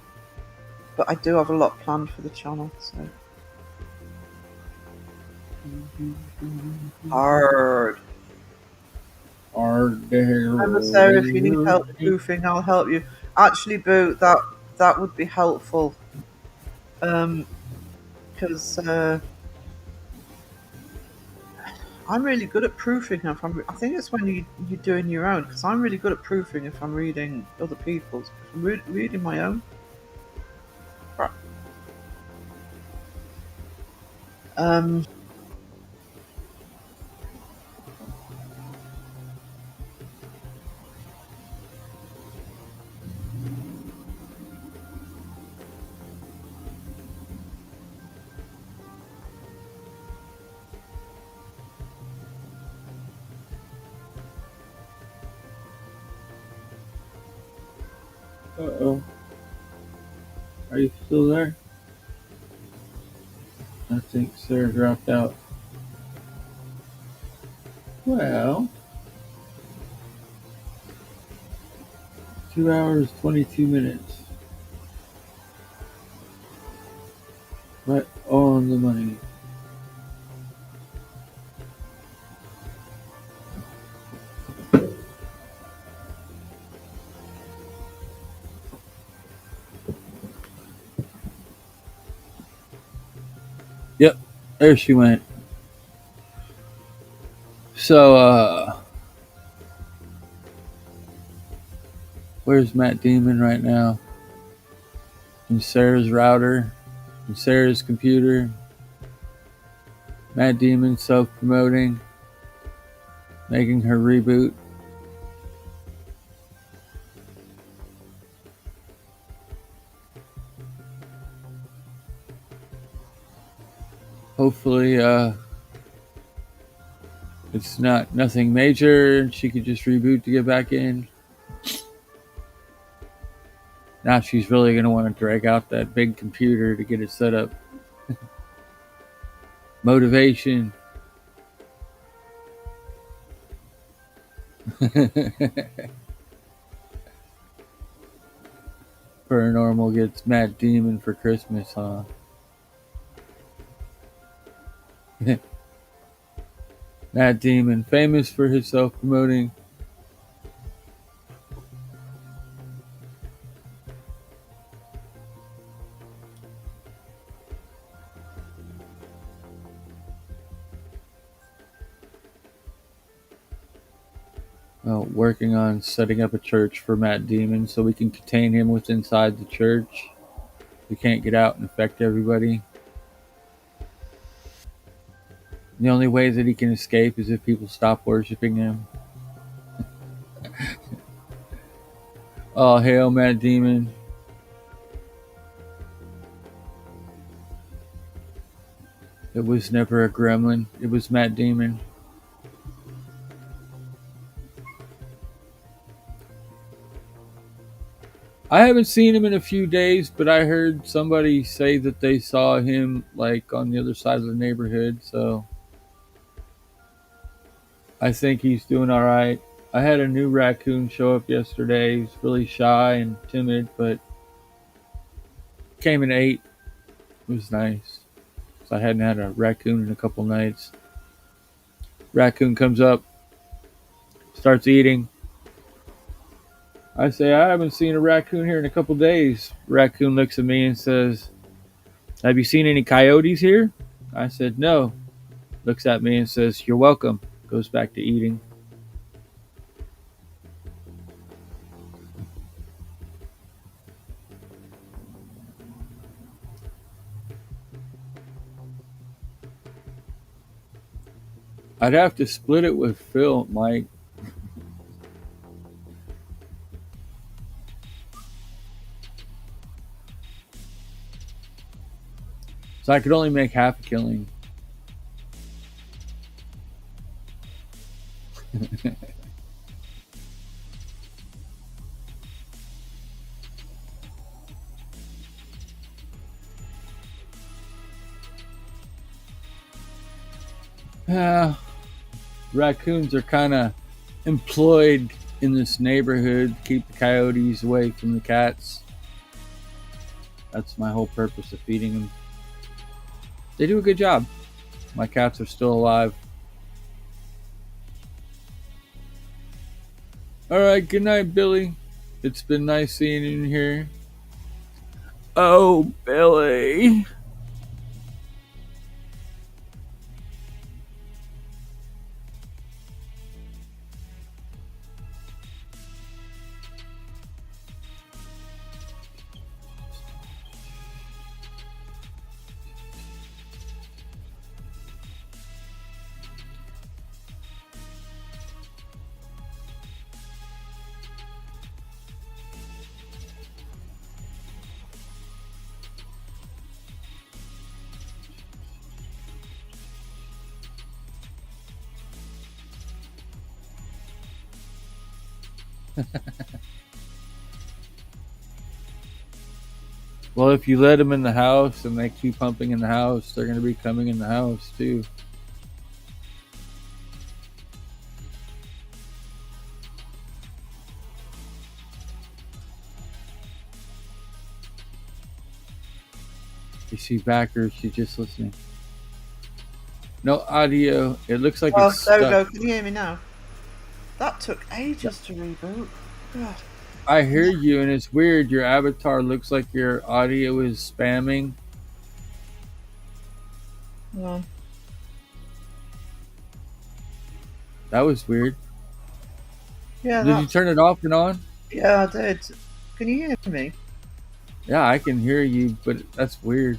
but I do have a lot planned for the channel. So hard. arg. Remember, Sarah, if you need help proofing, I'll help you. Actually, Boo, that would be helpful. Because I'm really good at proofing if I think it's when you're doing your own. Because I'm really good at proofing if I'm reading other people's. If I'm reading my own. Crap. Um. Uh-oh. Are you still there? I think Sarah dropped out. Well, 2 hours, 22 minutes. Right on the money. Yep, there she went. So, where's Matt Demon right now? In Sarah's router, in Sarah's computer. Matt Demon self-promoting, making her reboot. Hopefully, it's nothing major. She could just reboot to get back in. Now she's really going to want to drag out that big computer to get it set up. Motivation. Paranormal gets Matt Demon for Christmas, huh? Matt Demon, famous for his self-promoting. Working on setting up a church for Matt Demon so we can contain him within inside the church. We can't get out and affect everybody. The only way that he can escape is if people stop worshiping him. Oh, hail Matt Demon. It was never a gremlin. It was Matt Demon. I haven't seen him in a few days, but I heard somebody say that they saw him like on the other side of the neighborhood, so I think he's doing all right. I had a new raccoon show up yesterday. He's really shy and timid, but came and ate. It was nice. So I hadn't had a raccoon in a couple nights. Raccoon comes up, starts eating. I say, I haven't seen a raccoon here in a couple days. Raccoon looks at me and says, have you seen any coyotes here? I said, no. looks at me and says, "You're welcome." Goes back to eating. I'd have to split it with Phil, Mike. So I could only make half a killing. Yeah, raccoons are kind of employed in this neighborhood to keep the coyotes away from the cats. That's my whole purpose of feeding them. They do a good job. My cats are still alive. All right, good night, Billy. It's been nice seeing you in here. Oh, Billy. Well, if you let them in the house and they keep humping in the house, they're going to be coming in the house too. You see backers, she's just listening. No audio. It looks like it's there we stuck. go. Can you hear me now? That took ages to reboot. God. I hear you, and it's weird. Your avatar looks like your audio is spamming. Yeah. That was weird. Yeah, Did you turn it off and on? yeah, I did. Can you hear me? Yeah, I can hear you, but that's weird.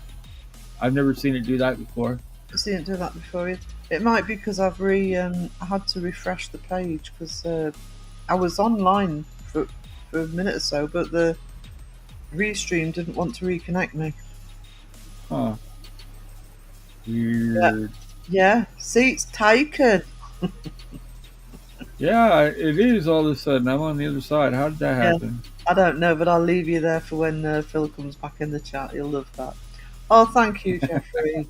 I've never seen it do that before. I've seen it do that before. It might be because I've I had to refresh the page because I was online for a minute or so, but the restream didn't want to reconnect me. Huh. Weird. Yeah, seats taken. Yeah, it is all of a sudden. I'm on the other side. How did that Yeah. happen? I don't know, but I'll leave you there for when Phil comes back in the chat. He'll love that. Oh, thank you, Jeffrey.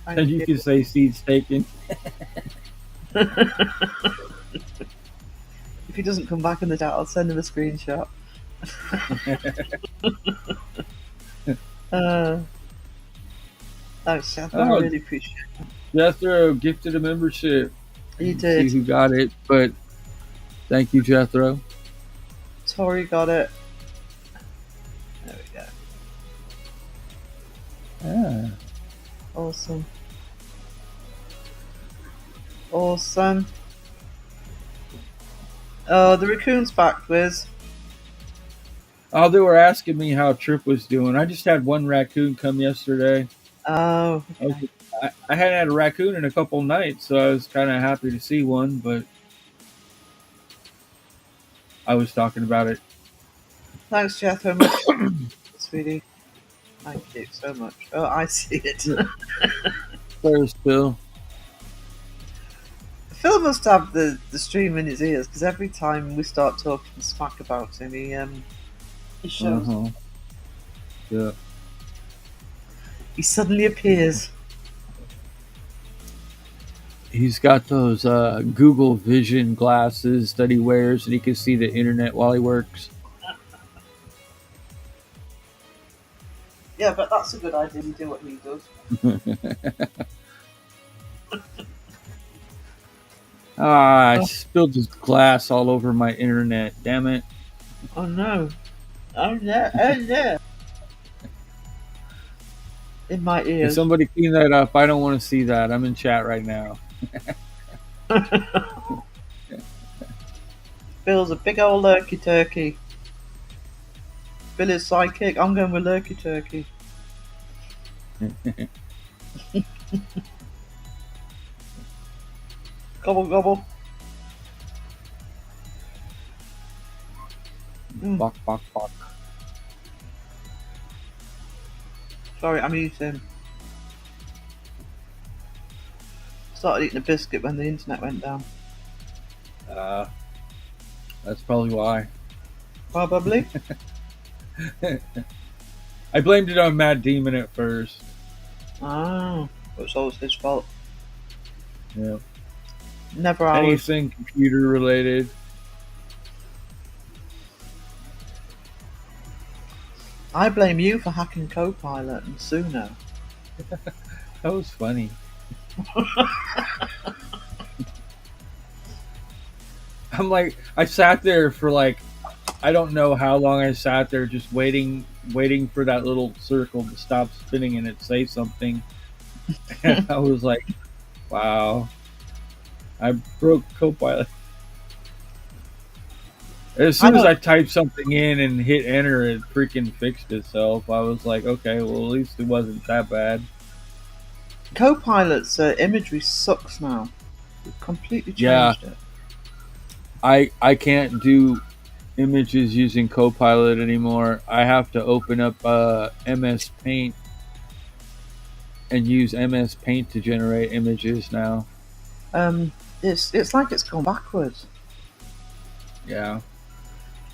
Thank And you can say seats taken. If he doesn't come back in the chat, I'll send him a screenshot. Thanks, Jeff. I really appreciate it. Jethro gifted a membership. You did. See who got it, but thank you, Jethro. Tori got it. There we go. Yeah. Awesome. Awesome. Oh, the raccoon's back, Wiz. Oh, they were asking me how Trip was doing. I just had one raccoon come yesterday. Oh, okay. I hadn't had a raccoon in a couple nights, so I was kind of happy to see one, but I was talking about it. Thanks, Jethro, much, sweetie. Thank you so much. Oh, I see it. Where's Phil? Phil must have the stream in his ears because every time we start talking smack about him, he shows. Yeah. He suddenly appears. He's got those Google Vision glasses that he wears, and he can see the internet while he works. Yeah, but that's a good idea to do what he does. I spilled this glass all over my internet. Damn it. Oh no. Oh no. Oh no. in my If ears. somebody clean that up, I don't want to see that. I'm in chat right now. Bill's a big old lurky turkey. Bill is psychic. I'm going with lurky turkey. Gobble gobble. Bok, bok, bok. Sorry, I'm eating. Started eating a biscuit when the internet went down. That's probably why. Probably. I blamed it on Matt Demon at first. Oh, it's always his fault. Yeah. Never ours. Anything computer related. I blame you for hacking Copilot and Suno. That was funny. I'm like, I sat there for like, I don't know how long I sat there just waiting for that little circle to stop spinning and it say something. And I was like, wow. I broke Copilot. As soon as I typed something in and hit enter, it freaking fixed itself. I was like, okay, well, at least it wasn't that bad. Copilot's imagery sucks now. We've completely changed it. I can't do images using Copilot anymore. I have to open up MS Paint and use MS Paint to generate images now. It's like it's gone backwards. Yeah.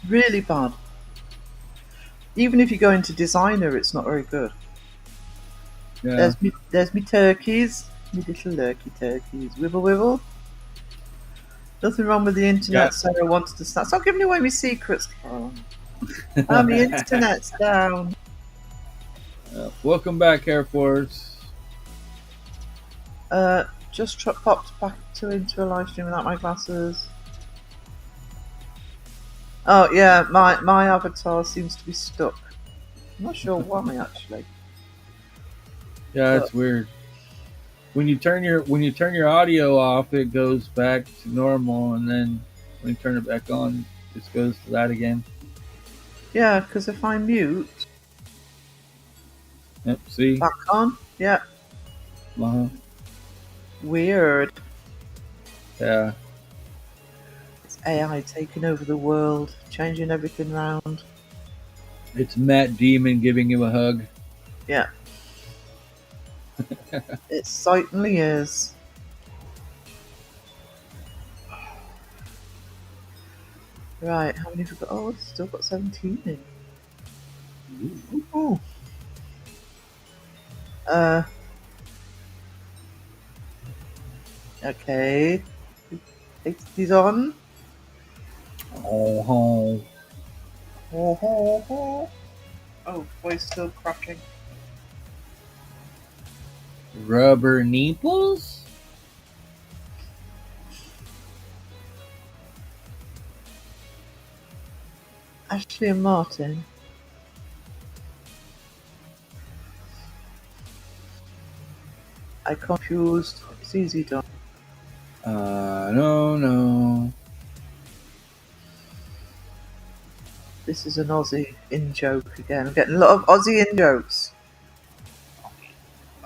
Really bad. Even if you go into Designer, it's not very good. Yeah. There's me turkeys, me little lurky turkeys. Wibble wibble. Nothing wrong with the internet. Yeah. Sarah wants to start. Stop giving away my secrets, Carol. Oh, the internet's down. Welcome back, Air Force. Just popped back into a live stream without my glasses. Oh yeah, my avatar seems to be stuck. I'm not sure why actually. Yeah, that's weird. When you turn your audio off, it goes back to normal, and then when you turn it back on, it just goes to that again. Yeah, because if I mute. Yep. See. Back on. Yeah. Weird. Yeah. It's AI taking over the world, changing everything around. It's Matt Demon giving him a hug. Yeah. It certainly is. Right, how many have we got? Oh, we've still got 17 in. Ooh. Okay. Take these on. Oh. Oh, voice still cracking. Rubber nipples? Ashley and Martin. I confused. It's easy done. No. This is an Aussie in joke again. I'm getting a lot of Aussie in jokes.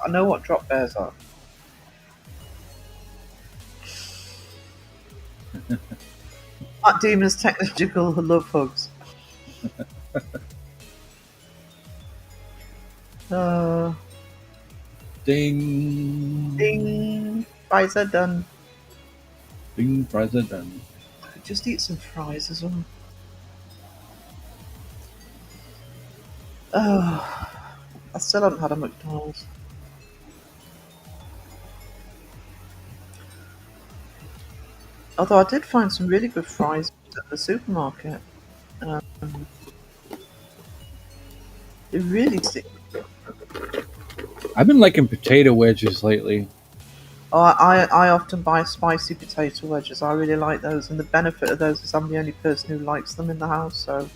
I know what drop bears are. Matt Demon's technological love hugs. Ding. Ding. Fries are done. Ding, fries are done. I could just eat some fries as well. Oh, I still haven't had a McDonald's. Although I did find some really good fries at the supermarket. They really stick. I've been liking potato wedges lately. Oh, I often buy spicy potato wedges. I really like those, and the benefit of those is I'm the only person who likes them in the house. So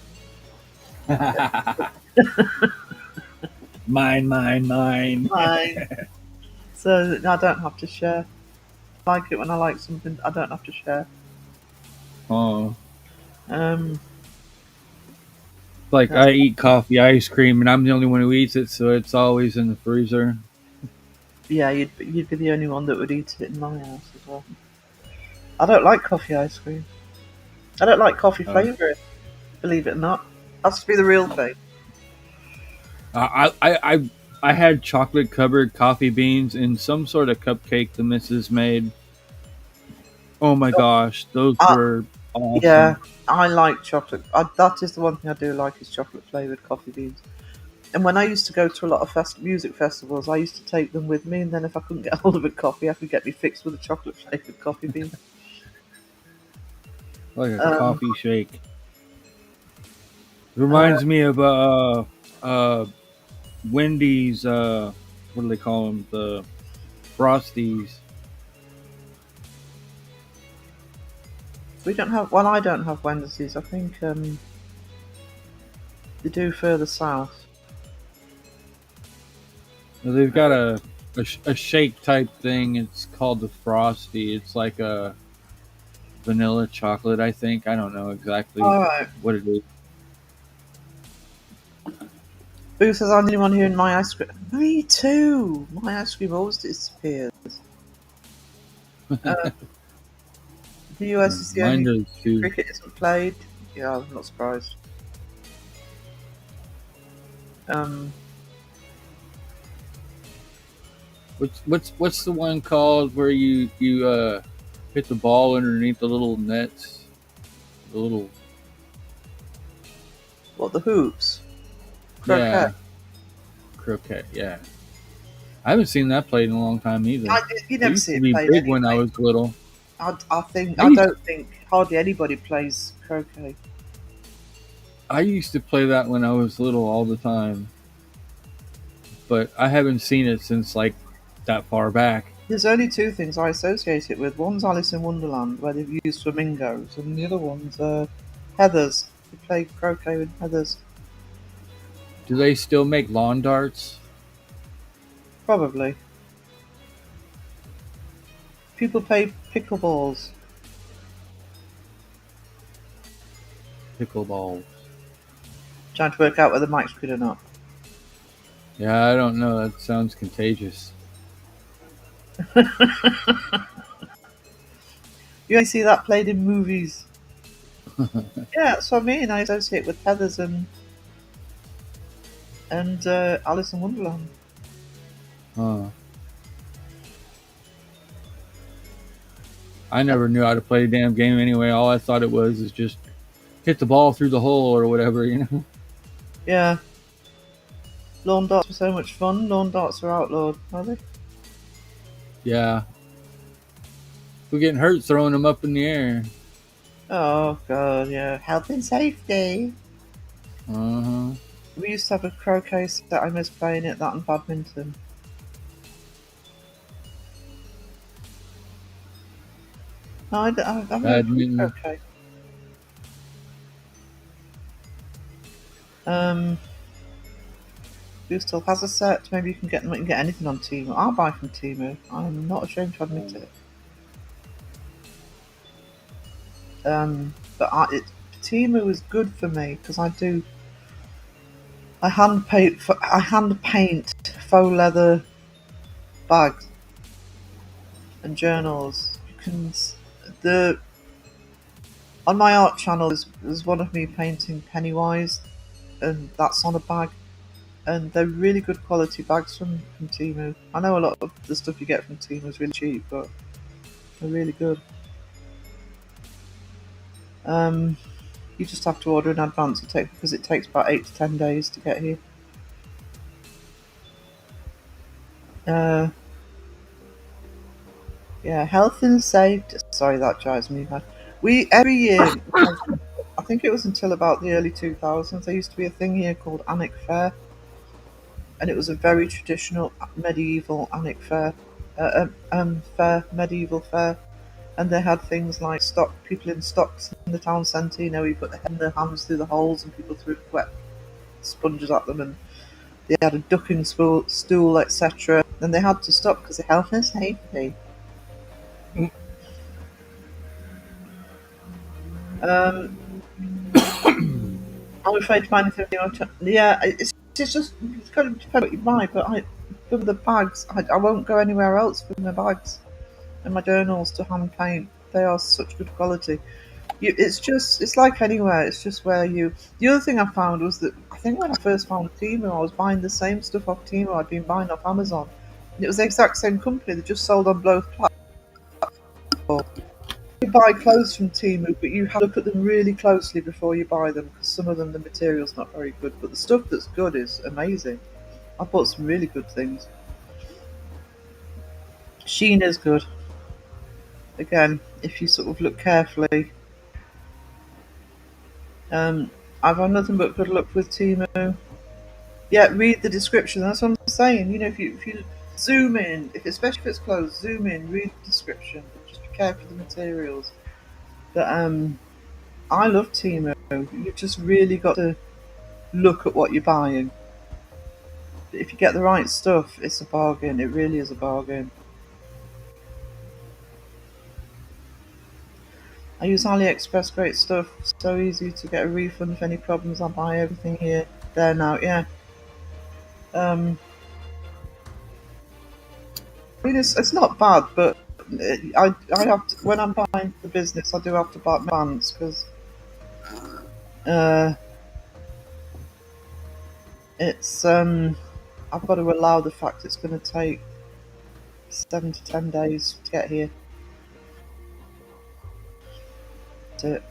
Mine, mine, mine. Mine. So I don't have to share. I like it when I like something. I don't have to share. Oh, Um, like that's, I eat coffee ice cream, and I'm the only one who eats it, so it's always in the freezer. yeah, you'd be the only one that would eat it in my house as well. I don't like coffee ice cream. I don't like coffee Uh, flavouring. Believe it or not, has to be the real thing. I had chocolate covered coffee beans in some sort of cupcake the missus made. Oh my gosh, those Uh, were yeah, awesome. I like chocolate. That is the one thing I do like is chocolate flavoured coffee beans. And when I used to go to a lot of music festivals, I used to take them with me, and then if I couldn't get hold of a coffee, I could get me fixed with a chocolate flavoured coffee bean. Like a Um, coffee shake. It uh, reminds me of Wendy's. What do they call them? The Frosties. we don't have. Well, I don't have Wednesdays. I think they do further south. They've got a shake type thing. It's called the Frosty. It's like a vanilla chocolate. I think. I don't know exactly All right. what it is. Boo says I'm the only one here in my ice cream. Me too. My ice cream always disappears. Uh, the US is the Mine only does too. cricket isn't played. Yeah, I'm not surprised. Um, What's the one called where you hit the ball underneath the little nets? The little what the hoops? Croquet. yeah croquet. Yeah, I haven't seen that played in a long time either. You It never used see to it be played big when I anyway. was little. I I used don't think hardly anybody plays croquet. I used to play that when I was little all the time, but I haven't seen it since like that far back. There's only two things I associate it with. One's Alice in Wonderland, where they've used flamingos, and the other one's heathers. They play croquet with heathers. Do they still make lawn darts? Probably. People play pickleballs. Pickleball. Trying to work out whether Mike's good or not. Yeah, I don't know. That sounds contagious. You only see that played in movies. Yeah, that's what I mean. I associate with heathers and Alice in Wonderland. Huh. I never knew how to play a damn game anyway. All I thought it was is just hit the ball through the hole or whatever, you know? Yeah, lawn darts were so much fun. Lawn darts are outlawed, are they? Yeah. We're getting hurt throwing them up in the air. Oh god, yeah. Health and safety. Uh huh. We used to have a croquet set. I miss playing it. That and badminton. No, I've never played Badminton. croquet. Um, who still has a set? Maybe you can get them. You can get anything on Temu. I'll buy from Temu. I'm not ashamed to admit it. But Temu is good for me because I hand paint faux leather bags and journals. You can the on my art channel is one of me painting Pennywise, and that's on a bag. And they're really good quality bags from Temu. I know a lot of the stuff you get from Temu is really cheap, but they're really good. Um, you just have to order in advance. Because it takes about 8 to 10 days to get here. Uh, yeah, health and safety. Sorry, that drives me mad. We every year, I think it was until about the early 2000s. There used to be a thing here called Annick Fair, and it was a very traditional medieval Annick Fair, medieval fair. And they had things like stock people in stocks in the town centre. You know, you put their hands through the holes, and people threw wet sponges at them, and They had a ducking stool, etc. Then they had to stop because of health and safety. Um, I'm afraid to buy anything. Yeah, it's just it's got to depend what you buy. But from the bags, I won't go anywhere else for my bags and my journals to hand paint. They are such good quality. It's like anywhere. It's just where you. The other thing I found was that I think when I first found Temu, I was buying the same stuff off Temu I'd been buying off Amazon. And it was the exact same company. They just sold on both platforms. You buy clothes from Temu, but you have to look at them really closely before you buy them because some of them the material's not very good, but the stuff that's good is amazing. I bought some really good things. Sheen is good. Again, if you sort of look carefully. Um, I've had nothing but good luck with Temu. Yeah, read the description. That's what I'm saying. If you zoom in, if especially if it's closed, zoom in, read the description. Just be careful of the materials. But I love Timo. You've just really got to look at what you're buying. If you get the right stuff, it's a bargain. It really is a bargain. I use AliExpress, great stuff. So easy to get a refund for any problems. I buy everything here, there now. Yeah. Um, I mean, it's not bad, but I have to, when I'm buying the business, I do have to buy in advance because uh, it's I've got to allow the fact it's going to take 7 to 10 days to get here. To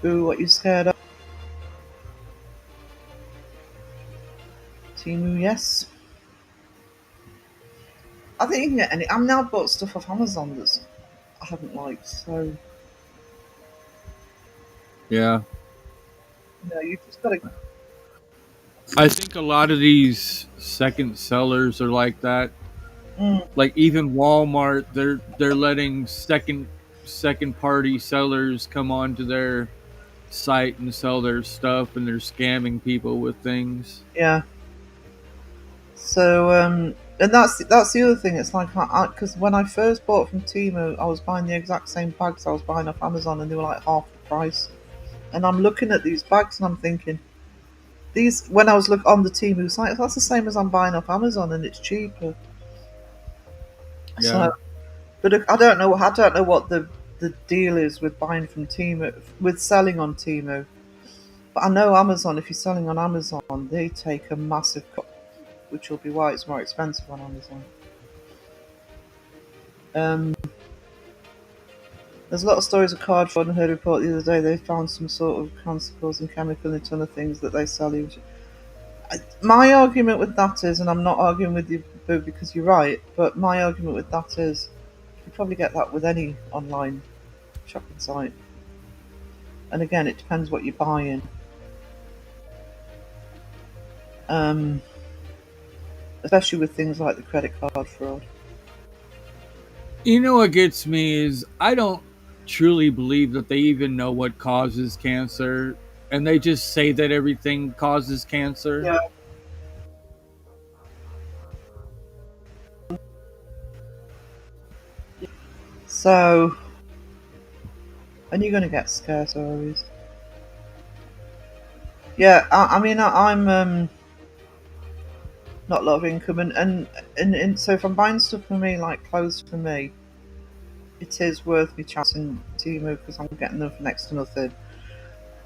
ooh, what you scared of? Timu, yes. I think you can get any. I've now bought stuff off Amazon that's I haven't liked, so Yeah. you've just got to. I think a lot of these second sellers are like that. Mm, Like even Walmart, they're letting second party sellers come onto their site and sell their stuff, and they're scamming people with things. yeah. So and that's the other thing. It's like because when I first bought from Temu, I was buying the exact same bags I was buying off Amazon, and they were like half the price. And I'm looking at these bags and I'm thinking, these when I was look on the Temu site, that's the same as I'm buying off Amazon, and it's cheaper. Yeah. So, but I don't know. I don't know what the deal is with buying from Temu, with selling on Temu. But I know Amazon. If you're selling on Amazon, they take a massive cut, which will be why it's more expensive on Amazon. Um, there's a lot of stories of card fraud. And I heard a report the other day they found some sort of cancer-causing chemical in a ton of things that they sell. My argument with that is, and I'm not arguing with you Boo, because you're right, but my argument with that is you probably get that with any online shopping site. And again, it depends what you're buying. Um, especially with things like the credit card fraud. You know what gets me is I don't truly believe that they even know what causes cancer, and they just say that everything causes cancer. Yeah. So, and you're going to get scare stories. Yeah, I mean, I'm not a lot of income, and so if I'm buying stuff for me, like clothes for me, it is worth me chatting to you because I'm getting them for next to nothing.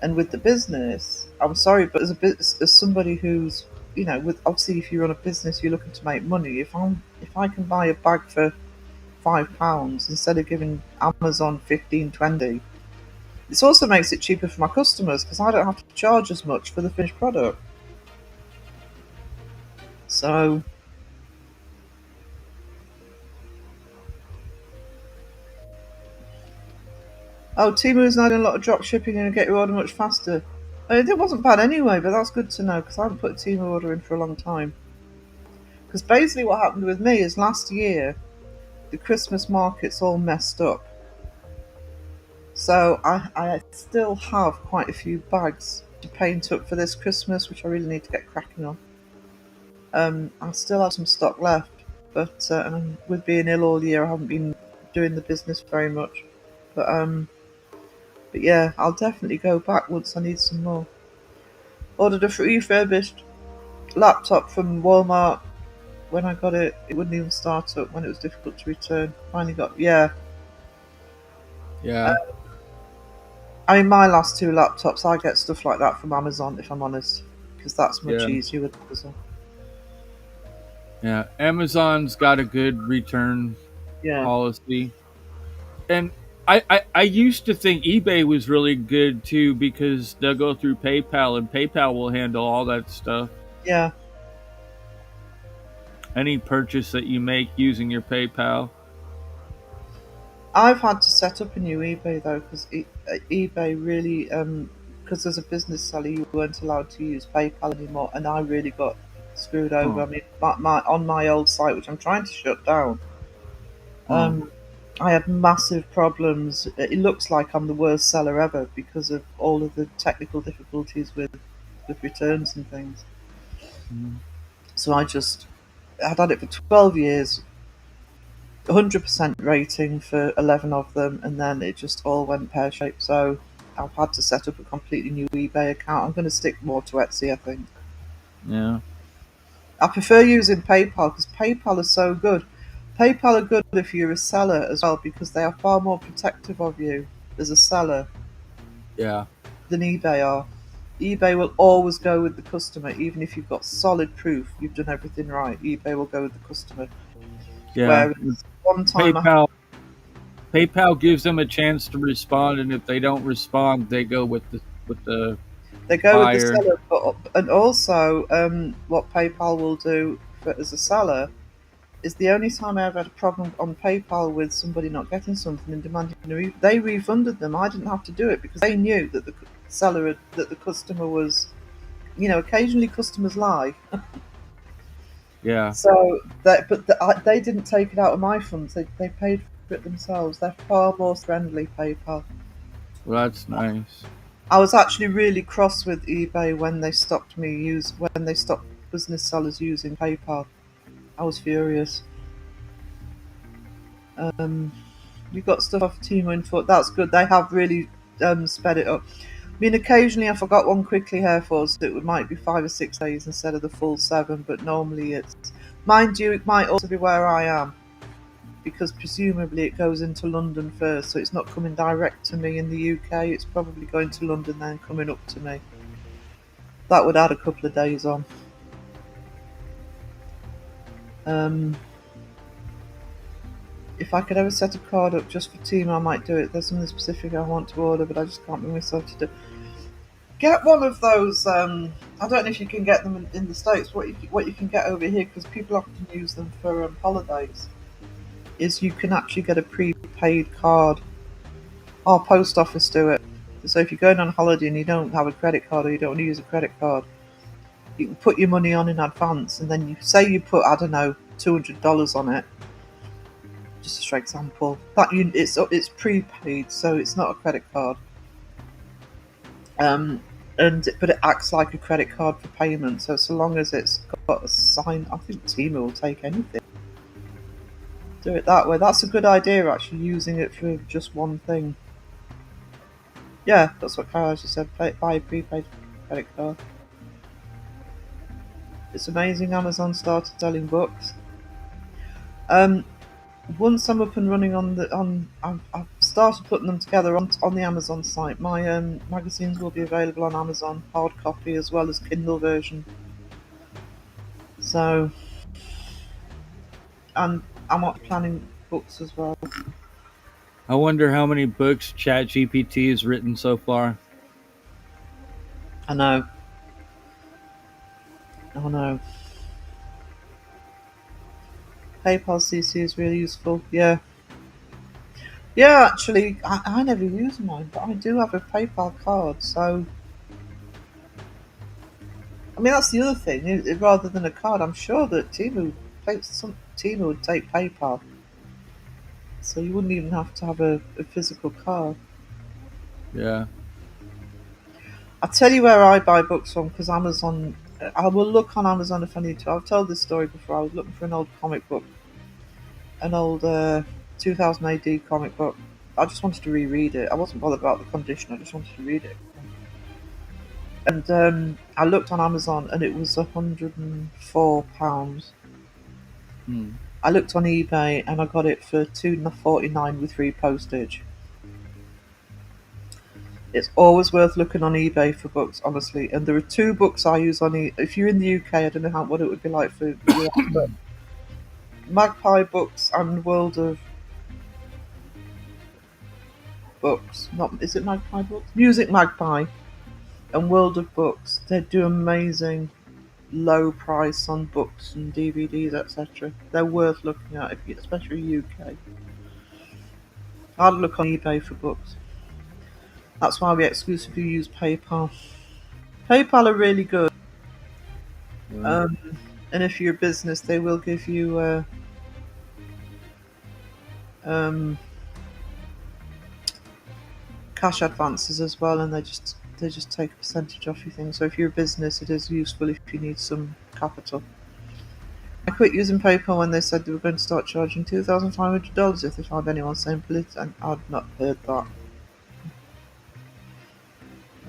And with the business, I'm sorry, but as somebody who's with obviously if you run a business, you're looking to make money. If I can buy a bag for £5 instead of giving Amazon 15, 20, this also makes it cheaper for my customers because I don't have to charge as much for the finished product. So, oh, Timu's now doing a lot of drop shipping and get your order much faster. It wasn't bad anyway, but that's good to know because I haven't put a Timu order in for a long time. Because basically, what happened with me is last year the Christmas markets all messed up. So I still have quite a few bags to paint up for this Christmas, which I really need to get cracking on. I still have some stock left, but and with being ill all year, I haven't been doing the business very much. But but yeah, I'll definitely go back once I need some more. Ordered a refurbished laptop from Walmart. When I got it, it wouldn't even start up when it was difficult to return. Finally got, yeah. Yeah, I mean, my last two laptops, I get stuff like that from Amazon, if I'm honest, because that's much yeah, easier with Amazon. yeah. Amazon's got a good return Yeah, policy, and I used to think eBay was really good too because they'll go through PayPal and PayPal will handle all that stuff. yeah. Any purchase that you make using your PayPal. I've had to set up a new eBay though, because eBay really, because as a business seller, you weren't allowed to use PayPal anymore, and I really got screwed over. Huh. I mean, my on my old site, which I'm trying to shut down, Huh. um, I had massive problems. It looks like I'm the worst seller ever because of all of the technical difficulties with returns and things. Mm. So I'd had it for 12 years, 100% rating for 11 of them, and then it just all went pear shaped. So I've had to set up a completely new eBay account. I'm going to stick more to Etsy, I think. Yeah. I prefer using PayPal because PayPal is so good. PayPal are good if you're a seller as well because they are far more protective of you as a seller Yeah. than eBay are. eBay will always go with the customer, even if you've got solid proof you've done everything right. eBay will go with the customer. Yeah. Whereas one time I PayPal gives them a chance to respond, and if they don't respond, they go with the They go with the buyer. seller, but and also what PayPal will do for, as a seller is the only time I ever had a problem on PayPal with somebody not getting something and demanding they refunded them. I didn't have to do it because they knew that the seller that the customer was. Occasionally customers lie, Yeah. so they didn't take it out of my funds. They paid for it themselves. They're far more friendly, PayPal. Well, that's nice. I was actually really cross with eBay when they stopped business sellers using PayPal. I was furious. Um, you got stuff off Timo and thought that's good. They have really sped it up. I mean, occasionally I forgot one quickly hair fall, so it might be 5 or 6 days instead of the full 7. But normally it's, mind you, it might also be where I am because presumably it goes into London first, so it's not coming direct to me in the UK. It's probably going to London then coming up to me. That would add a couple of days on. Um, if I could ever set a card up just for team, I might do it. There's something specific I want to order, but I just can't bring myself to do. Get one of those. I don't know if you can get them in the States. What you can get over here, because people often use them for holidays, is you can actually get a prepaid card. Our post office do it. So if you're going on holiday and you don't have a credit card or you don't want to use a credit card, you can put your money on in advance, and then you say you put, I don't know, $200 on it. Just for example, it's prepaid, so it's not a credit card. Um, but it acts like a credit card for payment. So long as it's got a sign, I think Tima will take anything. Do it that way. That's a good idea. Actually, using it for just one thing. Yeah, that's what Carol just said. Buy a prepaid credit card. It's amazing. Amazon started selling books. Um, Once I'm up and running I've started putting them together on the Amazon site. My magazines will be available on Amazon, hard copy as well as Kindle version. So, and I'm not planning books as well. I wonder how many books ChatGPT has written so far. I know, I know. PayPal CC is really useful. Yeah, yeah. Actually, I never use mine, but I do have a PayPal card. So, I mean, that's the other thing. Rather than a card, I'm sure that Timu would take PayPal. So you wouldn't even have to have a physical card. Yeah. I'll tell you where I buy books from because Amazon. I will look on Amazon if I need to. I've told this story before. I was looking for an old comic book, an old 2000 AD comic book. I just wanted to reread it. I wasn't bothered about the condition. I just wanted to read it. And I looked on Amazon and it was £104. Hmm. I looked on eBay and I got it for £2.49 with free postage. It's always worth looking on eBay for books, honestly. And there are two books I use on if you're in the UK, I don't know what it would be like for US, but Magpie Books and World of Books. Not is it Magpie Books? Music Magpie and World of Books. They do amazing low price on books and DVDs, etc. They're worth looking at, if you, especially UK. I'd look on eBay for books. That's why we exclusively use PayPal. PayPal are really good. Well, Um, and if you're a business, they will give you um, cash advances as well, and they just take a percentage off your thing. So if you're a business, it is useful if you need some capital. I quit using PayPal when they said they were going to start charging $2,500 if they found anyone saying and I'd not heard that.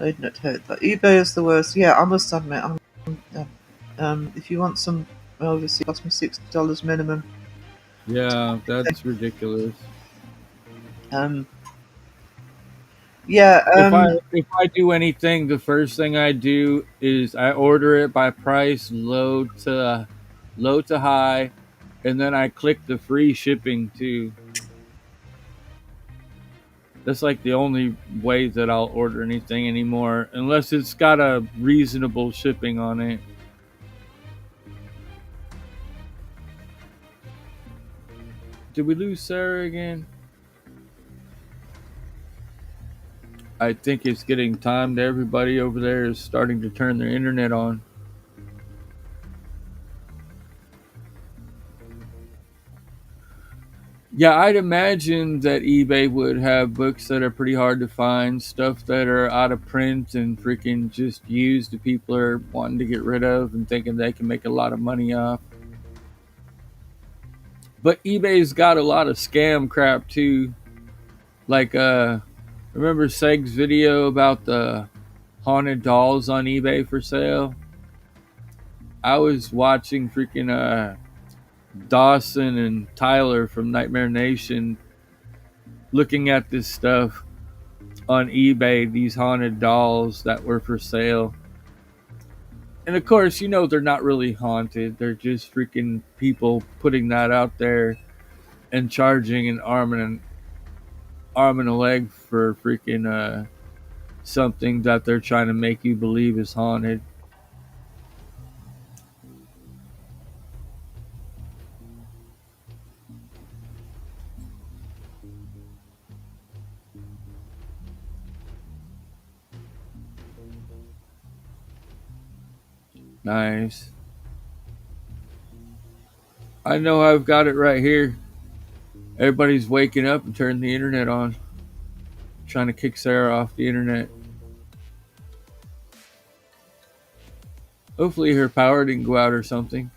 I'd not heard that. eBay is the worst. Yeah, I must admit. If you want some, obviously, it cost me $60 minimum. yeah, that's ridiculous. Um, yeah. If I do anything, the first thing I do is I order it by price, low to high, and then I click the free shipping too. That's like the only way that I'll order anything anymore, unless it's got a reasonable shipping on it. Did we lose Sarah again? I think it's getting time that everybody over there is starting to turn their internet on. Yeah, I'd imagine that eBay would have books that are pretty hard to find, stuff that are out of print and freaking just used that people are wanting to get rid of and thinking they can make a lot of money off. But eBay's got a lot of scam crap too. Like remember Seg's video about the haunted dolls on eBay for sale? I was watching freaking Dawson and Tyler from Nightmare Nation looking at this stuff on eBay, these haunted dolls that were for sale. And of course, they're not really haunted. They're just freaking people putting that out there and charging an arm and a leg for freaking something that they're trying to make you believe is haunted. Nice. I know I've got it right here. Everybody's waking up and turning the internet on. Trying to kick Sarah off the internet. Hopefully her power didn't go out or something.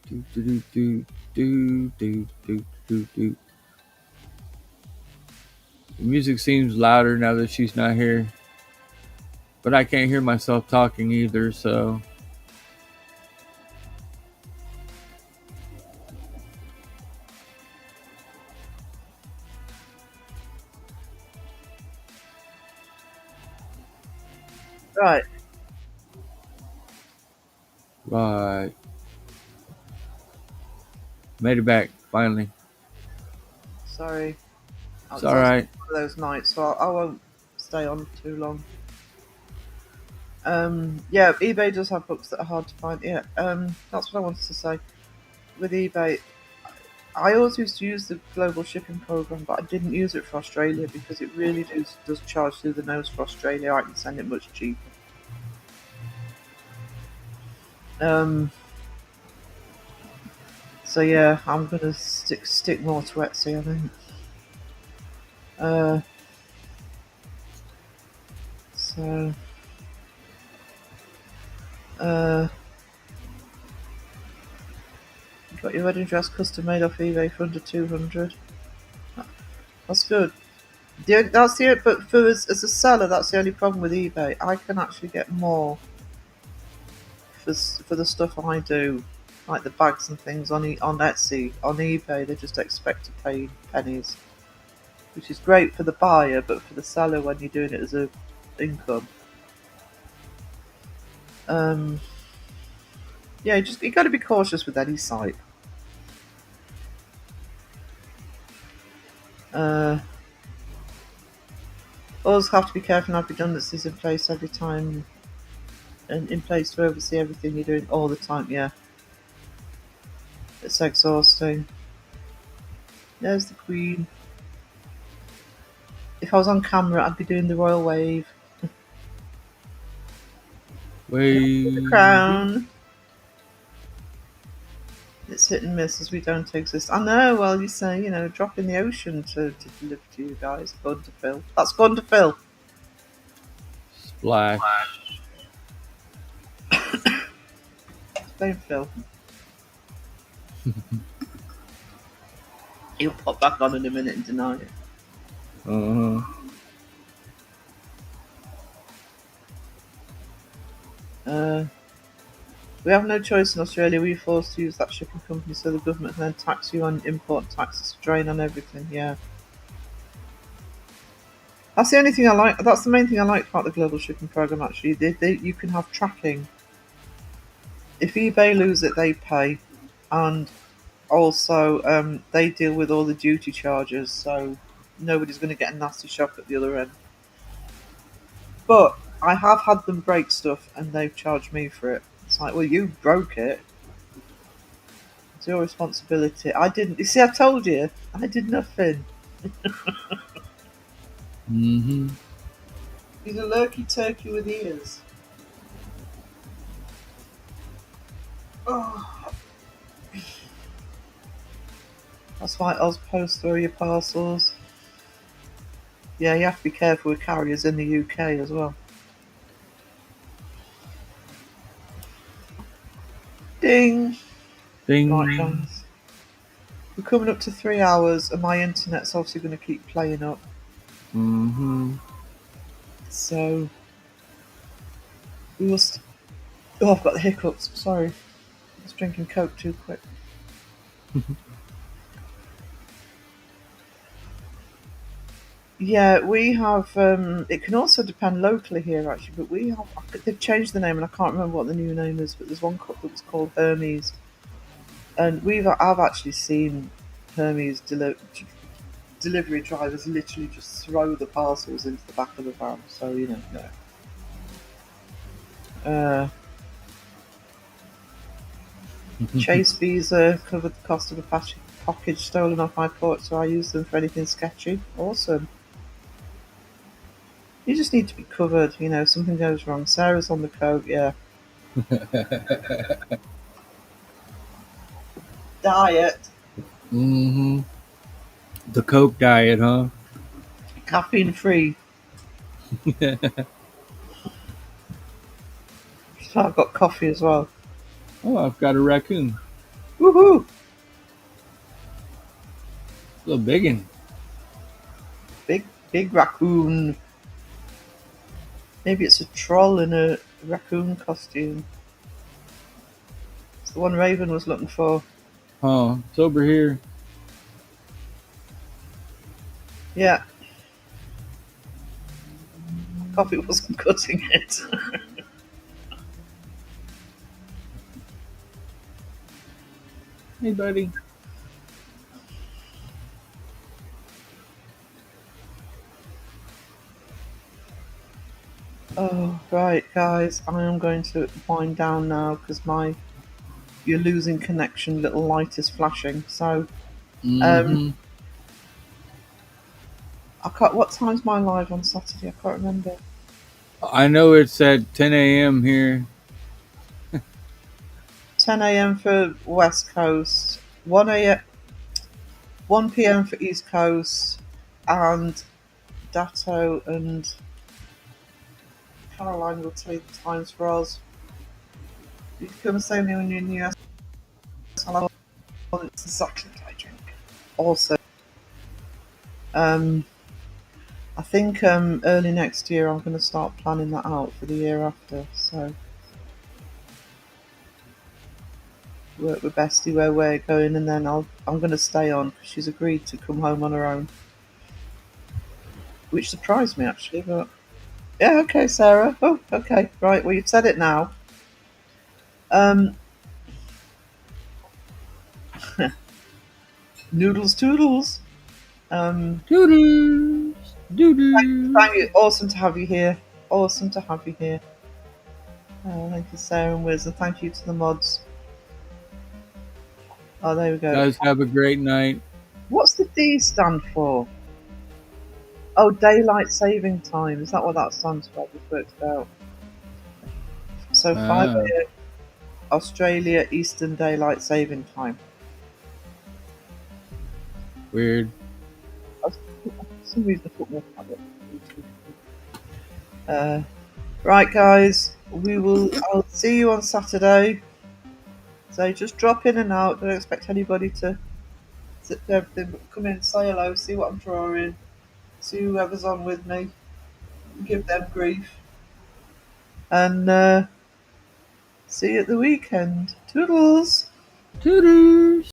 Do do do do do do do do. The music seems louder now that she's not here. But I can't hear myself talking either, so right. right. Made it back, finally. Sorry. It's It's also alright. one of those nights, so I won't stay on too long. Yeah, eBay does have books that are hard to find. Yeah, that's what I wanted to say. With eBay, I always used to use the global shipping program, but I didn't use it for Australia because it really does charge through the nose for Australia. I can send it much cheaper. So yeah, I'm gonna stick more to Etsy, I think. Uh, so uh, you got your wedding dress custom made off eBay for under 200. That's good. But for as a seller, that's the only problem with eBay. I can actually get more for the stuff I do, like the bags and things on Etsy. On eBay, they just expect to pay pennies, which is great for the buyer, but for the seller when you're doing it as a income. Um, yeah, you got to be cautious with any site. Uh, always have to be careful and have redundancies in place every time, and in place to oversee everything you're doing all the time. Yeah, it's exhausting. There's the Queen. If I was on camera, I'd be doing the royal wave. The Wavy. crown. It's hit and miss as we don't exist. I know, well, you say, drop in the ocean to deliver to you guys. Fun to fill. That's fun to fill. Splash. Don't fill. He'll pop back on in a minute and deny it. Uh-huh. Uh, we have no choice in Australia. We're forced to use that shipping company, so the government can then tax you on import taxes, drain on everything. Yeah. That's the only thing I like. That's the main thing I like about the global shipping program. Actually, you can have tracking. If eBay lose it, they pay, and also they deal with all the duty charges, so nobody's going to get a nasty shock at the other end. But I have had them break stuff, and they've charged me for it. It's like, well, you broke it. It's your responsibility. I didn't. You see, I told you, I did nothing. Mm-hmm. He's a lurky turkey with ears. Oh, that's why Oz posts through your parcels. Yeah, you have to be careful with carriers in the UK as well. Ding! Right, Ding. guys. We're coming up to 3 hours, and my internet's obviously going to keep playing up. Mm-hmm. So, we will. Oh, I've got the hiccups. Sorry. I was drinking Coke too quick. Yeah, we have. It can also depend locally here, actually, but we have. They've changed the name, and I can't remember what the new name is. But there's one cup that was called Hermes, and I've actually seen Hermes delivery drivers literally just throw the parcels into the back of the van. So no. Chase Visa covered the cost of a package stolen off my porch, so I use them for anything sketchy. Awesome. You just need to be covered, something goes wrong. Sarah's on the coat, yeah. Diet, Mm-hmm. The Coke diet, huh? caffeine free. So I've got coffee as well. Oh, I've got a raccoon. Woohoo! A little biggin. Big raccoon. Maybe it's a troll in a raccoon costume. It's the one Raven was looking for. Huh. It's over here. Yeah, coffee wasn't cutting it. Hey, buddy. Oh, right, guys, I am going to wind down now because you're losing connection. Little light is flashing. So, um, Mm-hmm. I can't. What time's my live on Saturday? I can't remember. I know it's at 10 a.m. here. 10 a.m. for West Coast. 1 a.m. 1 p.m. for East Coast, and Datto and Caroline will tell you the times for us. You can come and say me when you're in the US. It's exactly what I drink. Also, um, I think early next year I'm going to start planning that out for the year after. So work with Bestie where we're going, and then I'm going to stay on because she's agreed to come home on her own, which surprised me actually. But yeah, okay, Sarah. Oh, okay, right. Well, you've said it now. Um, noodles, toodles. Um, Doodles, thank doodles. you. Awesome to have you here. Awesome to have you here. Thank you, Sarah and Wiz, and thank you to the mods. Oh, there we go. Guys, have a great night. What's the D stand for? Oh, daylight saving time. Is that what that stands for? I just worked it out. So 5 Ah, a.m. Australia Eastern Daylight Saving Time. weird. For some reason, I put more tablet. Right, guys. I'll see you on Saturday. So just drop in and out. Don't expect anybody to sit there, everything, but come in, say hello, see what I'm drawing, see whoever's on with me, give them grief, and see you at the weekend. Toodles! Toodles.